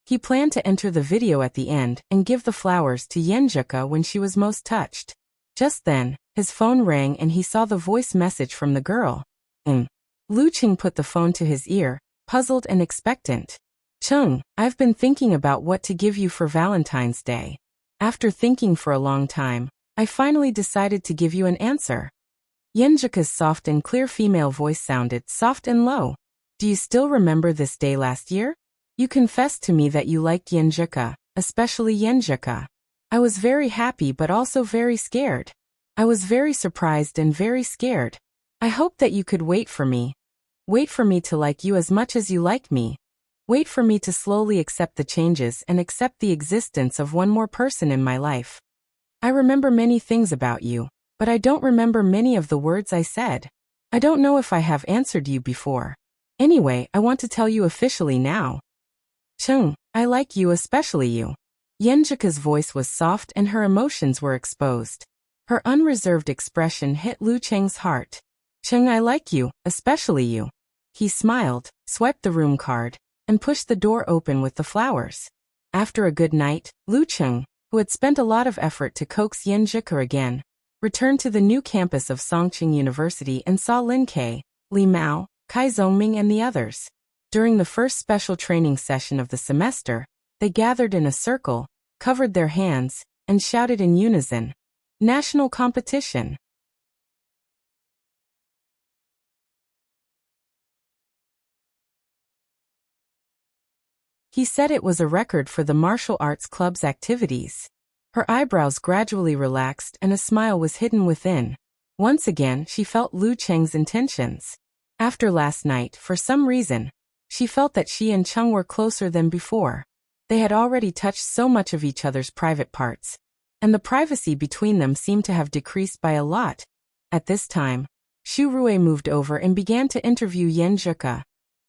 He planned to enter the video at the end and give the flowers to Yenjika when she was most touched. Just then, his phone rang and he saw the voice message from the girl. Lu Cheng put the phone to his ear, puzzled and expectant. "Chung, I've been thinking about what to give you for Valentine's Day. After thinking for a long time, I finally decided to give you an answer." Yenjika's soft and clear female voice sounded soft and low. "Do you still remember this day last year? You confessed to me that you liked Yenjika, especially Yenjika. I was very happy but also very scared. I was very surprised and very scared. I hoped that you could wait for me. Wait for me to like you as much as you like me. Wait for me to slowly accept the changes and accept the existence of one more person in my life. I remember many things about you, but I don't remember many of the words I said. I don't know if I have answered you before. Anyway, I want to tell you officially now. Chung, I like you, especially you." Yenjika's voice was soft and her emotions were exposed. Her unreserved expression hit Lu Cheng's heart. Cheng, I like you, especially you. He smiled, swiped the room card, and pushed the door open with the flowers. After a good night, Lu Cheng, who had spent a lot of effort to coax Yen Zhike again, returned to the new campus of Songqing University and saw Lin Ke, Li Mao, Kai Zongming and the others. During the first special training session of the semester, they gathered in a circle, covered their hands, and shouted in unison, "National competition!" He said it was a record for the martial arts club's activities. Her eyebrows gradually relaxed and a smile was hidden within. Once again, she felt Lu Cheng's intentions. After last night, for some reason, she felt that she and Cheng were closer than before. They had already touched so much of each other's private parts, and the privacy between them seemed to have decreased by a lot. At this time, Xu Rui moved over and began to interview Yen Zhike,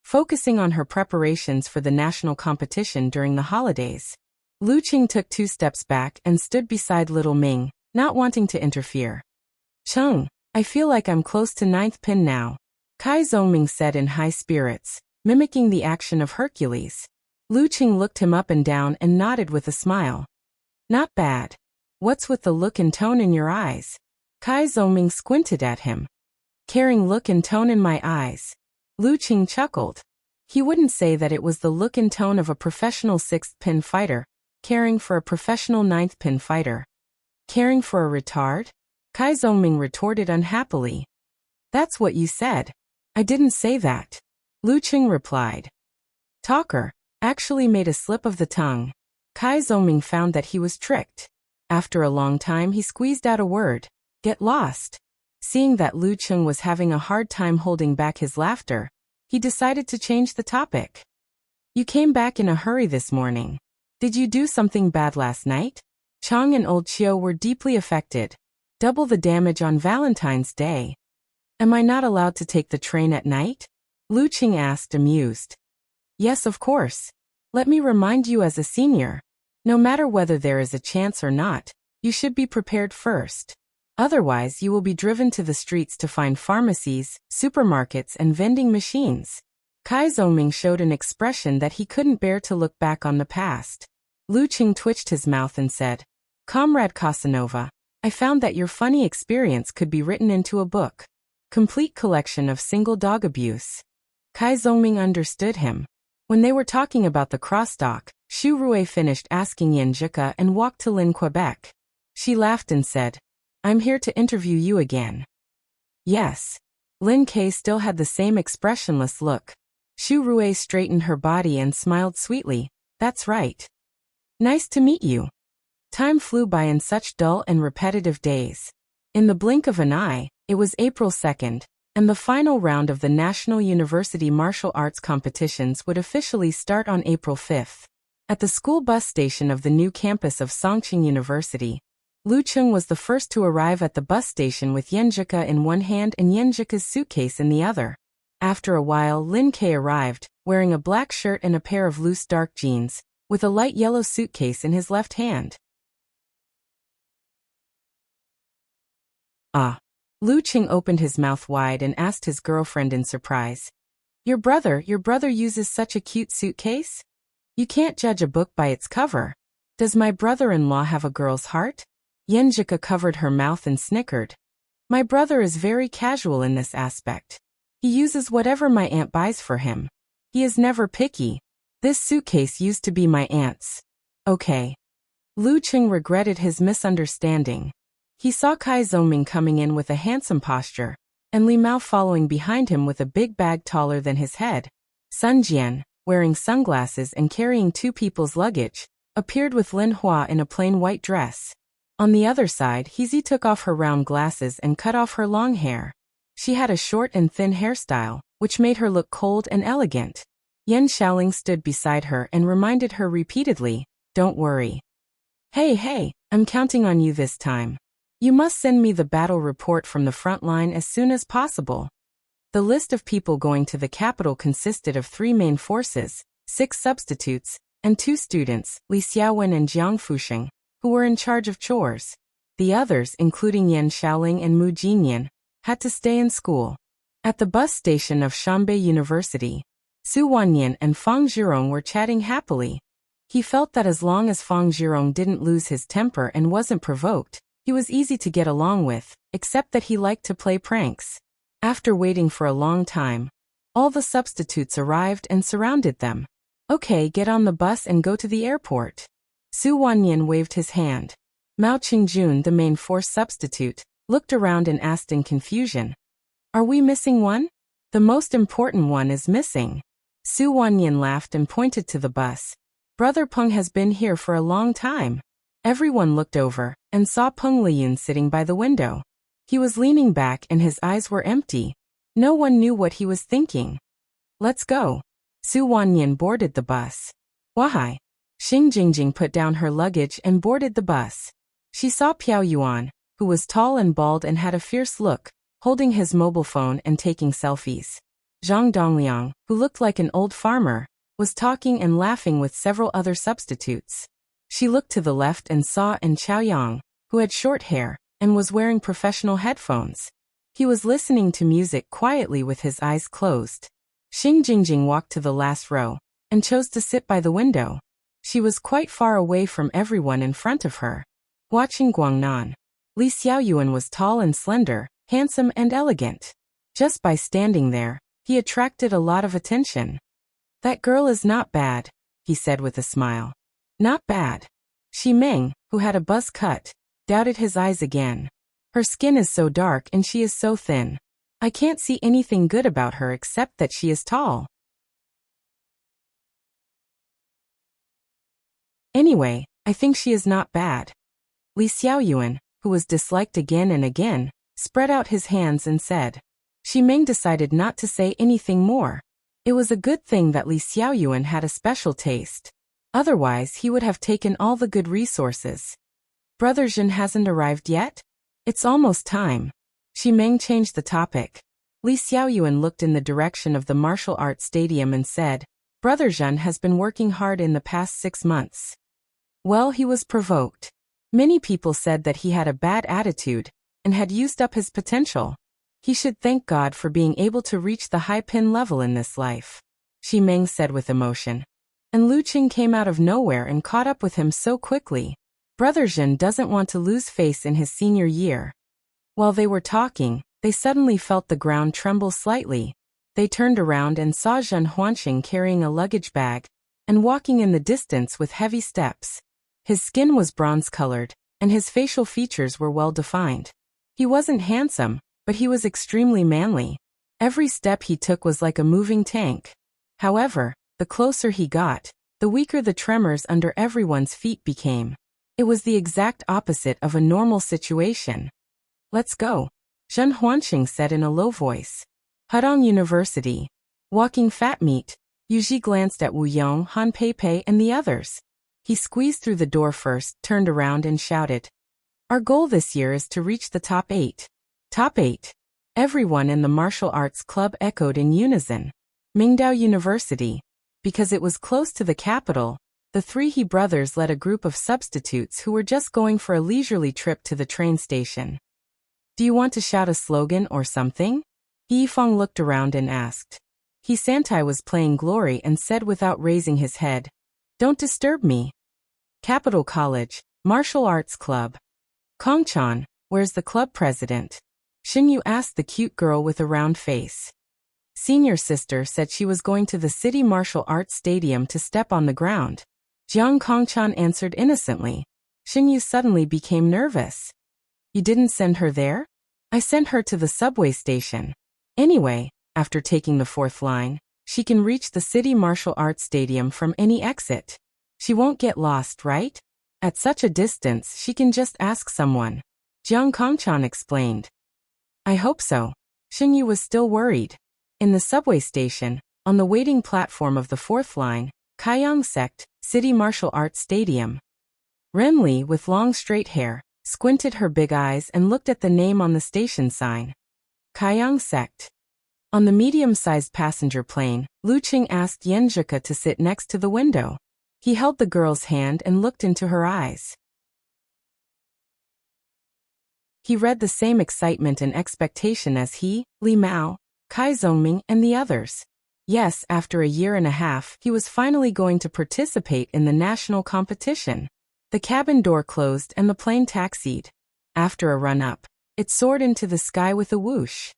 focusing on her preparations for the national competition during the holidays. Lu Qing took 2 steps back and stood beside little Ming, not wanting to interfere. "Cheng, I feel like I'm close to 9th pin now," Kai Zongming said in high spirits, mimicking the action of Hercules. Lu Qing looked him up and down and nodded with a smile. "Not bad. What's with the look and tone in your eyes?" Kai Zongming squinted at him. "Caring look and tone in my eyes." Lu Qing chuckled. He wouldn't say that it was the look and tone of a professional 6th pin fighter, caring for a professional 9th pin fighter. "Caring for a retard?" Kai Zongming retorted unhappily. "That's what you said." "I didn't say that," Lu Qing replied. Talker actually made a slip of the tongue. Kai Zongming found that he was tricked. After a long time he squeezed out a word, "Get lost." Seeing that Lu Qing was having a hard time holding back his laughter, he decided to change the topic. "You came back in a hurry this morning. Did you do something bad last night?" Chang and Old Chiu were deeply affected. Double the damage on Valentine's Day. "Am I not allowed to take the train at night?" Lu Qing asked, amused. "Yes, of course. Let me remind you as a senior. No matter whether there is a chance or not, you should be prepared first. Otherwise, you will be driven to the streets to find pharmacies, supermarkets, and vending machines." Kai Zongming showed an expression that he couldn't bear to look back on the past. Lu Qing twitched his mouth and said, "Comrade Casanova, I found that your funny experience could be written into a book. Complete collection of single dog abuse." Kai Zongming understood him. When they were talking about the crosstalk, Xu Rui finished asking Yen Zhike and walked to Lin Quebec. She laughed and said, "I'm here to interview you again." "Yes." Lin Ke still had the same expressionless look. Xu Rui straightened her body and smiled sweetly. "That's right. Nice to meet you." Time flew by in such dull and repetitive days. In the blink of an eye, it was April 2nd, and the final round of the National University Martial Arts competitions would officially start on April 5th. At the school bus station of the new campus of Songqing University, Lu Qing was the first to arrive at the bus station with Yen Zhike in one hand and Yen Zhike's suitcase in the other. After a while, Lin Ke arrived, wearing a black shirt and a pair of loose dark jeans, with a light yellow suitcase in his left hand. "Ah." Lu Qing opened his mouth wide and asked his girlfriend in surprise. Your brother uses such a cute suitcase? You can't judge a book by its cover. Does my brother-in-law have a girl's heart?" Yen Zhike covered her mouth and snickered. "My brother is very casual in this aspect. He uses whatever my aunt buys for him. He is never picky. This suitcase used to be my aunt's." "Okay." Lu Qing regretted his misunderstanding. He saw Kai Zongming coming in with a handsome posture, and Li Mao following behind him with a big bag taller than his head. Sun Jian, wearing sunglasses and carrying 2 people's luggage, appeared with Lin Hua in a plain white dress. On the other side, Hezi took off her round glasses and cut off her long hair. She had a short and thin hairstyle, which made her look cold and elegant. Yan Xiaoling stood beside her and reminded her repeatedly, "Don't worry. Hey, I'm counting on you this time. You must send me the battle report from the front line as soon as possible." The list of people going to the capital consisted of 3 main forces, 6 substitutes, and 2 students, Li Xiaowen and Jiang Fusheng, who were in charge of chores. The others, including Yan Xiaoling and Mu Jinyan, had to stay in school. At the bus station of Shanbei University, Su Wanyan and Fang Zhirong were chatting happily. He felt that as long as Fang Zhirong didn't lose his temper and wasn't provoked, he was easy to get along with, except that he liked to play pranks. After waiting for a long time, all the substitutes arrived and surrounded them. Okay, get on the bus and go to the airport. Su Wanyan waved his hand. Mao Qingjun, the main force substitute, looked around and asked in confusion, "Are we missing one? The most important one is missing." Su Wanyan laughed and pointed to the bus. "Brother Peng has been here for a long time." Everyone looked over and saw Peng Liyun sitting by the window. He was leaning back and his eyes were empty. No one knew what he was thinking. "Let's go." Su Wanyan boarded the bus. "Wahai." Xing Jingjing put down her luggage and boarded the bus. She saw Piao Yuan, who was tall and bald and had a fierce look, holding his mobile phone and taking selfies. Zhang Dongliang, who looked like an old farmer, was talking and laughing with several other substitutes. She looked to the left and saw An Chaoyang, who had short hair and was wearing professional headphones. He was listening to music quietly with his eyes closed. Xing Jingjing walked to the last row and chose to sit by the window. She was quite far away from everyone in front of her. Watching Guangnan, Li Xiaoyuan was tall and slender, handsome and elegant. Just by standing there, he attracted a lot of attention. "That girl is not bad," he said with a smile. "Not bad." Xi Meng, who had a buzz cut, doubted his eyes again. "Her skin is so dark and she is so thin. I can't see anything good about her except that she is tall. Anyway, I think she is not bad." Li Xiaoyuan, who was disliked again and again, spread out his hands and said. Xi Meng decided not to say anything more. It was a good thing that Li Xiaoyuan had a special taste. Otherwise he would have taken all the good resources. "Brother Zhen hasn't arrived yet? It's almost time." Xi Meng changed the topic. Li Xiaoyuan looked in the direction of the martial arts stadium and said, "Brother Zhen has been working hard in the past 6 months. Well, he was provoked. Many people said that he had a bad attitude and had used up his potential. He should thank God for being able to reach the high pin level in this life," Xi Meng said with emotion. And Lu Qing came out of nowhere and caught up with him so quickly. Brother Zhen doesn't want to lose face in his senior year. While they were talking, they suddenly felt the ground tremble slightly. They turned around and saw Zhen Huanxing carrying a luggage bag and walking in the distance with heavy steps. His skin was bronze-colored, and his facial features were well-defined. He wasn't handsome, but he was extremely manly. Every step he took was like a moving tank. However, the closer he got, the weaker the tremors under everyone's feet became. It was the exact opposite of a normal situation. "Let's go," Zhen Huanxing said in a low voice. Hudong University. Walking fat meat, Yuji glanced at Wu Yong, Han Peipei, and the others. He squeezed through the door first, turned around and shouted, "Our goal this year is to reach the top 8. Top 8. Everyone in the martial arts club echoed in unison. Mingdao University. Because it was close to the capital, the three He brothers led a group of substitutes who were just going for a leisurely trip to the train station. "Do you want to shout a slogan or something?" He Feng looked around and asked. He Santai was playing Glory and said without raising his head, "Don't disturb me." Capital College, Martial Arts Club. "Kongchan, where's the club president?" Xinyu asked the cute girl with a round face. Senior sister said she was going to the city martial arts stadium to step on the ground. Jiang Kongchan answered innocently. Xinyu suddenly became nervous. "You didn't send her there?" "I sent her to the subway station. Anyway, after taking the 4th line, she can reach the city martial arts stadium from any exit. She won't get lost, right? At such a distance she can just ask someone," Jiang Kongchan explained. "I hope so." Xinyu was still worried. In the subway station, on the waiting platform of the 4th line, Kaiyang Sect, City Martial Arts Stadium. Renli, with long straight hair, squinted her big eyes and looked at the name on the station sign. Kaiyang Sect. On the medium-sized passenger plane, Lu Qing asked Yanzhika to sit next to the window. He held the girl's hand and looked into her eyes. He read the same excitement and expectation as he, Li Mao, Kai Zhongming, and the others. Yes, after a year and a half, he was finally going to participate in the national competition. The cabin door closed and the plane taxied. After a run-up, it soared into the sky with a whoosh.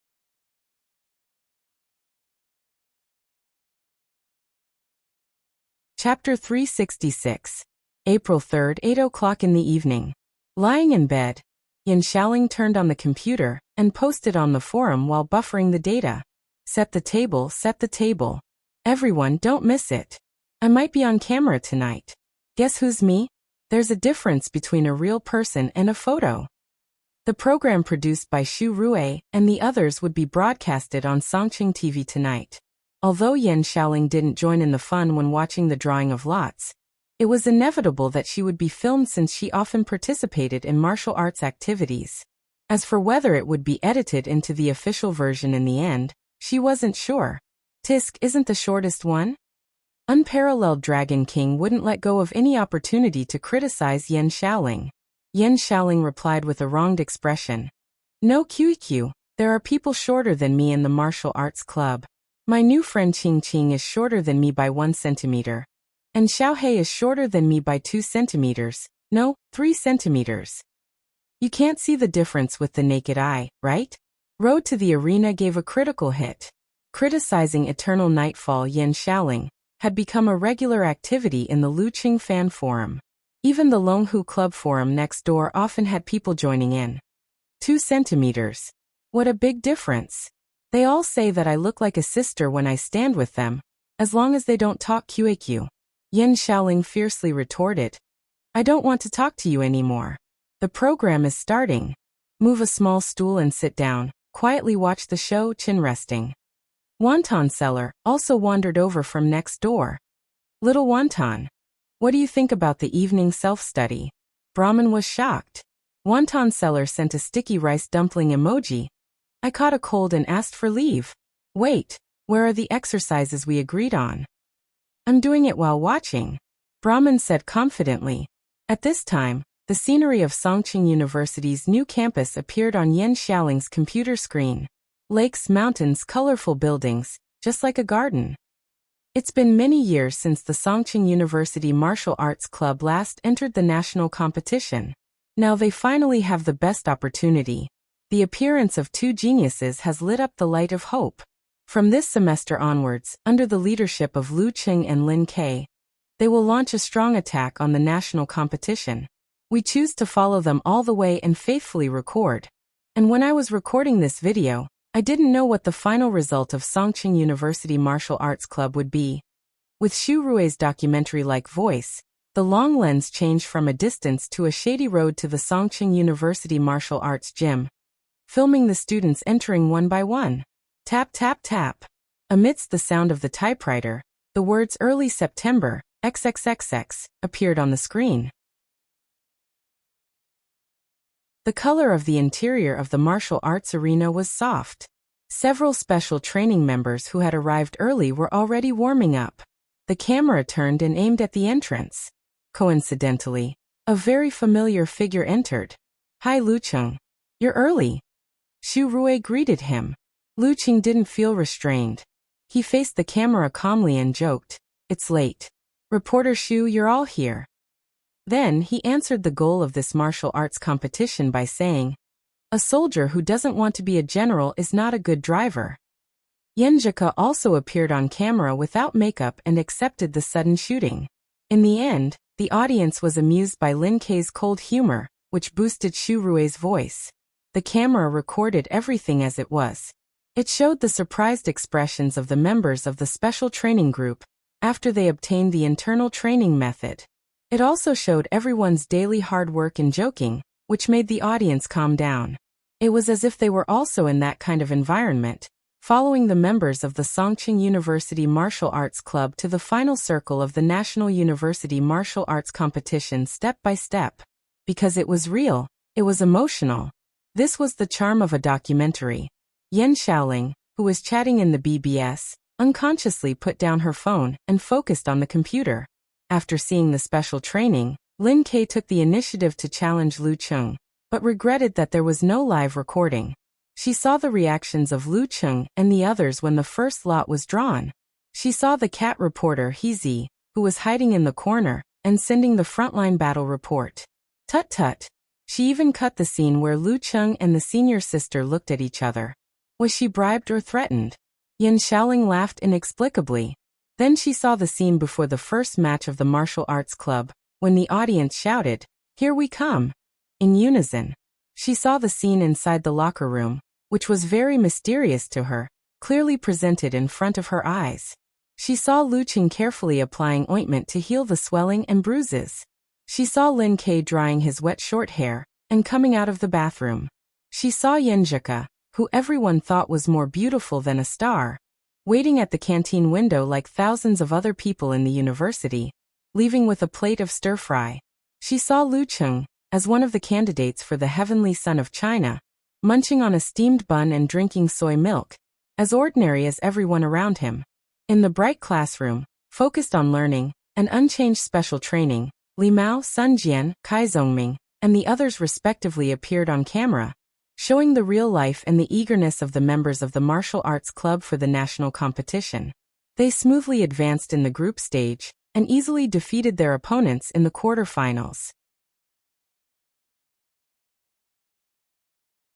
Chapter 366. April 3rd, 8 o'clock in the evening. Lying in bed, Yan Xiaoling turned on the computer and posted on the forum while buffering the data. Set the table, set the table. Everyone, don't miss it. I might be on camera tonight. Guess who's me? There's a difference between a real person and a photo. The program produced by Xu Rui and the others would be broadcasted on Songqing TV tonight. Although Yan Xiaoling didn't join in the fun when watching the drawing of lots, it was inevitable that she would be filmed since she often participated in martial arts activities. As for whether it would be edited into the official version in the end, she wasn't sure. Tisk isn't the shortest one? Unparalleled Dragon King wouldn't let go of any opportunity to criticize Yan Xiaoling. Yan Xiaoling replied with a wronged expression. No QQ, there are people shorter than me in the martial arts club. My new friend Qing Qing is shorter than me by 1 centimeter. And Xiaohei is shorter than me by 2 centimeters. No, 3 centimeters. You can't see the difference with the naked eye, right? Road to the Arena gave a critical hit. Criticizing Eternal Nightfall Yan Xiaoling had become a regular activity in the Luqing fan forum. Even the Longhu Club forum next door often had people joining in. 2 centimeters. What a big difference. They all say that I look like a sister when I stand with them, as long as they don't talk QAQ. Yan Xiaoling fiercely retorted. I don't want to talk to you anymore. The program is starting. Move a small stool and sit down. Quietly watch the show, chin resting. Wonton Seller also wandered over from next door. Little Wonton, what do you think about the evening self-study? Brahman was shocked. Wonton Seller sent a sticky rice dumpling emoji. I caught a cold and asked for leave. Wait, where are the exercises we agreed on? I'm doing it while watching, Brahman said confidently. At this time, the scenery of Songqing University's new campus appeared on Yan Xiaoling's computer screen. Lakes, mountains, colorful buildings, just like a garden. It's been many years since the Songqing University Martial Arts Club last entered the national competition. Now they finally have the best opportunity. The appearance of 2 geniuses has lit up the light of hope. From this semester onwards, under the leadership of Lu Qing and Lin Ke, they will launch a strong attack on the national competition. We choose to follow them all the way and faithfully record. And when I was recording this video, I didn't know what the final result of Songqing University Martial Arts Club would be. With Xu Rui's documentary-like voice, the long lens changed from a distance to a shady road to the Songqing University Martial Arts Gym, filming the students entering one by one. Tap, tap, tap. Amidst the sound of the typewriter, the words Early September, XXXX, appeared on the screen. The color of the interior of the martial arts arena was soft. Several special training members who had arrived early were already warming up. The camera turned and aimed at the entrance. Coincidentally, a very familiar figure entered. Hi Lu Qing. You're early. Xu Rui greeted him. Lu Qing didn't feel restrained. He faced the camera calmly and joked, It's late. Reporter Xu, you're all here. Then he answered the goal of this martial arts competition by saying, A soldier who doesn't want to be a general is not a good driver. Yenjika also appeared on camera without makeup and accepted the sudden shooting. In the end, the audience was amused by Lin Ke's cold humor, which boosted Xu Rui's voice. The camera recorded everything as it was. It showed the surprised expressions of the members of the special training group after they obtained the internal training method. It also showed everyone's daily hard work and joking, which made the audience calm down. It was as if they were also in that kind of environment, following the members of the Songqing University Martial Arts Club to the final circle of the National University Martial Arts Competition step by step. Because it was real, it was emotional. This was the charm of a documentary. Yan Xiaoling, who was chatting in the BBS, unconsciously put down her phone and focused on the computer. After seeing the special training, Lin Ke took the initiative to challenge Lu Qing, but regretted that there was no live recording. She saw the reactions of Lu Cheng and the others when the first lot was drawn. She saw the cat reporter Heezy, who was hiding in the corner and sending the frontline battle report. Tut tut. She even cut the scene where Lu Cheng and the senior sister looked at each other. Was she bribed or threatened? Yan Xiaoling laughed inexplicably. Then she saw the scene before the first match of the martial arts club, when the audience shouted, "Here we come!" in unison. She saw the scene inside the locker room, which was very mysterious to her, clearly presented in front of her eyes. She saw Lu Cheng carefully applying ointment to heal the swelling and bruises. She saw Lin Ke drying his wet short hair and coming out of the bathroom. She saw Yan Zhika, who everyone thought was more beautiful than a star, waiting at the canteen window like thousands of other people in the university, leaving with a plate of stir-fry. She saw Lu Cheng, as one of the candidates for the Heavenly Son of China, munching on a steamed bun and drinking soy milk, as ordinary as everyone around him. In the bright classroom, focused on learning and unchanged special training, Li Mao, Sun Jian, Kai Zhongming, and the others respectively appeared on camera, showing the real life and the eagerness of the members of the martial arts club for the national competition. They smoothly advanced in the group stage and easily defeated their opponents in the quarterfinals.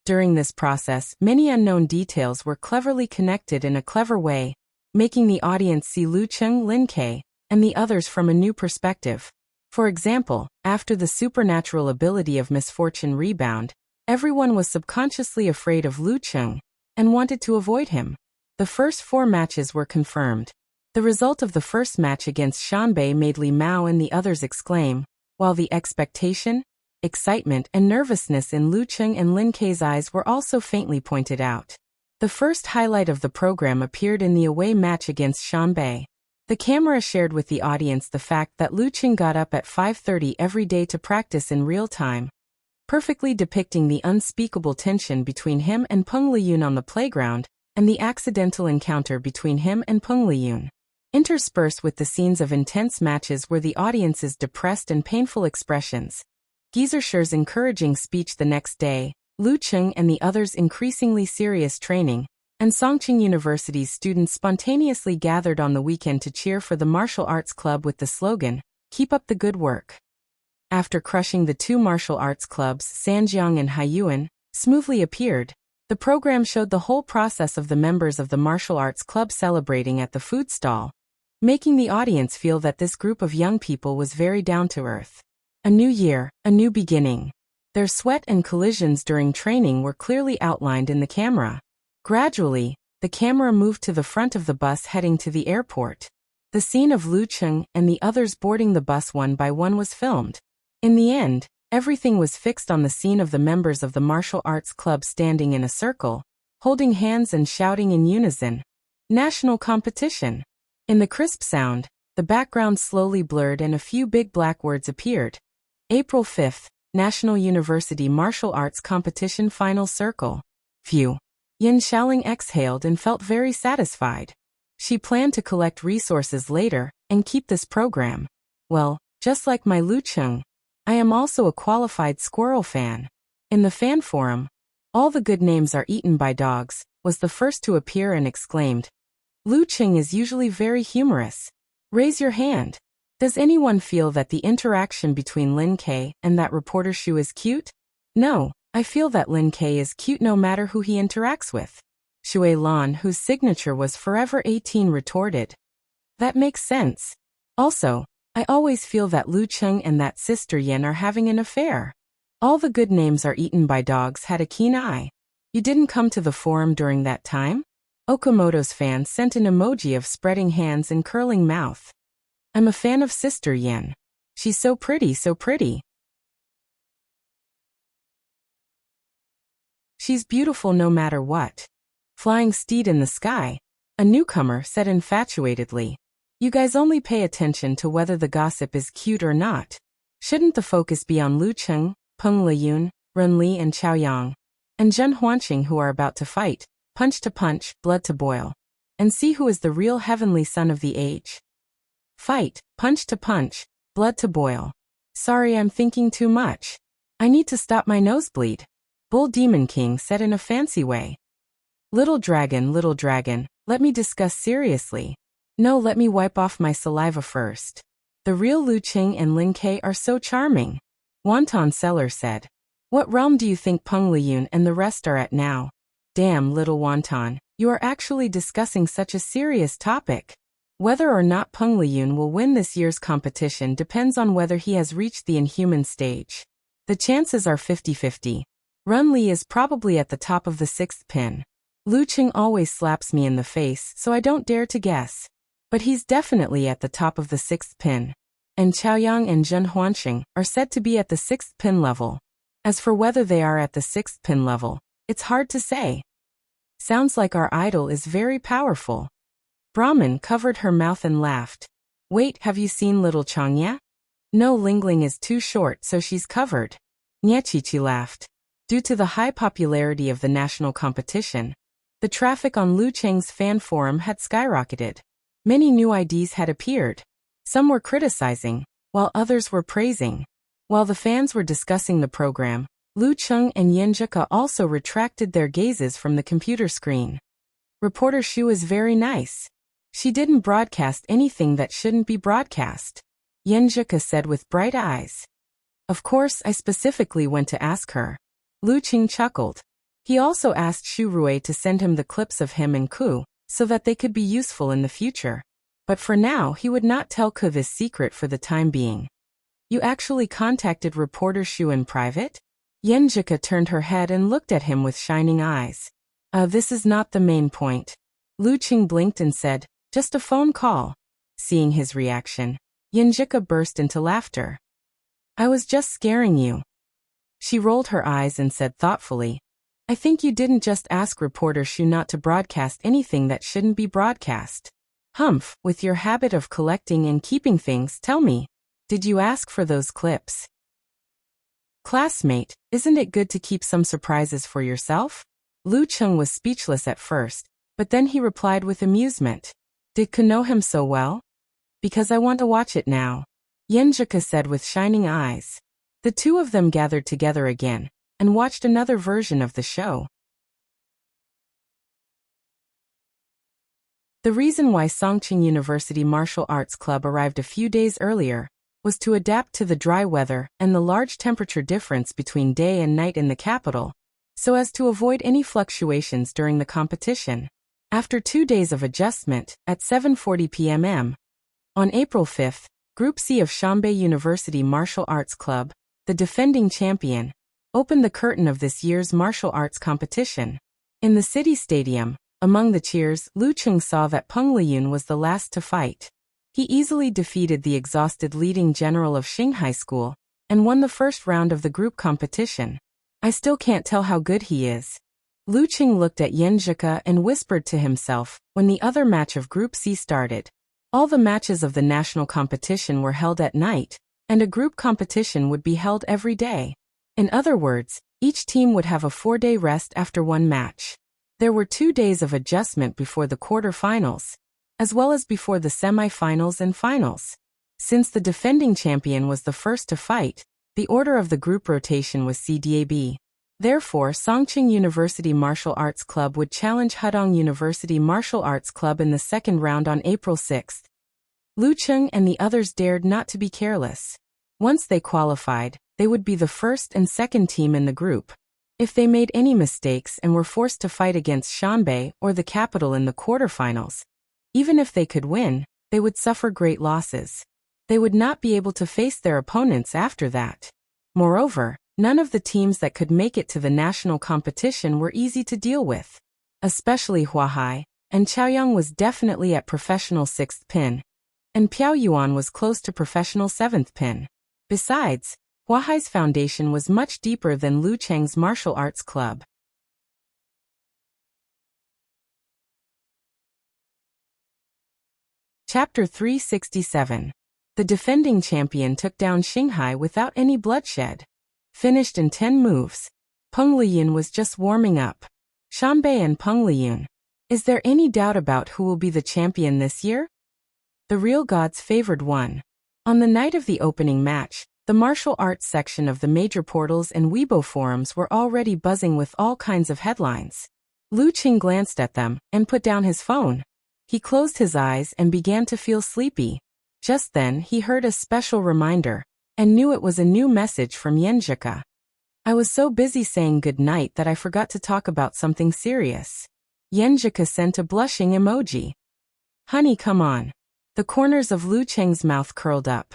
During this process, many unknown details were cleverly connected in a clever way, making the audience see Lu Cheng, Lin Ke, and the others from a new perspective. For example, after the supernatural ability of misfortune rebound, everyone was subconsciously afraid of Lu Cheng and wanted to avoid him. The first 4 matches were confirmed. The result of the first match against Shanbei made Li Mao and the others exclaim, while the expectation, excitement, and nervousness in Lu Cheng and Lin Ke's eyes were also faintly pointed out. The first highlight of the program appeared in the away match against Shanbei. The camera shared with the audience the fact that Lu Cheng got up at 5:30 every day to practice in real time, perfectly depicting the unspeakable tension between him and Peng Liyun on the playground, and the accidental encounter between him and Peng Liyun. Interspersed with the scenes of intense matches were the audience's depressed and painful expressions, Gieserscher's encouraging speech the next day, Lu Cheng and the others' increasingly serious training, and Songqing University's students spontaneously gathered on the weekend to cheer for the martial arts club with the slogan, "Keep up the good work." After crushing the 2 martial arts clubs, Sanjiang and Haiyuan, smoothly appeared. The program showed the whole process of the members of the martial arts club celebrating at the food stall, making the audience feel that this group of young people was very down to earth. A new year, a new beginning. Their sweat and collisions during training were clearly outlined in the camera. Gradually, the camera moved to the front of the bus heading to the airport. The scene of Lu Cheng and the others boarding the bus one by one was filmed. In the end, everything was fixed on the scene of the members of the martial arts club standing in a circle, holding hands and shouting in unison, "National competition!" In the crisp sound, the background slowly blurred and a few big black words appeared. April 5th, National University Martial Arts Competition Final Circle. Phew. Yan Xiaoling exhaled and felt very satisfied. She planned to collect resources later and keep this program. Well, just like my Lu Cheng, I am also a qualified squirrel fan. In the fan forum, "All the good names are eaten by dogs," was the first to appear and exclaimed, "Lu Cheng is usually very humorous. Raise your hand. Does anyone feel that the interaction between Lin Ke and that reporter Shu is cute? No, I feel that Lin Ke is cute no matter who he interacts with." Shui Lan, whose signature was Forever 18, retorted, "That makes sense. Also, I always feel that Lu Cheng and that sister Yan are having an affair. All the good names are eaten by dogs had a keen eye. You didn't come to the forum during that time?" Okamoto's fan sent an emoji of spreading hands and curling mouth. "I'm a fan of Sister Yan. She's so pretty, so pretty. She's beautiful no matter what." Flying Steed in the Sky, a newcomer, said infatuatedly, "You guys only pay attention to whether the gossip is cute or not. Shouldn't the focus be on Lu Cheng, Peng Liyun, Ren Li and Chao Yang, and Zhen Huanqing who are about to fight, punch to punch, blood to boil, and see who is the real heavenly son of the age? Fight, punch to punch, blood to boil. Sorry, I'm thinking too much. I need to stop my nosebleed." Bull Demon King said in a fancy way. Little dragon, let me discuss seriously. No, let me wipe off my saliva first. The real Lu Qing and Lin Ke are so charming. Wonton Seller said. What realm do you think Peng Liyun and the rest are at now? Damn, little Wonton, you are actually discussing such a serious topic. Whether or not Peng Liyun will win this year's competition depends on whether he has reached the inhuman stage. The chances are 50-50. Run Li is probably at the top of the 6th pin. Lu Qing always slaps me in the face, so I don't dare to guess. But he's definitely at the top of the 6th pin. And Chaoyang and Zhen Huanxing are said to be at the 6th pin level. As for whether they are at the 6th pin level, it's hard to say. Sounds like our idol is very powerful. Brahmin covered her mouth and laughed. Wait, have you seen little Changya? No, Lingling is too short, so she's covered. Niechichi laughed. Due to the high popularity of the national competition, the traffic on Lu Cheng's fan forum had skyrocketed. Many new IDs had appeared. Some were criticizing, while others were praising. While the fans were discussing the program, Lu Cheng and Yenjika also retracted their gazes from the computer screen. Reporter Shu is very nice. She didn't broadcast anything that shouldn't be broadcast, Yenjika said with bright eyes. Of course, I specifically went to ask her. Lu Qing chuckled. He also asked Xu Rui to send him the clips of him and Ku, so that they could be useful in the future. But for now, he would not tell Ku this secret for the time being. You actually contacted reporter Xu in private? Yenjika turned her head and looked at him with shining eyes. This is not the main point. Lu Qing blinked and said, just a phone call. Seeing his reaction, Yenjika burst into laughter. I was just scaring you. She rolled her eyes and said thoughtfully, I think you didn't just ask reporter Xu not to broadcast anything that shouldn't be broadcast. Humph, with your habit of collecting and keeping things, tell me, did you ask for those clips? Classmate, isn't it good to keep some surprises for yourself? Lu Cheng was speechless at first, but then he replied with amusement. Did Ku know him so well? Because I want to watch it now, Yenjika said with shining eyes. The two of them gathered together again and watched another version of the show. The reason why Songqing University Martial Arts Club arrived a few days earlier was to adapt to the dry weather and the large temperature difference between day and night in the capital, so as to avoid any fluctuations during the competition. After 2 days of adjustment, at 7:40 p.m. on April 5th, Group C of Shanbei University Martial Arts Club, the defending champion, opened the curtain of this year's martial arts competition. In the city stadium, among the cheers, Lu Cheng saw that Peng Liyun was the last to fight. He easily defeated the exhausted leading general of Xinghai School and won the first round of the group competition. I still can't tell how good he is. Lu Cheng looked at Yenjika and whispered to himself when the other match of Group C started. All the matches of the national competition were held at night, and a group competition would be held every day. In other words, each team would have a 4-day rest after one match. There were 2 days of adjustment before the quarter-finals, as well as before the semi-finals and finals. Since the defending champion was the first to fight, the order of the group rotation was CDAB. Therefore, Songqing University Martial Arts Club would challenge Hudong University Martial Arts Club in the second round on April 6th. Lu Cheng and the others dared not to be careless. Once they qualified, they would be the first and second team in the group. If they made any mistakes and were forced to fight against Shanbei or the capital in the quarterfinals, even if they could win, they would suffer great losses. They would not be able to face their opponents after that. Moreover, none of the teams that could make it to the national competition were easy to deal with. Especially Huahai, and Chaoyang was definitely at professional 6th pin, and Piao Yuan was close to professional 7th pin. Besides, Huahai's foundation was much deeper than Lu Cheng's martial arts club. Chapter 367. The defending champion took down Xinghai without any bloodshed. Finished in 10 moves. Peng Liyun was just warming up. Shanbei and Peng Liyun. Is there any doubt about who will be the champion this year? The real gods favored one. On the night of the opening match, The martial arts section of the major portals and Weibo forums were already buzzing with all kinds of headlines. Lu Qing glanced at them and put down his phone. He closed his eyes and began to feel sleepy. Just then he heard a special reminder and knew it was a new message from Yenjika. I was so busy saying good night that I forgot to talk about something serious. Yenjika sent a blushing emoji. Honey, come on. The corners of Lu Cheng's mouth curled up.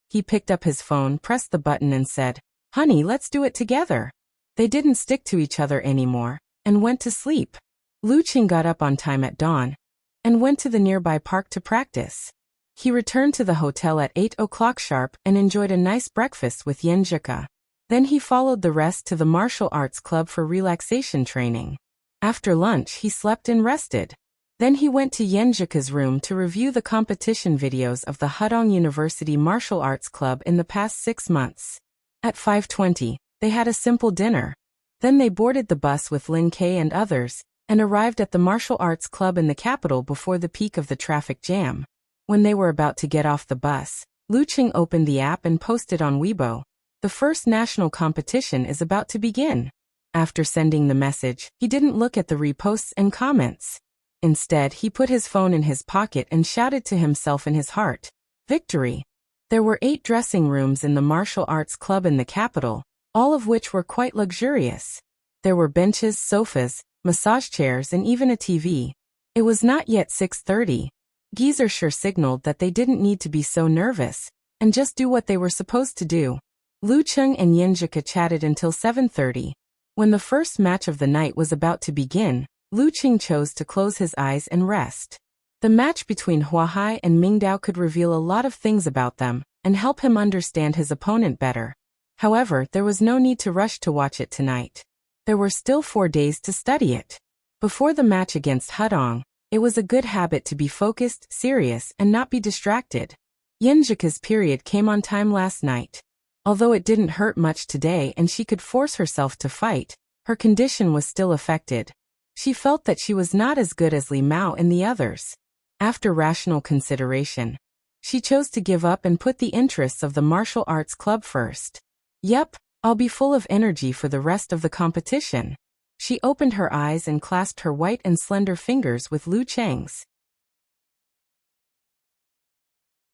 He picked up his phone, pressed the button and said, Honey, let's do it together. They didn't stick to each other anymore and went to sleep. Lu Cheng got up on time at dawn and went to the nearby park to practice. He returned to the hotel at 8 o'clock sharp and enjoyed a nice breakfast with Yenjika. Then he followed the rest to the martial arts club for relaxation training. After lunch, he slept and rested. Then he went to Yenjika's room to review the competition videos of the Hudong University Martial Arts Club in the past 6 months. At 5:20, they had a simple dinner. Then they boarded the bus with Lin Kei and others, and arrived at the martial arts club in the capital before the peak of the traffic jam. When they were about to get off the bus, Lu Qing opened the app and posted on Weibo, "The first national competition is about to begin." After sending the message, he didn't look at the reposts and comments. Instead, he put his phone in his pocket and shouted to himself in his heart, "Victory!" There were 8 dressing rooms in the martial arts club in the capital, all of which were quite luxurious. There were benches, sofas, massage chairs and even a TV. It was not yet 6:30. Geezer sure signaled that they didn't need to be so nervous, and just do what they were supposed to do. Lu Cheng and Yenjika chatted until 7:30. When the first match of the night was about to begin, Lu Qing chose to close his eyes and rest. The match between Hua Hai and Mingdao could reveal a lot of things about them and help him understand his opponent better. However, there was no need to rush to watch it tonight. There were still 4 days to study it. Before the match against Hudong, it was a good habit to be focused, serious, and not be distracted. Yenjika's period came on time last night. Although it didn't hurt much today and she could force herself to fight, her condition was still affected. She felt that she was not as good as Li Mao and the others. After rational consideration, she chose to give up and put the interests of the martial arts club first. Yep, I'll be full of energy for the rest of the competition. She opened her eyes and clasped her white and slender fingers with Lu Cheng's.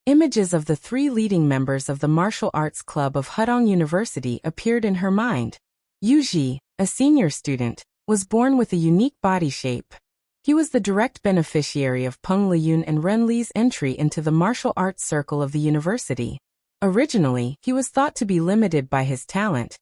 Images of the 3 leading members of the martial arts club of Hudong University appeared in her mind. Yu Ji, a senior student, was born with a unique body shape. He was the direct beneficiary of Peng Liyun and Ren Li's entry into the martial arts circle of the university. Originally, he was thought to be limited by his talent,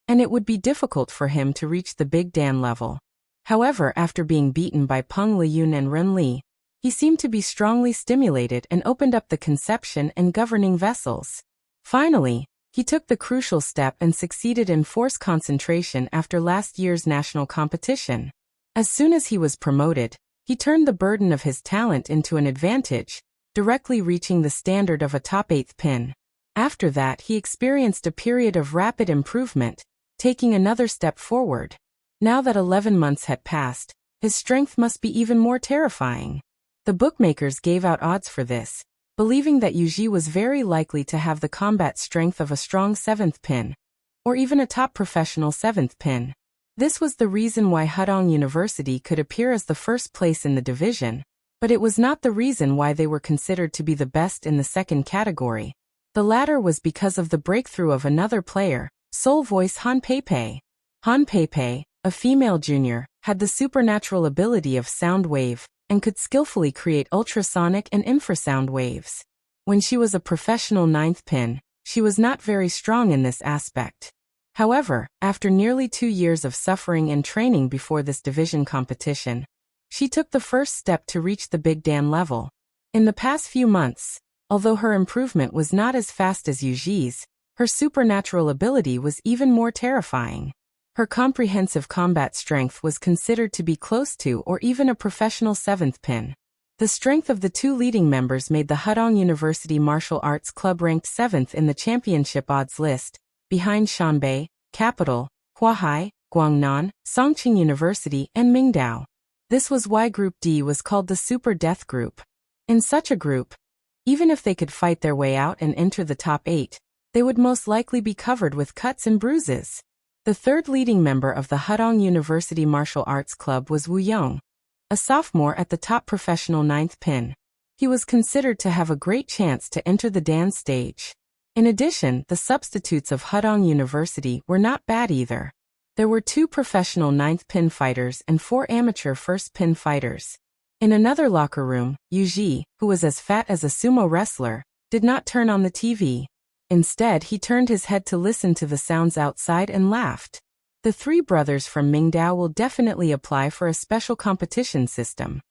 and it would be difficult for him to reach the Big Dan level. However, after being beaten by Peng Liyun and Ren Li, he seemed to be strongly stimulated and opened up the conception and governing vessels. Finally, he took the crucial step and succeeded in force concentration after last year's national competition. As soon as he was promoted, he turned the burden of his talent into an advantage, directly reaching the standard of a top 8th pin. After that, he experienced a period of rapid improvement, taking another step forward. Now that 11 months had passed, his strength must be even more terrifying. The bookmakers gave out odds for this, believing that Yu Ji was very likely to have the combat strength of a strong 7th pin, or even a top professional 7th pin. This was the reason why Hudong University could appear as the first place in the division, but it was not the reason why they were considered to be the best in the second category. The latter was because of the breakthrough of another player, Soul Voice Han Peipei. Han Peipei, a female junior, had the supernatural ability of sound wave, and could skillfully create ultrasonic and infrasound waves. When she was a professional 9th pin, she was not very strong in this aspect. However, after nearly 2 years of suffering and training before this division competition, she took the first step to reach the Big Dan level. In the past few months, although her improvement was not as fast as Yu Ji's, her supernatural ability was even more terrifying. Her comprehensive combat strength was considered to be close to or even a professional 7th pin. The strength of the 2 leading members made the Hudong University Martial Arts Club ranked 7th in the championship odds list, behind Shanbei, Capital, Huahai, Guangnan, Songqing University, and Mingdao. This was why Group D was called the Super Death Group. In such a group, even if they could fight their way out and enter the top 8, they would most likely be covered with cuts and bruises. The third leading member of the Hudong University Martial Arts Club was Wu Yong, a sophomore at the top professional ninth pin. He was considered to have a great chance to enter the dance stage. In addition, the substitutes of Hudong University were not bad either. There were 2 professional ninth pin fighters and 4 amateur first pin fighters. In another locker room, Yu Ji, who was as fat as a sumo wrestler, did not turn on the TV. Instead, he turned his head to listen to the sounds outside and laughed. The 3 brothers from Mingdao will definitely apply for a special competition system.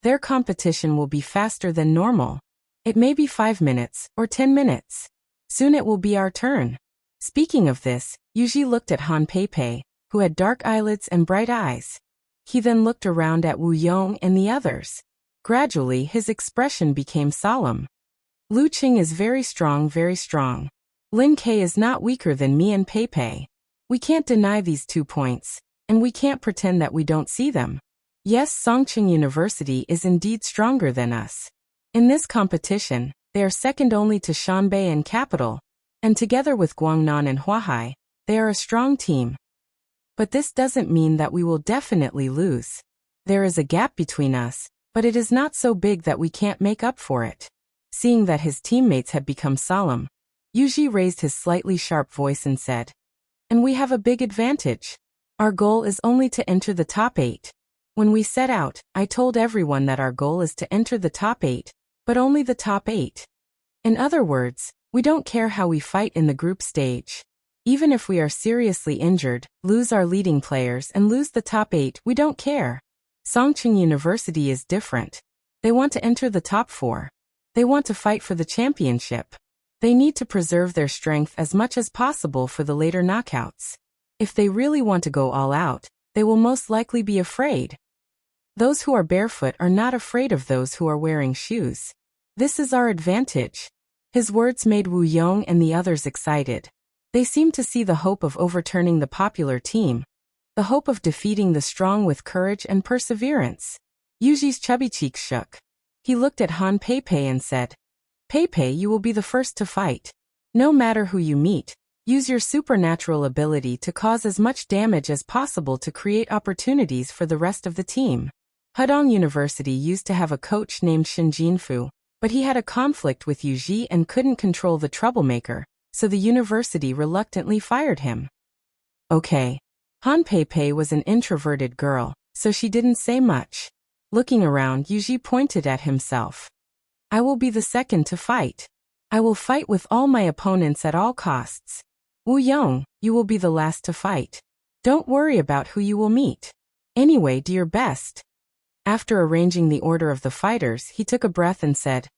Their competition will be faster than normal. It may be 5 minutes or 10 minutes. Soon it will be our turn. Speaking of this, Yuji looked at Han Peipei, who had dark eyelids and bright eyes. He then looked around at Wu Yong and the others. Gradually, his expression became solemn. Lu Qing is very strong, very strong. Lin Ke is not weaker than me and Peipei. We can't deny these 2 points, and we can't pretend that we don't see them. Yes, Songqing University is indeed stronger than us. In this competition, they are second only to Shanbei and Capital, and together with Guangnan and Huahai, they are a strong team. But this doesn't mean that we will definitely lose. There is a gap between us, but it is not so big that we can't make up for it. Seeing that his teammates had become solemn, Yuji raised his slightly sharp voice and said, "And we have a big advantage. Our goal is only to enter the top 8. When we set out, I told everyone that our goal is to enter the top 8, but only the top 8. In other words, we don't care how we fight in the group stage. Even if we are seriously injured, lose our leading players and lose the top 8, we don't care. Songqing University is different. They want to enter the top 4. They want to fight for the championship. They need to preserve their strength as much as possible for the later knockouts. If they really want to go all out, they will most likely be afraid. Those who are barefoot are not afraid of those who are wearing shoes. This is our advantage." His words made Wu Yong and the others excited. They seemed to see the hope of overturning the popular team, the hope of defeating the strong with courage and perseverance. Yuji's chubby cheeks shook. He looked at Han Peipei and said, "Peipei, you will be the first to fight. No matter who you meet, use your supernatural ability to cause as much damage as possible to create opportunities for the rest of the team." Hudong University used to have a coach named Shin Jinfu, but he had a conflict with Yu Ji and couldn't control the troublemaker, so the university reluctantly fired him. Okay. Han Peipei was an introverted girl, so she didn't say much. Looking around, Yu Ji pointed at himself. "I will be the second to fight. I will fight with all my opponents at all costs. Wu Yong, you will be the last to fight. Don't worry about who you will meet. Anyway, do your best." After arranging the order of the fighters, he took a breath and said,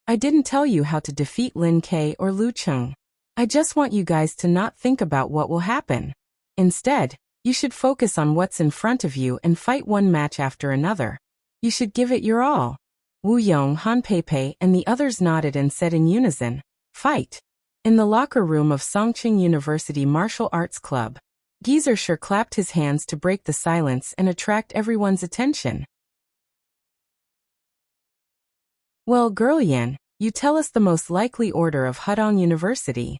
"I didn't tell you how to defeat Lin Ke or Lu Cheng. I just want you guys to not think about what will happen. Instead, you should focus on what's in front of you and fight one match after another. You should give it your all." Wu Yong, Han Peipei, and the others nodded and said in unison, "Fight." In the locker room of Songqing University Martial Arts Club, Geezer clapped his hands to break the silence and attract everyone's attention. "Well, Girl Yan, you tell us the most likely order of Hudong University."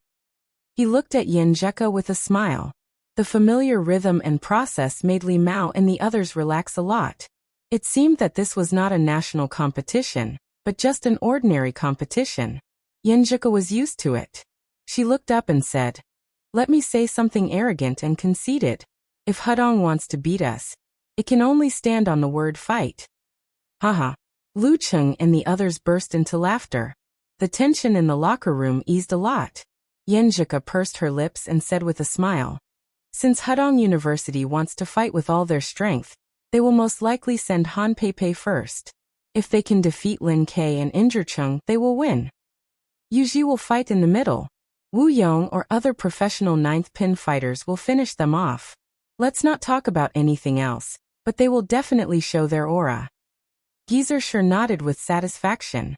He looked at Yin Jeka with a smile. The familiar rhythm and process made Li Mao and the others relax a lot. It seemed that this was not a national competition, but just an ordinary competition. Yin Jeka was used to it. She looked up and said, "Let me say something arrogant and conceited. If Hudong wants to beat us, it can only stand on the word fight." Haha. Lu Cheng and the others burst into laughter. The tension in the locker room eased a lot. Yenjika pursed her lips and said with a smile, "Since Hudong University wants to fight with all their strength, they will most likely send Han Peipei first. If they can defeat Lin Ke and injure Cheng, they will win. Yuji will fight in the middle. Wu Yong or other professional ninth pin fighters will finish them off. Let's not talk about anything else, but they will definitely show their aura." Geezer sure nodded with satisfaction.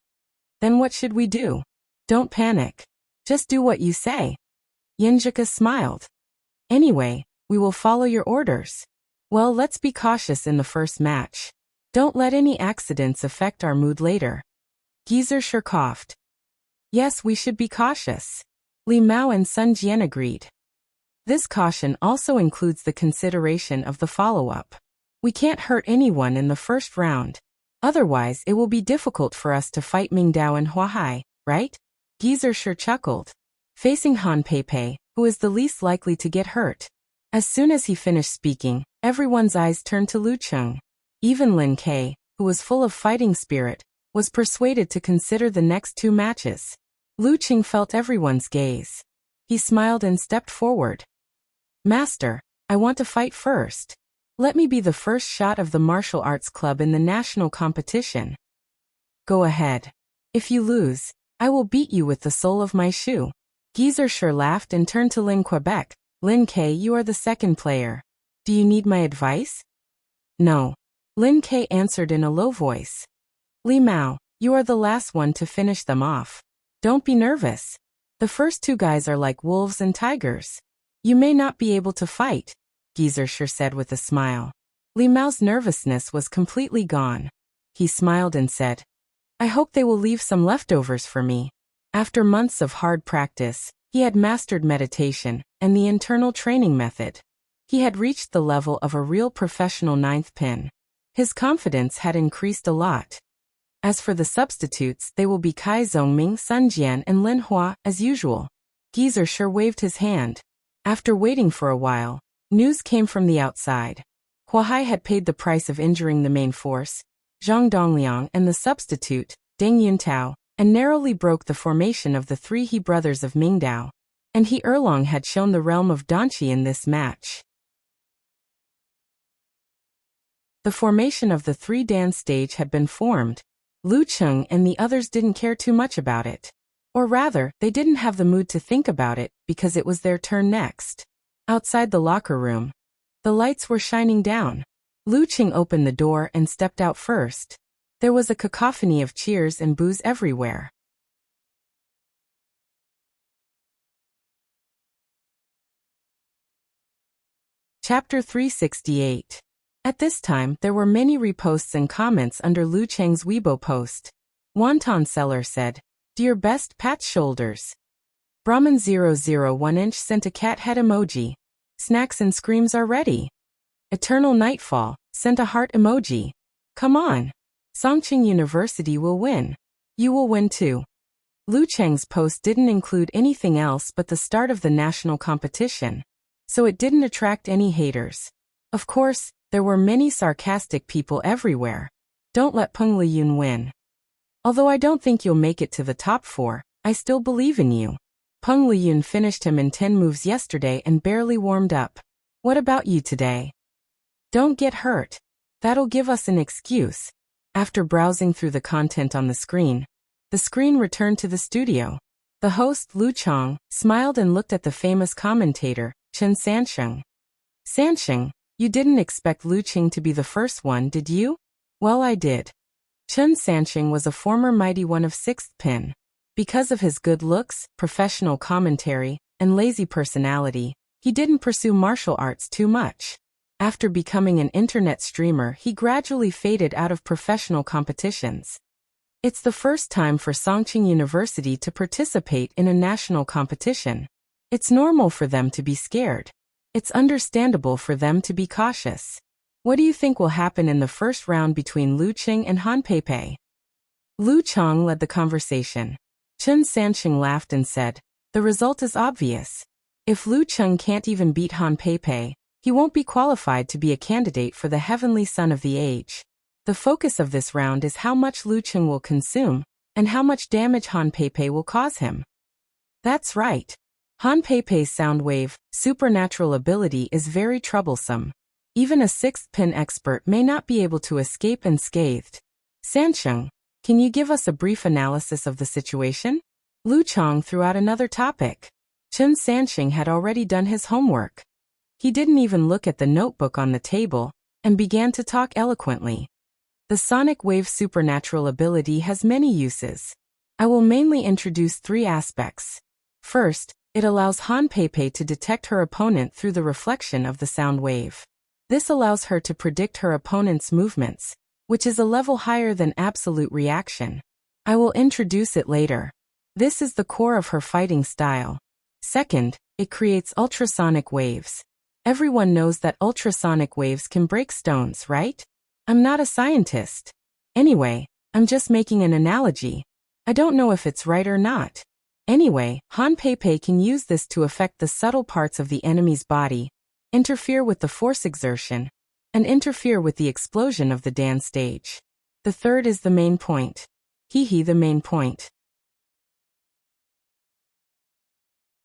"Then what should we do? Don't panic. Just do what you say." Yenjika smiled. "Anyway, we will follow your orders. Well, let's be cautious in the first match. Don't let any accidents affect our mood later." Geezer coughed. Yes, we should be cautious. Li Mao and Sun Jian agreed. This caution also includes the consideration of the follow-up. We can't hurt anyone in the first round. Otherwise, it will be difficult for us to fight Ming Dao and Hua Hai, right? Geezer chuckled, facing Han Peipei, who is the least likely to get hurt. As soon as he finished speaking, everyone's eyes turned to Lu Cheng. Even Lin Ke, who was full of fighting spirit, was persuaded to consider the next two matches. Lu Cheng felt everyone's gaze. He smiled and stepped forward. Master, I want to fight first. Let me be the first shot of the martial arts club in the national competition. Go ahead. If you lose, I will beat you with the sole of my shoe. Geezer laughed and turned to Lin Quebec. Lin Ke, you are the second player. Do you need my advice? No. Lin Ke answered in a low voice. Li Mao, you are the last one to finish them off. Don't be nervous. The first two guys are like wolves and tigers. You may not be able to fight, Geezer said with a smile. Li Mao's nervousness was completely gone. He smiled and said, I hope they will leave some leftovers for me. After months of hard practice, he had mastered meditation and the internal training method. He had reached the level of a real professional ninth pin. His confidence had increased a lot. As for the substitutes, they will be Kai Zhongming, Sun Jian, and Lin Hua, as usual. Geezer waved his hand. After waiting for a while, news came from the outside. Hua Hai had paid the price of injuring the main force, Zhang Dongliang, and the substitute, Deng Yuntao, and narrowly broke the formation of the three He brothers of Mingdao. And He Erlong had shown the realm of Danqi in this match. The formation of the three Dan stage had been formed. Lu Cheng and the others didn't care too much about it. Or rather, they didn't have the mood to think about it, because it was their turn next. Outside the locker room, the lights were shining down. Lu Cheng opened the door and stepped out first. There was a cacophony of cheers and boos everywhere. Chapter 368. At this time, there were many reposts and comments under Lu Cheng's Weibo post. Wonton Seller said, Do your best, pat shoulders. Brahman001 sent a cat head emoji. Snacks and screams are ready. Eternal Nightfall sent a heart emoji. Come on. Songqing University will win. You will win too. Lu Cheng's post didn't include anything else but the start of the national competition, so it didn't attract any haters. Of course, there were many sarcastic people everywhere. Don't let Peng Liyun win. Although I don't think you'll make it to the top 4, I still believe in you. Peng Liyun finished him in 10 moves yesterday and barely warmed up. What about you today? Don't get hurt. That'll give us an excuse. After browsing through the content on the screen returned to the studio. The host, Lu Chong, smiled and looked at the famous commentator, Chen Sansheng. Sansheng, you didn't expect Lu Cheng to be the first one, did you? Well, I did. Chen Sansheng was a former mighty one of 6th pin. Because of his good looks, professional commentary, and lazy personality, he didn't pursue martial arts too much. After becoming an internet streamer, he gradually faded out of professional competitions. It's the first time for Songqing University to participate in a national competition. It's normal for them to be scared. It's understandable for them to be cautious. What do you think will happen in the first round between Lu Cheng and Han Peipei? Lu Chong led the conversation. Chen Sansheng laughed and said, The result is obvious. If Lu Cheng can't even beat Han Peipei, he won't be qualified to be a candidate for the Heavenly Son of the Age. The focus of this round is how much Lu Cheng will consume, and how much damage Han Peipei will cause him. That's right. Han Peipei's sound wave, supernatural ability is very troublesome. Even a 6th pin expert may not be able to escape unscathed. Sansheng, can you give us a brief analysis of the situation? Lu Chong threw out another topic. Chen Sansheng had already done his homework. He didn't even look at the notebook on the table, and began to talk eloquently. The sonic wave supernatural ability has many uses. I will mainly introduce 3 aspects. First, it allows Han Peipei to detect her opponent through the reflection of the sound wave. This allows her to predict her opponent's movements, which is a level higher than absolute reaction. I will introduce it later. This is the core of her fighting style. Second, it creates ultrasonic waves. Everyone knows that ultrasonic waves can break stones, right? I'm not a scientist. Anyway, I'm just making an analogy. I don't know if it's right or not. Anyway, Han Pei can use this to affect the subtle parts of the enemy's body, interfere with the force exertion, and interfere with the explosion of the dance stage. The third is the main point. The main point.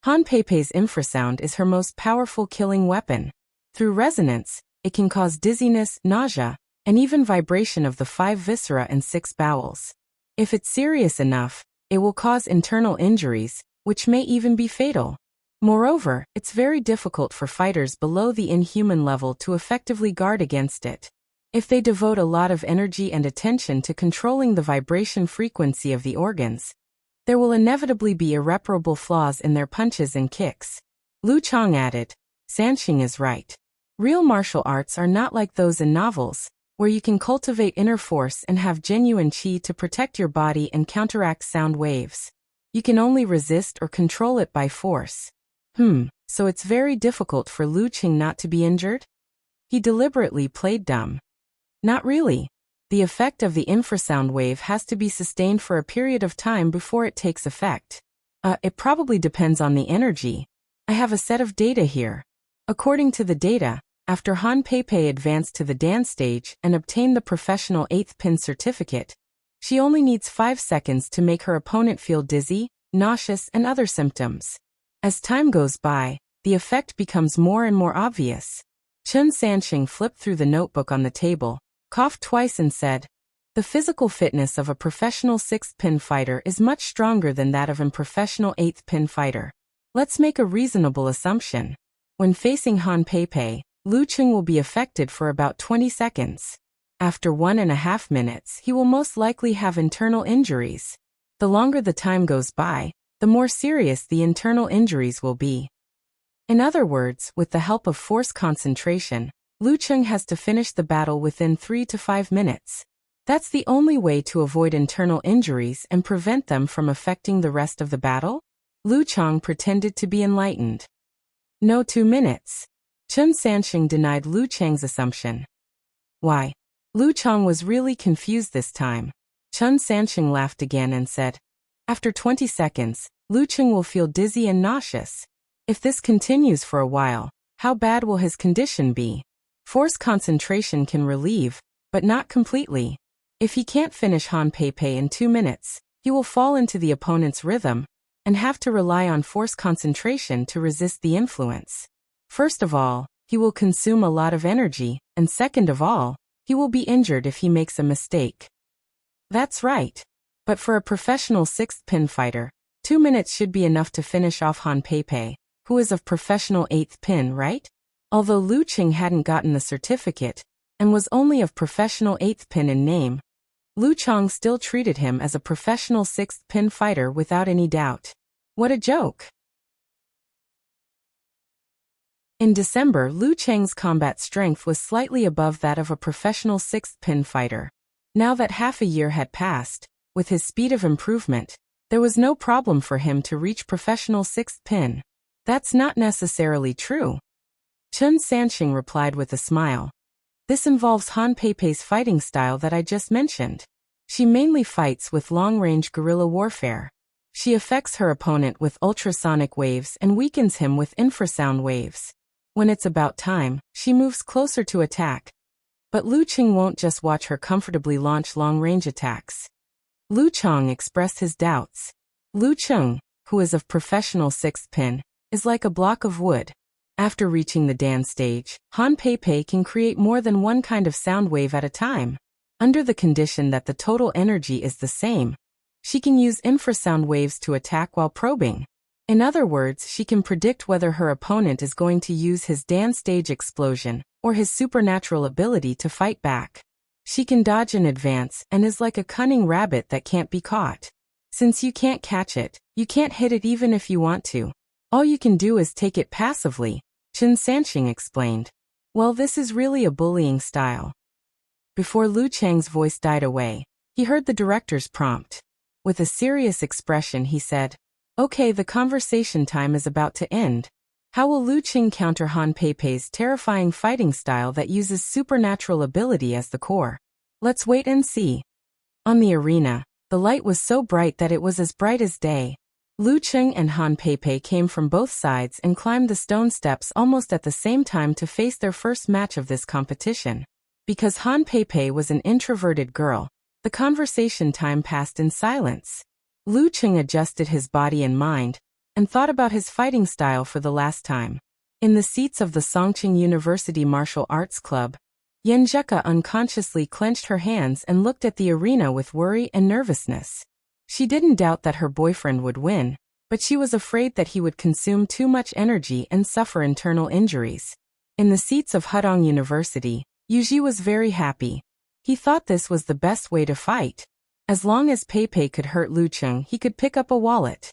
Han Pei's infrasound is her most powerful killing weapon. Through resonance, it can cause dizziness, nausea, and even vibration of the 5 viscera and 6 bowels. If it's serious enough, it will cause internal injuries, which may even be fatal. Moreover, it's very difficult for fighters below the inhuman level to effectively guard against it. If they devote a lot of energy and attention to controlling the vibration frequency of the organs, there will inevitably be irreparable flaws in their punches and kicks. Lu Chang added, Sanxing is right. Real martial arts are not like those in novels, where you can cultivate inner force and have genuine qi to protect your body and counteract sound waves. You can only resist or control it by force. So it's very difficult for Lu Qing not to be injured? He deliberately played dumb. Not really. The effect of the infrasound wave has to be sustained for a period of time before it takes effect. It probably depends on the energy. I have a set of data here. According to the data, after Han Pei advanced to the dance stage and obtained the professional 8th pin certificate, she only needs 5 seconds to make her opponent feel dizzy, nauseous, and other symptoms. As time goes by, the effect becomes more and more obvious. Chun Sanxing flipped through the notebook on the table, coughed twice and said, The physical fitness of a professional 6th pin fighter is much stronger than that of a professional 8th pin fighter. Let's make a reasonable assumption. When facing Han Pei, Lu Qing will be affected for about 20 seconds. After 1.5 minutes, he will most likely have internal injuries. The longer the time goes by, the more serious the internal injuries will be. In other words, with the help of force concentration, Lu Qing has to finish the battle within 3 to 5 minutes. That's the only way to avoid internal injuries and prevent them from affecting the rest of the battle? Lu Chang pretended to be enlightened. No 2 minutes. Chun Sanxing denied Lu Chang's assumption. Why? Lu Chang was really confused this time. Chun Sanxing laughed again and said, After 20 seconds, Lu Qing will feel dizzy and nauseous. If this continues for a while, how bad will his condition be? Force concentration can relieve, but not completely. If he can't finish Han Pei in 2 minutes, he will fall into the opponent's rhythm and have to rely on force concentration to resist the influence. First of all, he will consume a lot of energy, and second of all, he will be injured if he makes a mistake. That's right. But for a professional 6th pin fighter, 2 minutes should be enough to finish off Han Pei, who is of professional 8th pin, right? Although Lu Qing hadn't gotten the certificate, and was only of professional 8th pin in name, Lu Chang still treated him as a professional 6th pin fighter without any doubt. What a joke! In December, Lu Chang's combat strength was slightly above that of a professional 6th pin fighter. Now that half a year had passed, with his speed of improvement, there was no problem for him to reach professional 6th pin. That's not necessarily true. Chun Sanxing replied with a smile. This involves Han Pei's fighting style that I just mentioned. She mainly fights with long-range guerrilla warfare. She affects her opponent with ultrasonic waves and weakens him with infrasound waves. When it's about time, she moves closer to attack. But Lu Qing won't just watch her comfortably launch long-range attacks. Lu Chang expressed his doubts. Lu Qing, who is of professional 6th pin, is like a block of wood. After reaching the dance stage, Han Pei can create more than one kind of sound wave at a time. Under the condition that the total energy is the same, she can use infrasound waves to attack while probing. In other words, she can predict whether her opponent is going to use his dance stage explosion or his supernatural ability to fight back. She can dodge in advance and is like a cunning rabbit that can't be caught. Since you can't catch it, you can't hit it even if you want to. All you can do is take it passively, Chun Sanxing explained. Well, this is really a bullying style. Before Lu Chang's voice died away, he heard the director's prompt. With a serious expression he said, "Okay, the conversation time is about to end. How will Lu Qing counter Han Peipei's terrifying fighting style that uses supernatural ability as the core? Let's wait and see." On the arena, the light was so bright that it was as bright as day. Lu Qing and Han Peipei came from both sides and climbed the stone steps almost at the same time to face their first match of this competition. Because Han Peipei was an introverted girl, the conversation time passed in silence. Lu Qing adjusted his body and mind, and thought about his fighting style for the last time. In the seats of the Songqing University Martial Arts Club, Yanjeka unconsciously clenched her hands and looked at the arena with worry and nervousness. She didn't doubt that her boyfriend would win, but she was afraid that he would consume too much energy and suffer internal injuries. In the seats of Hudong University, Yuji was very happy. He thought this was the best way to fight. As long as Peipei could hurt Lu Qing, he could pick up a wallet.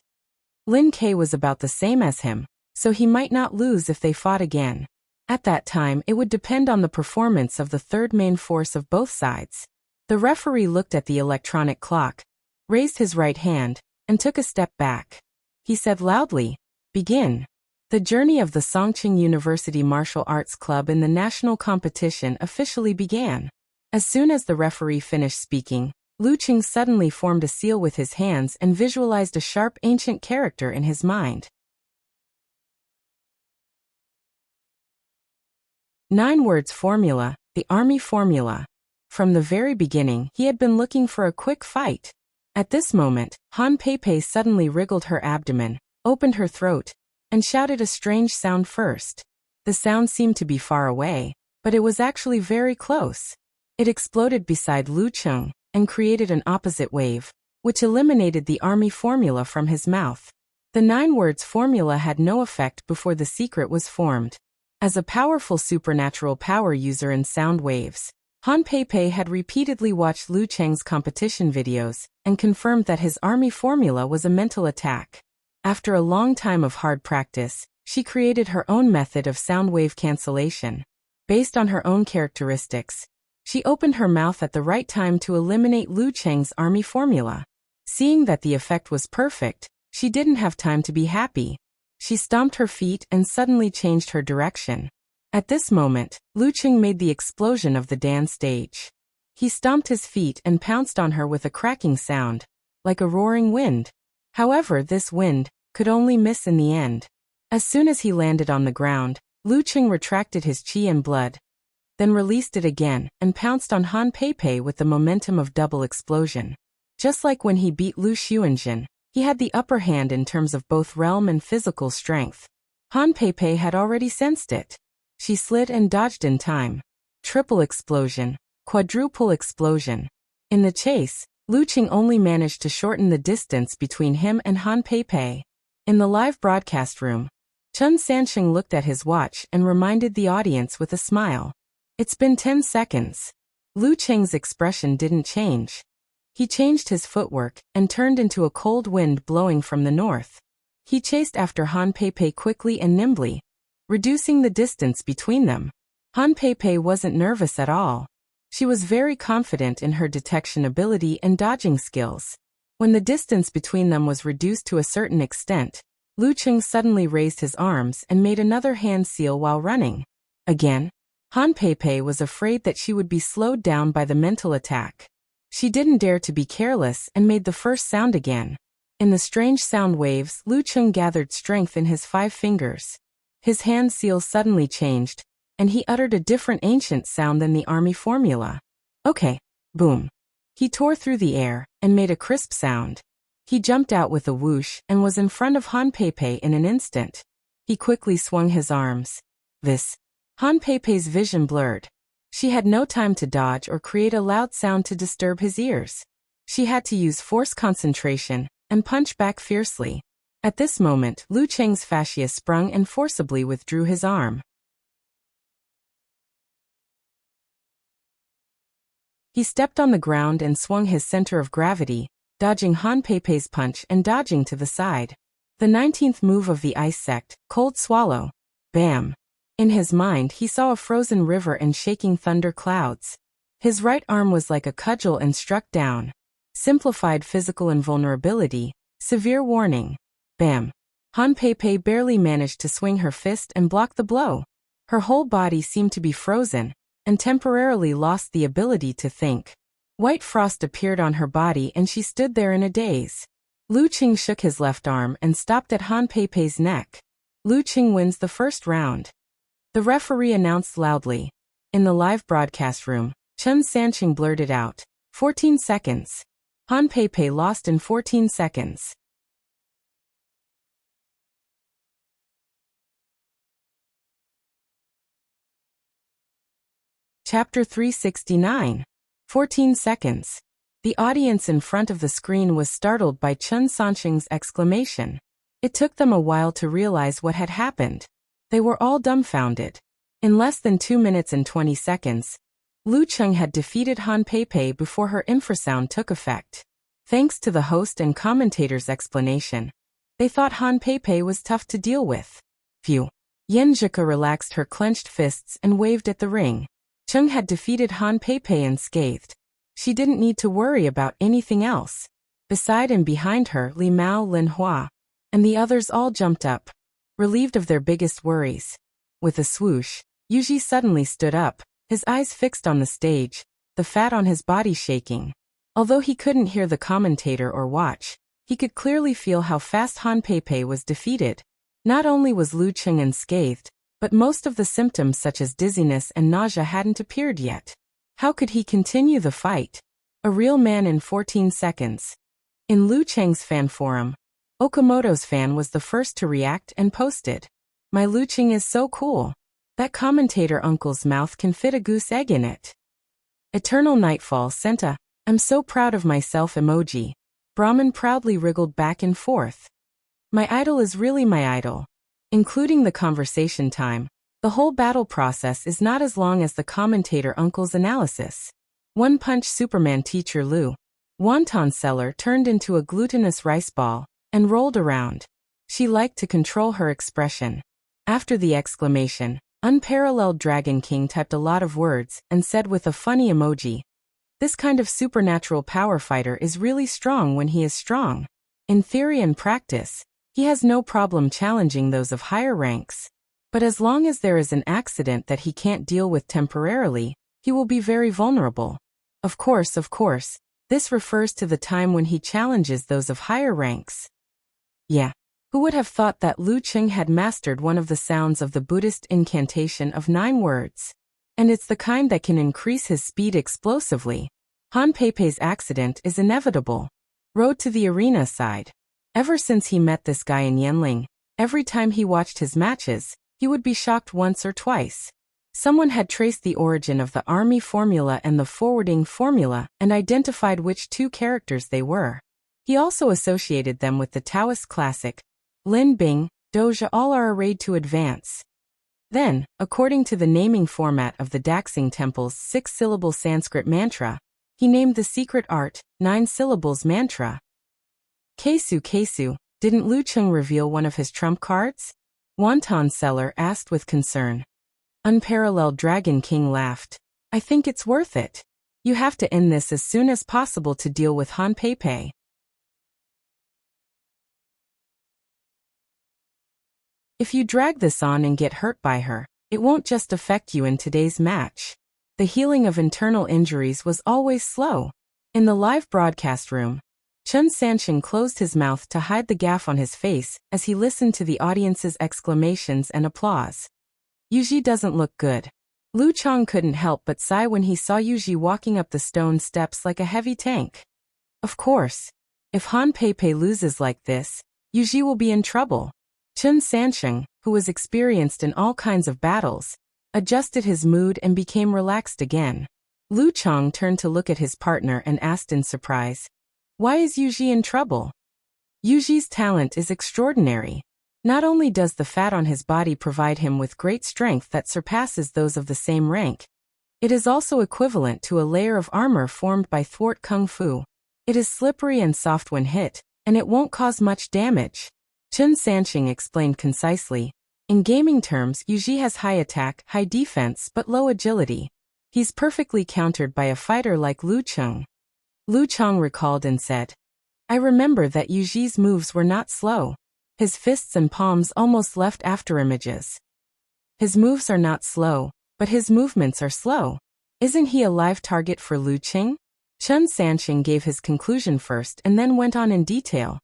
Lin Kei was about the same as him, so he might not lose if they fought again. At that time, it would depend on the performance of the third main force of both sides. The referee looked at the electronic clock, raised his right hand, and took a step back. He said loudly, "Begin." The journey of the Songqing University Martial Arts Club in the national competition officially began. As soon as the referee finished speaking, Lu Qing suddenly formed a seal with his hands and visualized a sharp ancient character in his mind. 9 words formula, the army formula. From the very beginning, he had been looking for a quick fight. At this moment, Han Peipei suddenly wriggled her abdomen, opened her throat, and shouted a strange sound first. The sound seemed to be far away, but it was actually very close. It exploded beside Lu Qing and created an opposite wave, which eliminated the army formula from his mouth. The 9 words formula had no effect before the secret was formed. As a powerful supernatural power user in sound waves, Han Peipei had repeatedly watched Lu Qing's competition videos and confirmed that his army formula was a mental attack. After a long time of hard practice, she created her own method of sound wave cancellation. Based on her own characteristics, she opened her mouth at the right time to eliminate Lu Qing's army formula. Seeing that the effect was perfect, she didn't have time to be happy. She stomped her feet and suddenly changed her direction. At this moment, Lu Qing made the explosion of the dance stage. He stomped his feet and pounced on her with a cracking sound, like a roaring wind. However, this wind could only miss in the end. As soon as he landed on the ground, Lu Qing retracted his qi and blood, then released it again and pounced on Han Peipei with the momentum of double explosion. Just like when he beat Lu Xuanjin, he had the upper hand in terms of both realm and physical strength. Han Peipei had already sensed it. She slid and dodged in time. Triple explosion, quadruple explosion. In the chase, Lu Qing only managed to shorten the distance between him and Han Peipei. In the live broadcast room, Chun Sansheng looked at his watch and reminded the audience with a smile. "It's been 10 seconds. Lu Qing's expression didn't change. He changed his footwork and turned into a cold wind blowing from the north. He chased after Han Peipei quickly and nimbly, reducing the distance between them. Han Peipei wasn't nervous at all. She was very confident in her detection ability and dodging skills. When the distance between them was reduced to a certain extent, Lu Qing suddenly raised his arms and made another hand seal while running. Again, Han Peipei was afraid that she would be slowed down by the mental attack. She didn't dare to be careless and made the first sound again. In the strange sound waves, Lu Qing gathered strength in his 5 fingers. His hand seal suddenly changed, and he uttered a different ancient sound than the army formula. "Okay." Boom. He tore through the air and made a crisp sound. He jumped out with a whoosh and was in front of Han Peipei in an instant. He quickly swung his arms. Han Peipei's vision blurred. She had no time to dodge or create a loud sound to disturb his ears. She had to use force concentration and punch back fiercely. At this moment, Lu Qing's fascia sprung and forcibly withdrew his arm. He stepped on the ground and swung his center of gravity, dodging Han Peipei's punch and dodging to the side. The 19th move of the ice sect, Cold Swallow. Bam! In his mind, he saw a frozen river and shaking thunder clouds. His right arm was like a cudgel and struck down. Simplified physical invulnerability. Severe warning. Bam. Han Pei barely managed to swing her fist and block the blow. Her whole body seemed to be frozen, and temporarily lost the ability to think. White frost appeared on her body and she stood there in a daze. Lu Qing shook his left arm and stopped at Han Pei's neck. Lu Qing wins the first round. The referee announced loudly. In the live broadcast room, Chen Sanqing blurted out, 14 seconds. Han Pei lost in 14 seconds. Chapter 369. 14 seconds. The audience in front of the screen was startled by Chen Sanqing's exclamation. It took them a while to realize what had happened. They were all dumbfounded. In less than 2 minutes and 20 seconds, Lu Qing had defeated Han Pei before her infrasound took effect. Thanks to the host and commentator's explanation, they thought Han Pei was tough to deal with. Phew. Yan Zhika relaxed her clenched fists and waved at the ring. Cheng had defeated Han Pei unscathed. She didn't need to worry about anything else. Beside and behind her, Li Mao, Lin Hua, and the others all jumped up, relieved of their biggest worries. With a swoosh, Yuji suddenly stood up, his eyes fixed on the stage, the fat on his body shaking. Although he couldn't hear the commentator or watch, he could clearly feel how fast Han Pei was defeated. Not only was Lu Qing unscathed, but most of the symptoms such as dizziness and nausea hadn't appeared yet. How could he continue the fight? A real man in 14 seconds. In Lu Cheng's fan forum, Okamoto's fan was the first to react and posted, "My Lu Qing is so cool. That commentator uncle's mouth can fit a goose egg in it." Eternal Nightfall sent a, "I'm so proud of myself" emoji. Brahman proudly wriggled back and forth. My idol is really my idol. Including the conversation time, the whole battle process is not as long as the commentator uncle's analysis. One Punch Superman teacher Lu Wonton seller turned into a glutinous rice ball and rolled around. She liked to control her expression. After the exclamation, Unparalleled Dragon King typed a lot of words and said with a funny emoji, "This kind of supernatural power fighter is really strong when he is strong. In theory and practice, he has no problem challenging those of higher ranks. But as long as there is an accident that he can't deal with temporarily, he will be very vulnerable. Of course, this refers to the time when he challenges those of higher ranks." Yeah. Who would have thought that Lu Qing had mastered one of the sounds of the Buddhist incantation of 9 words? And it's the kind that can increase his speed explosively. Han Pei's accident is inevitable. Road to the arena side. Ever since he met this guy in Yanling, every time he watched his matches, he would be shocked once or twice. Someone had traced the origin of the army formula and the forwarding formula and identified which 2 characters they were. He also associated them with the Taoist classic, Lin Bing, Doja all are arrayed to advance. Then, according to the naming format of the Daxing Temple's 6-syllable Sanskrit mantra, he named the secret art, 9 syllables mantra. Kesu, didn't Lu Qing reveal one of his trump cards? Wonton seller asked with concern. Unparalleled Dragon King laughed. "I think it's worth it. You have to end this as soon as possible to deal with Han Pei. If you drag this on and get hurt by her, it won't just affect you in today's match." The healing of internal injuries was always slow. In the live broadcast room, Chen Sanqing closed his mouth to hide the gaff on his face as he listened to the audience's exclamations and applause. Yuji doesn't look good. Lu Chong couldn't help but sigh when he saw Yuji walking up the stone steps like a heavy tank. Of course, if Han Pei loses like this, Yuji will be in trouble. Chen Sanqing, who was experienced in all kinds of battles, adjusted his mood and became relaxed again. Lu Chong turned to look at his partner and asked in surprise, "Why is Yuji in trouble?" Yuji's talent is extraordinary. Not only does the fat on his body provide him with great strength that surpasses those of the same rank, it is also equivalent to a layer of armor formed by thwart kung fu. It is slippery and soft when hit, and it won't cause much damage. Chen Sanqing explained concisely. In gaming terms, Yuji has high attack, high defense, but low agility. He's perfectly countered by a fighter like Lu Cheng. Lu Chang recalled and said. I remember that Yu Ji's moves were not slow. His fists and palms almost left afterimages. His moves are not slow, but his movements are slow. Isn't he a live target for Lu Qing? Chen Sanqing gave his conclusion first and then went on in detail.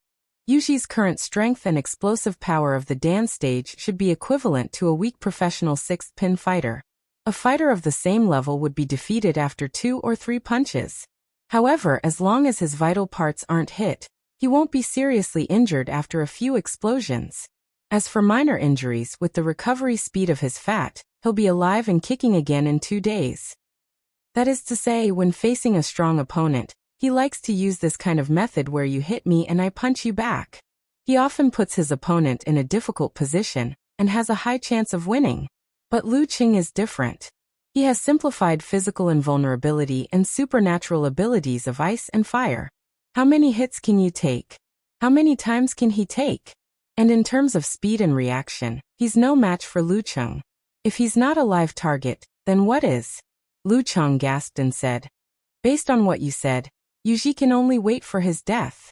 Yu Ji's current strength and explosive power of the Dan stage should be equivalent to a weak professional sixth pin fighter. A fighter of the same level would be defeated after 2 or 3 punches. However, as long as his vital parts aren't hit, he won't be seriously injured after a few explosions. As for minor injuries, with the recovery speed of his fat, he'll be alive and kicking again in 2 days. That is to say, when facing a strong opponent, he likes to use this kind of method where you hit me and I punch you back. He often puts his opponent in a difficult position and has a high chance of winning. But Lu Qing is different. He has simplified physical invulnerability and supernatural abilities of ice and fire. How many hits can you take? How many times can he take? And in terms of speed and reaction, he's no match for Lu Cheng. If he's not a live target, then what is? Lu Cheng gasped and said. Based on what you said, Yu Ji can only wait for his death.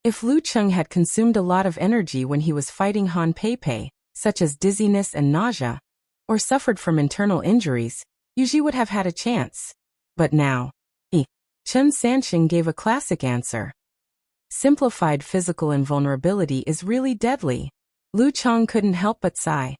If Lu Cheng had consumed a lot of energy when he was fighting Han Pei, such as dizziness and nausea, or suffered from internal injuries, Yu Ji would have had a chance. But now, Chen Sanqing gave a classic answer. Simplified physical invulnerability is really deadly. Lu Chang couldn't help but sigh.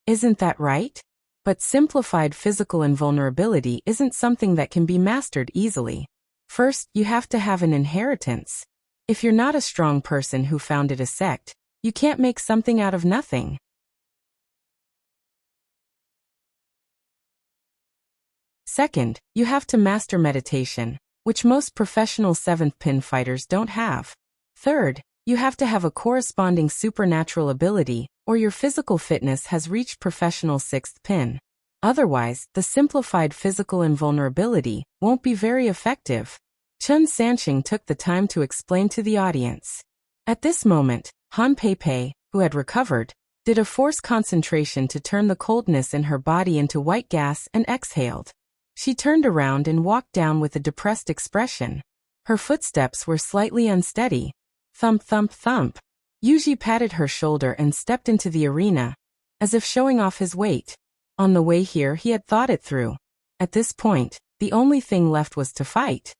Isn't that right? But simplified physical invulnerability isn't something that can be mastered easily. First, you have to have an inheritance. If you're not a strong person who founded a sect, you can't make something out of nothing. Second, you have to master meditation, which most professional 7th pin fighters don't have. Third, you have to have a corresponding supernatural ability, or your physical fitness has reached professional 6th pin. Otherwise, the simplified physical invulnerability won't be very effective. Chen Sanqing took the time to explain to the audience. At this moment, Han Pei, who had recovered, did a forced concentration to turn the coldness in her body into white gas and exhaled. She turned around and walked down with a depressed expression. Her footsteps were slightly unsteady. Thump, thump, thump. Yu Ji patted her shoulder and stepped into the arena, as if showing off his weight. On the way here he had thought it through. At this point, the only thing left was to fight.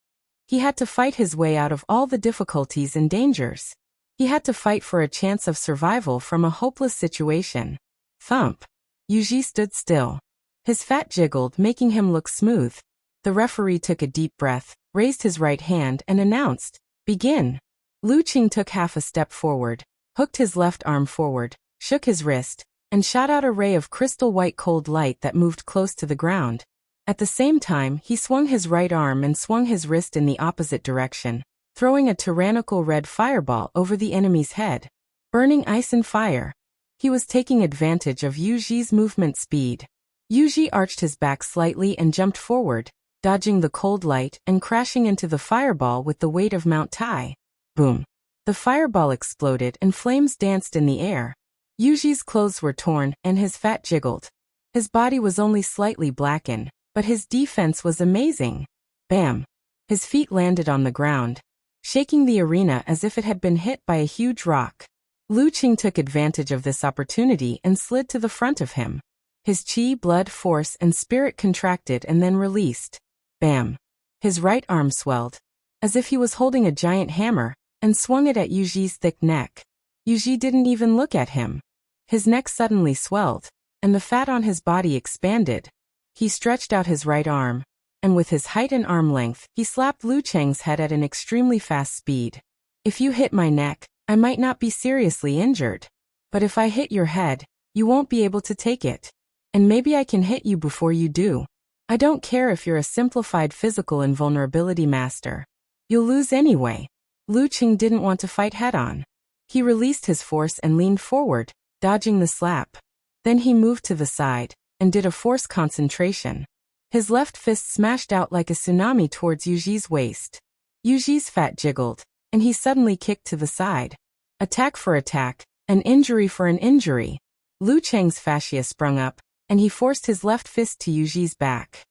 He had to fight his way out of all the difficulties and dangers. He had to fight for a chance of survival from a hopeless situation. Thump. Yu Ji stood still. His fat jiggled, making him look smooth. The referee took a deep breath, raised his right hand and announced, "Begin." Lu Qing took half a step forward, hooked his left arm forward, shook his wrist, and shot out a ray of crystal white cold light that moved close to the ground. At the same time, he swung his right arm and swung his wrist in the opposite direction, throwing a tyrannical red fireball over the enemy's head. Burning ice and fire. He was taking advantage of Yu Ji's movement speed. Yu Ji arched his back slightly and jumped forward, dodging the cold light and crashing into the fireball with the weight of Mount Tai. Boom. The fireball exploded and flames danced in the air. Yu Ji's clothes were torn and his fat jiggled. His body was only slightly blackened, but his defense was amazing. Bam. His feet landed on the ground, shaking the arena as if it had been hit by a huge rock. Lu Qing took advantage of this opportunity and slid to the front of him. His chi, blood, force, and spirit contracted and then released. Bam. His right arm swelled, as if he was holding a giant hammer, and swung it at Yu Ji's thick neck. Yu Ji didn't even look at him. His neck suddenly swelled, and the fat on his body expanded. He stretched out his right arm, and with his height and arm length, he slapped Lu Cheng's head at an extremely fast speed. If you hit my neck, I might not be seriously injured. But if I hit your head, you won't be able to take it. And maybe I can hit you before you do. I don't care if you're a simplified physical invulnerability master. You'll lose anyway. Lu Qing didn't want to fight head-on. He released his force and leaned forward, dodging the slap. Then he moved to the side, and did a forced concentration. His left fist smashed out like a tsunami towards Yu Ji's waist. Yu Ji's fat jiggled, and he suddenly kicked to the side. Attack for attack, an injury for an injury. Lu Cheng's fascia sprung up, and he forced his left fist to Yu Ji's back.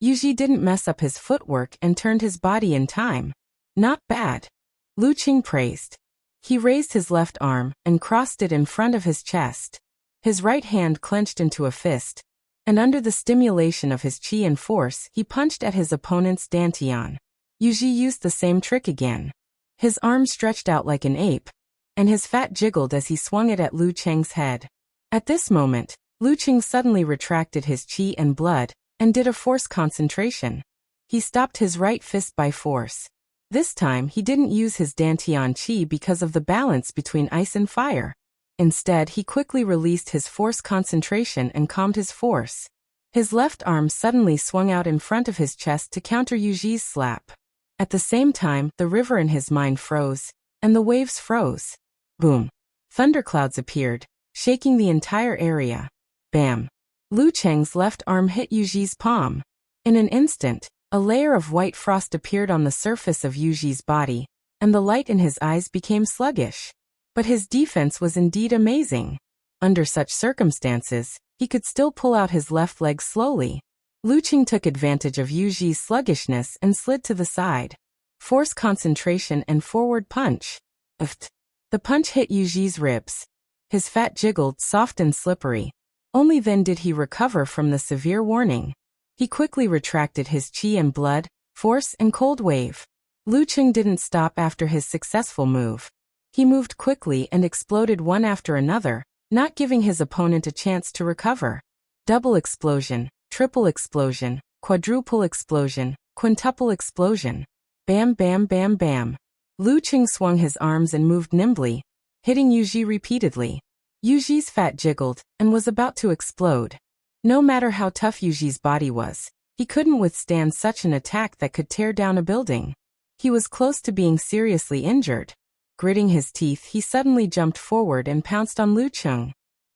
Yuji didn't mess up his footwork and turned his body in time. Not bad. Lu Qing praised. He raised his left arm and crossed it in front of his chest. His right hand clenched into a fist, and under the stimulation of his chi and force, he punched at his opponent's dantian. Yuji used the same trick again. His arm stretched out like an ape, and his fat jiggled as he swung it at Lu Cheng's head. At this moment, Lu Qing suddenly retracted his chi and blood, and did a force concentration. He stopped his right fist by force. This time he didn't use his dantian chi because of the balance between ice and fire. Instead, he quickly released his force concentration and calmed his force. His left arm suddenly swung out in front of his chest to counter Yuji's slap. At the same time, the river in his mind froze, and the waves froze. Boom. Thunderclouds appeared, shaking the entire area. Bam. Lu Cheng's left arm hit Yuji's palm. In an instant, a layer of white frost appeared on the surface of Yuji's body, and the light in his eyes became sluggish. But his defense was indeed amazing. Under such circumstances, he could still pull out his left leg slowly. Lu Qing took advantage of Yuji's sluggishness and slid to the side. Force concentration and forward punch. Uft. The punch hit Yuji's ribs. His fat jiggled, soft and slippery. Only then did he recover from the severe warning. He quickly retracted his chi and blood, force and cold wave. Lu Qing didn't stop after his successful move. He moved quickly and exploded one after another, not giving his opponent a chance to recover. Double explosion, triple explosion, quadruple explosion, quintuple explosion. Bam bam bam bam. Lu Qing swung his arms and moved nimbly, hitting Yuji repeatedly. Yuji's fat jiggled and was about to explode. No matter how tough Yuji's body was, he couldn't withstand such an attack that could tear down a building. He was close to being seriously injured. Gritting his teeth, he suddenly jumped forward and pounced on Lu Qing.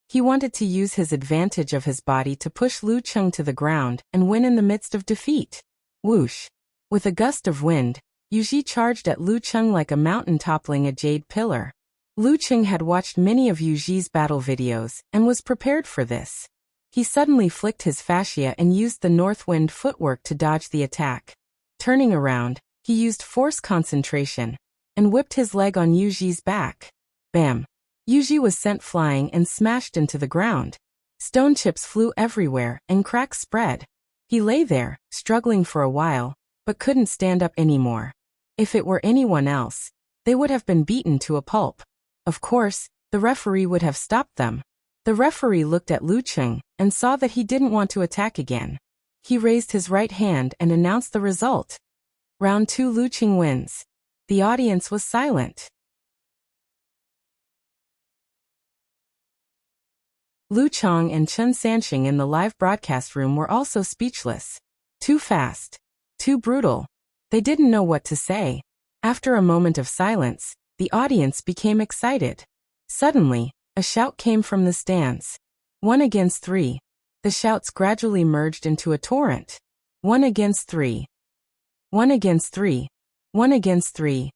He wanted to use his advantage of his body to push Lu Qing to the ground and win in the midst of defeat. Whoosh! With a gust of wind, Yuji charged at Lu Qing like a mountain toppling a jade pillar. Lu Qing had watched many of Yuji's battle videos and was prepared for this. He suddenly flicked his fascia and used the north wind footwork to dodge the attack. Turning around, he used force concentration and whipped his leg on Yuji's back. Bam! Yuji was sent flying and smashed into the ground. Stone chips flew everywhere and cracks spread. He lay there, struggling for a while, but couldn't stand up anymore. If it were anyone else, they would have been beaten to a pulp. Of course, the referee would have stopped them. The referee looked at Lu Qing and saw that he didn't want to attack again. He raised his right hand and announced the result. Round 2, Lu Qing wins. The audience was silent. Lu Chang and Chen Sanxing in the live broadcast room were also speechless. Too fast. Too brutal. They didn't know what to say. After a moment of silence, the audience became excited. Suddenly, a shout came from the stands. 1 against 3. The shouts gradually merged into a torrent. 1 against 3. 1 against 3. 1 against 3.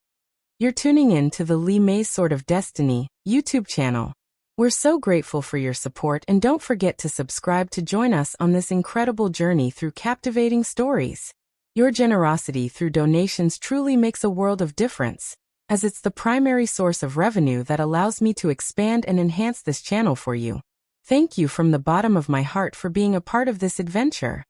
You're tuning in to the Li Mei's Sword of Destiny YouTube channel. We're so grateful for your support, and don't forget to subscribe to join us on this incredible journey through captivating stories. Your generosity through donations truly makes a world of difference, as it's the primary source of revenue that allows me to expand and enhance this channel for you. Thank you from the bottom of my heart for being a part of this adventure.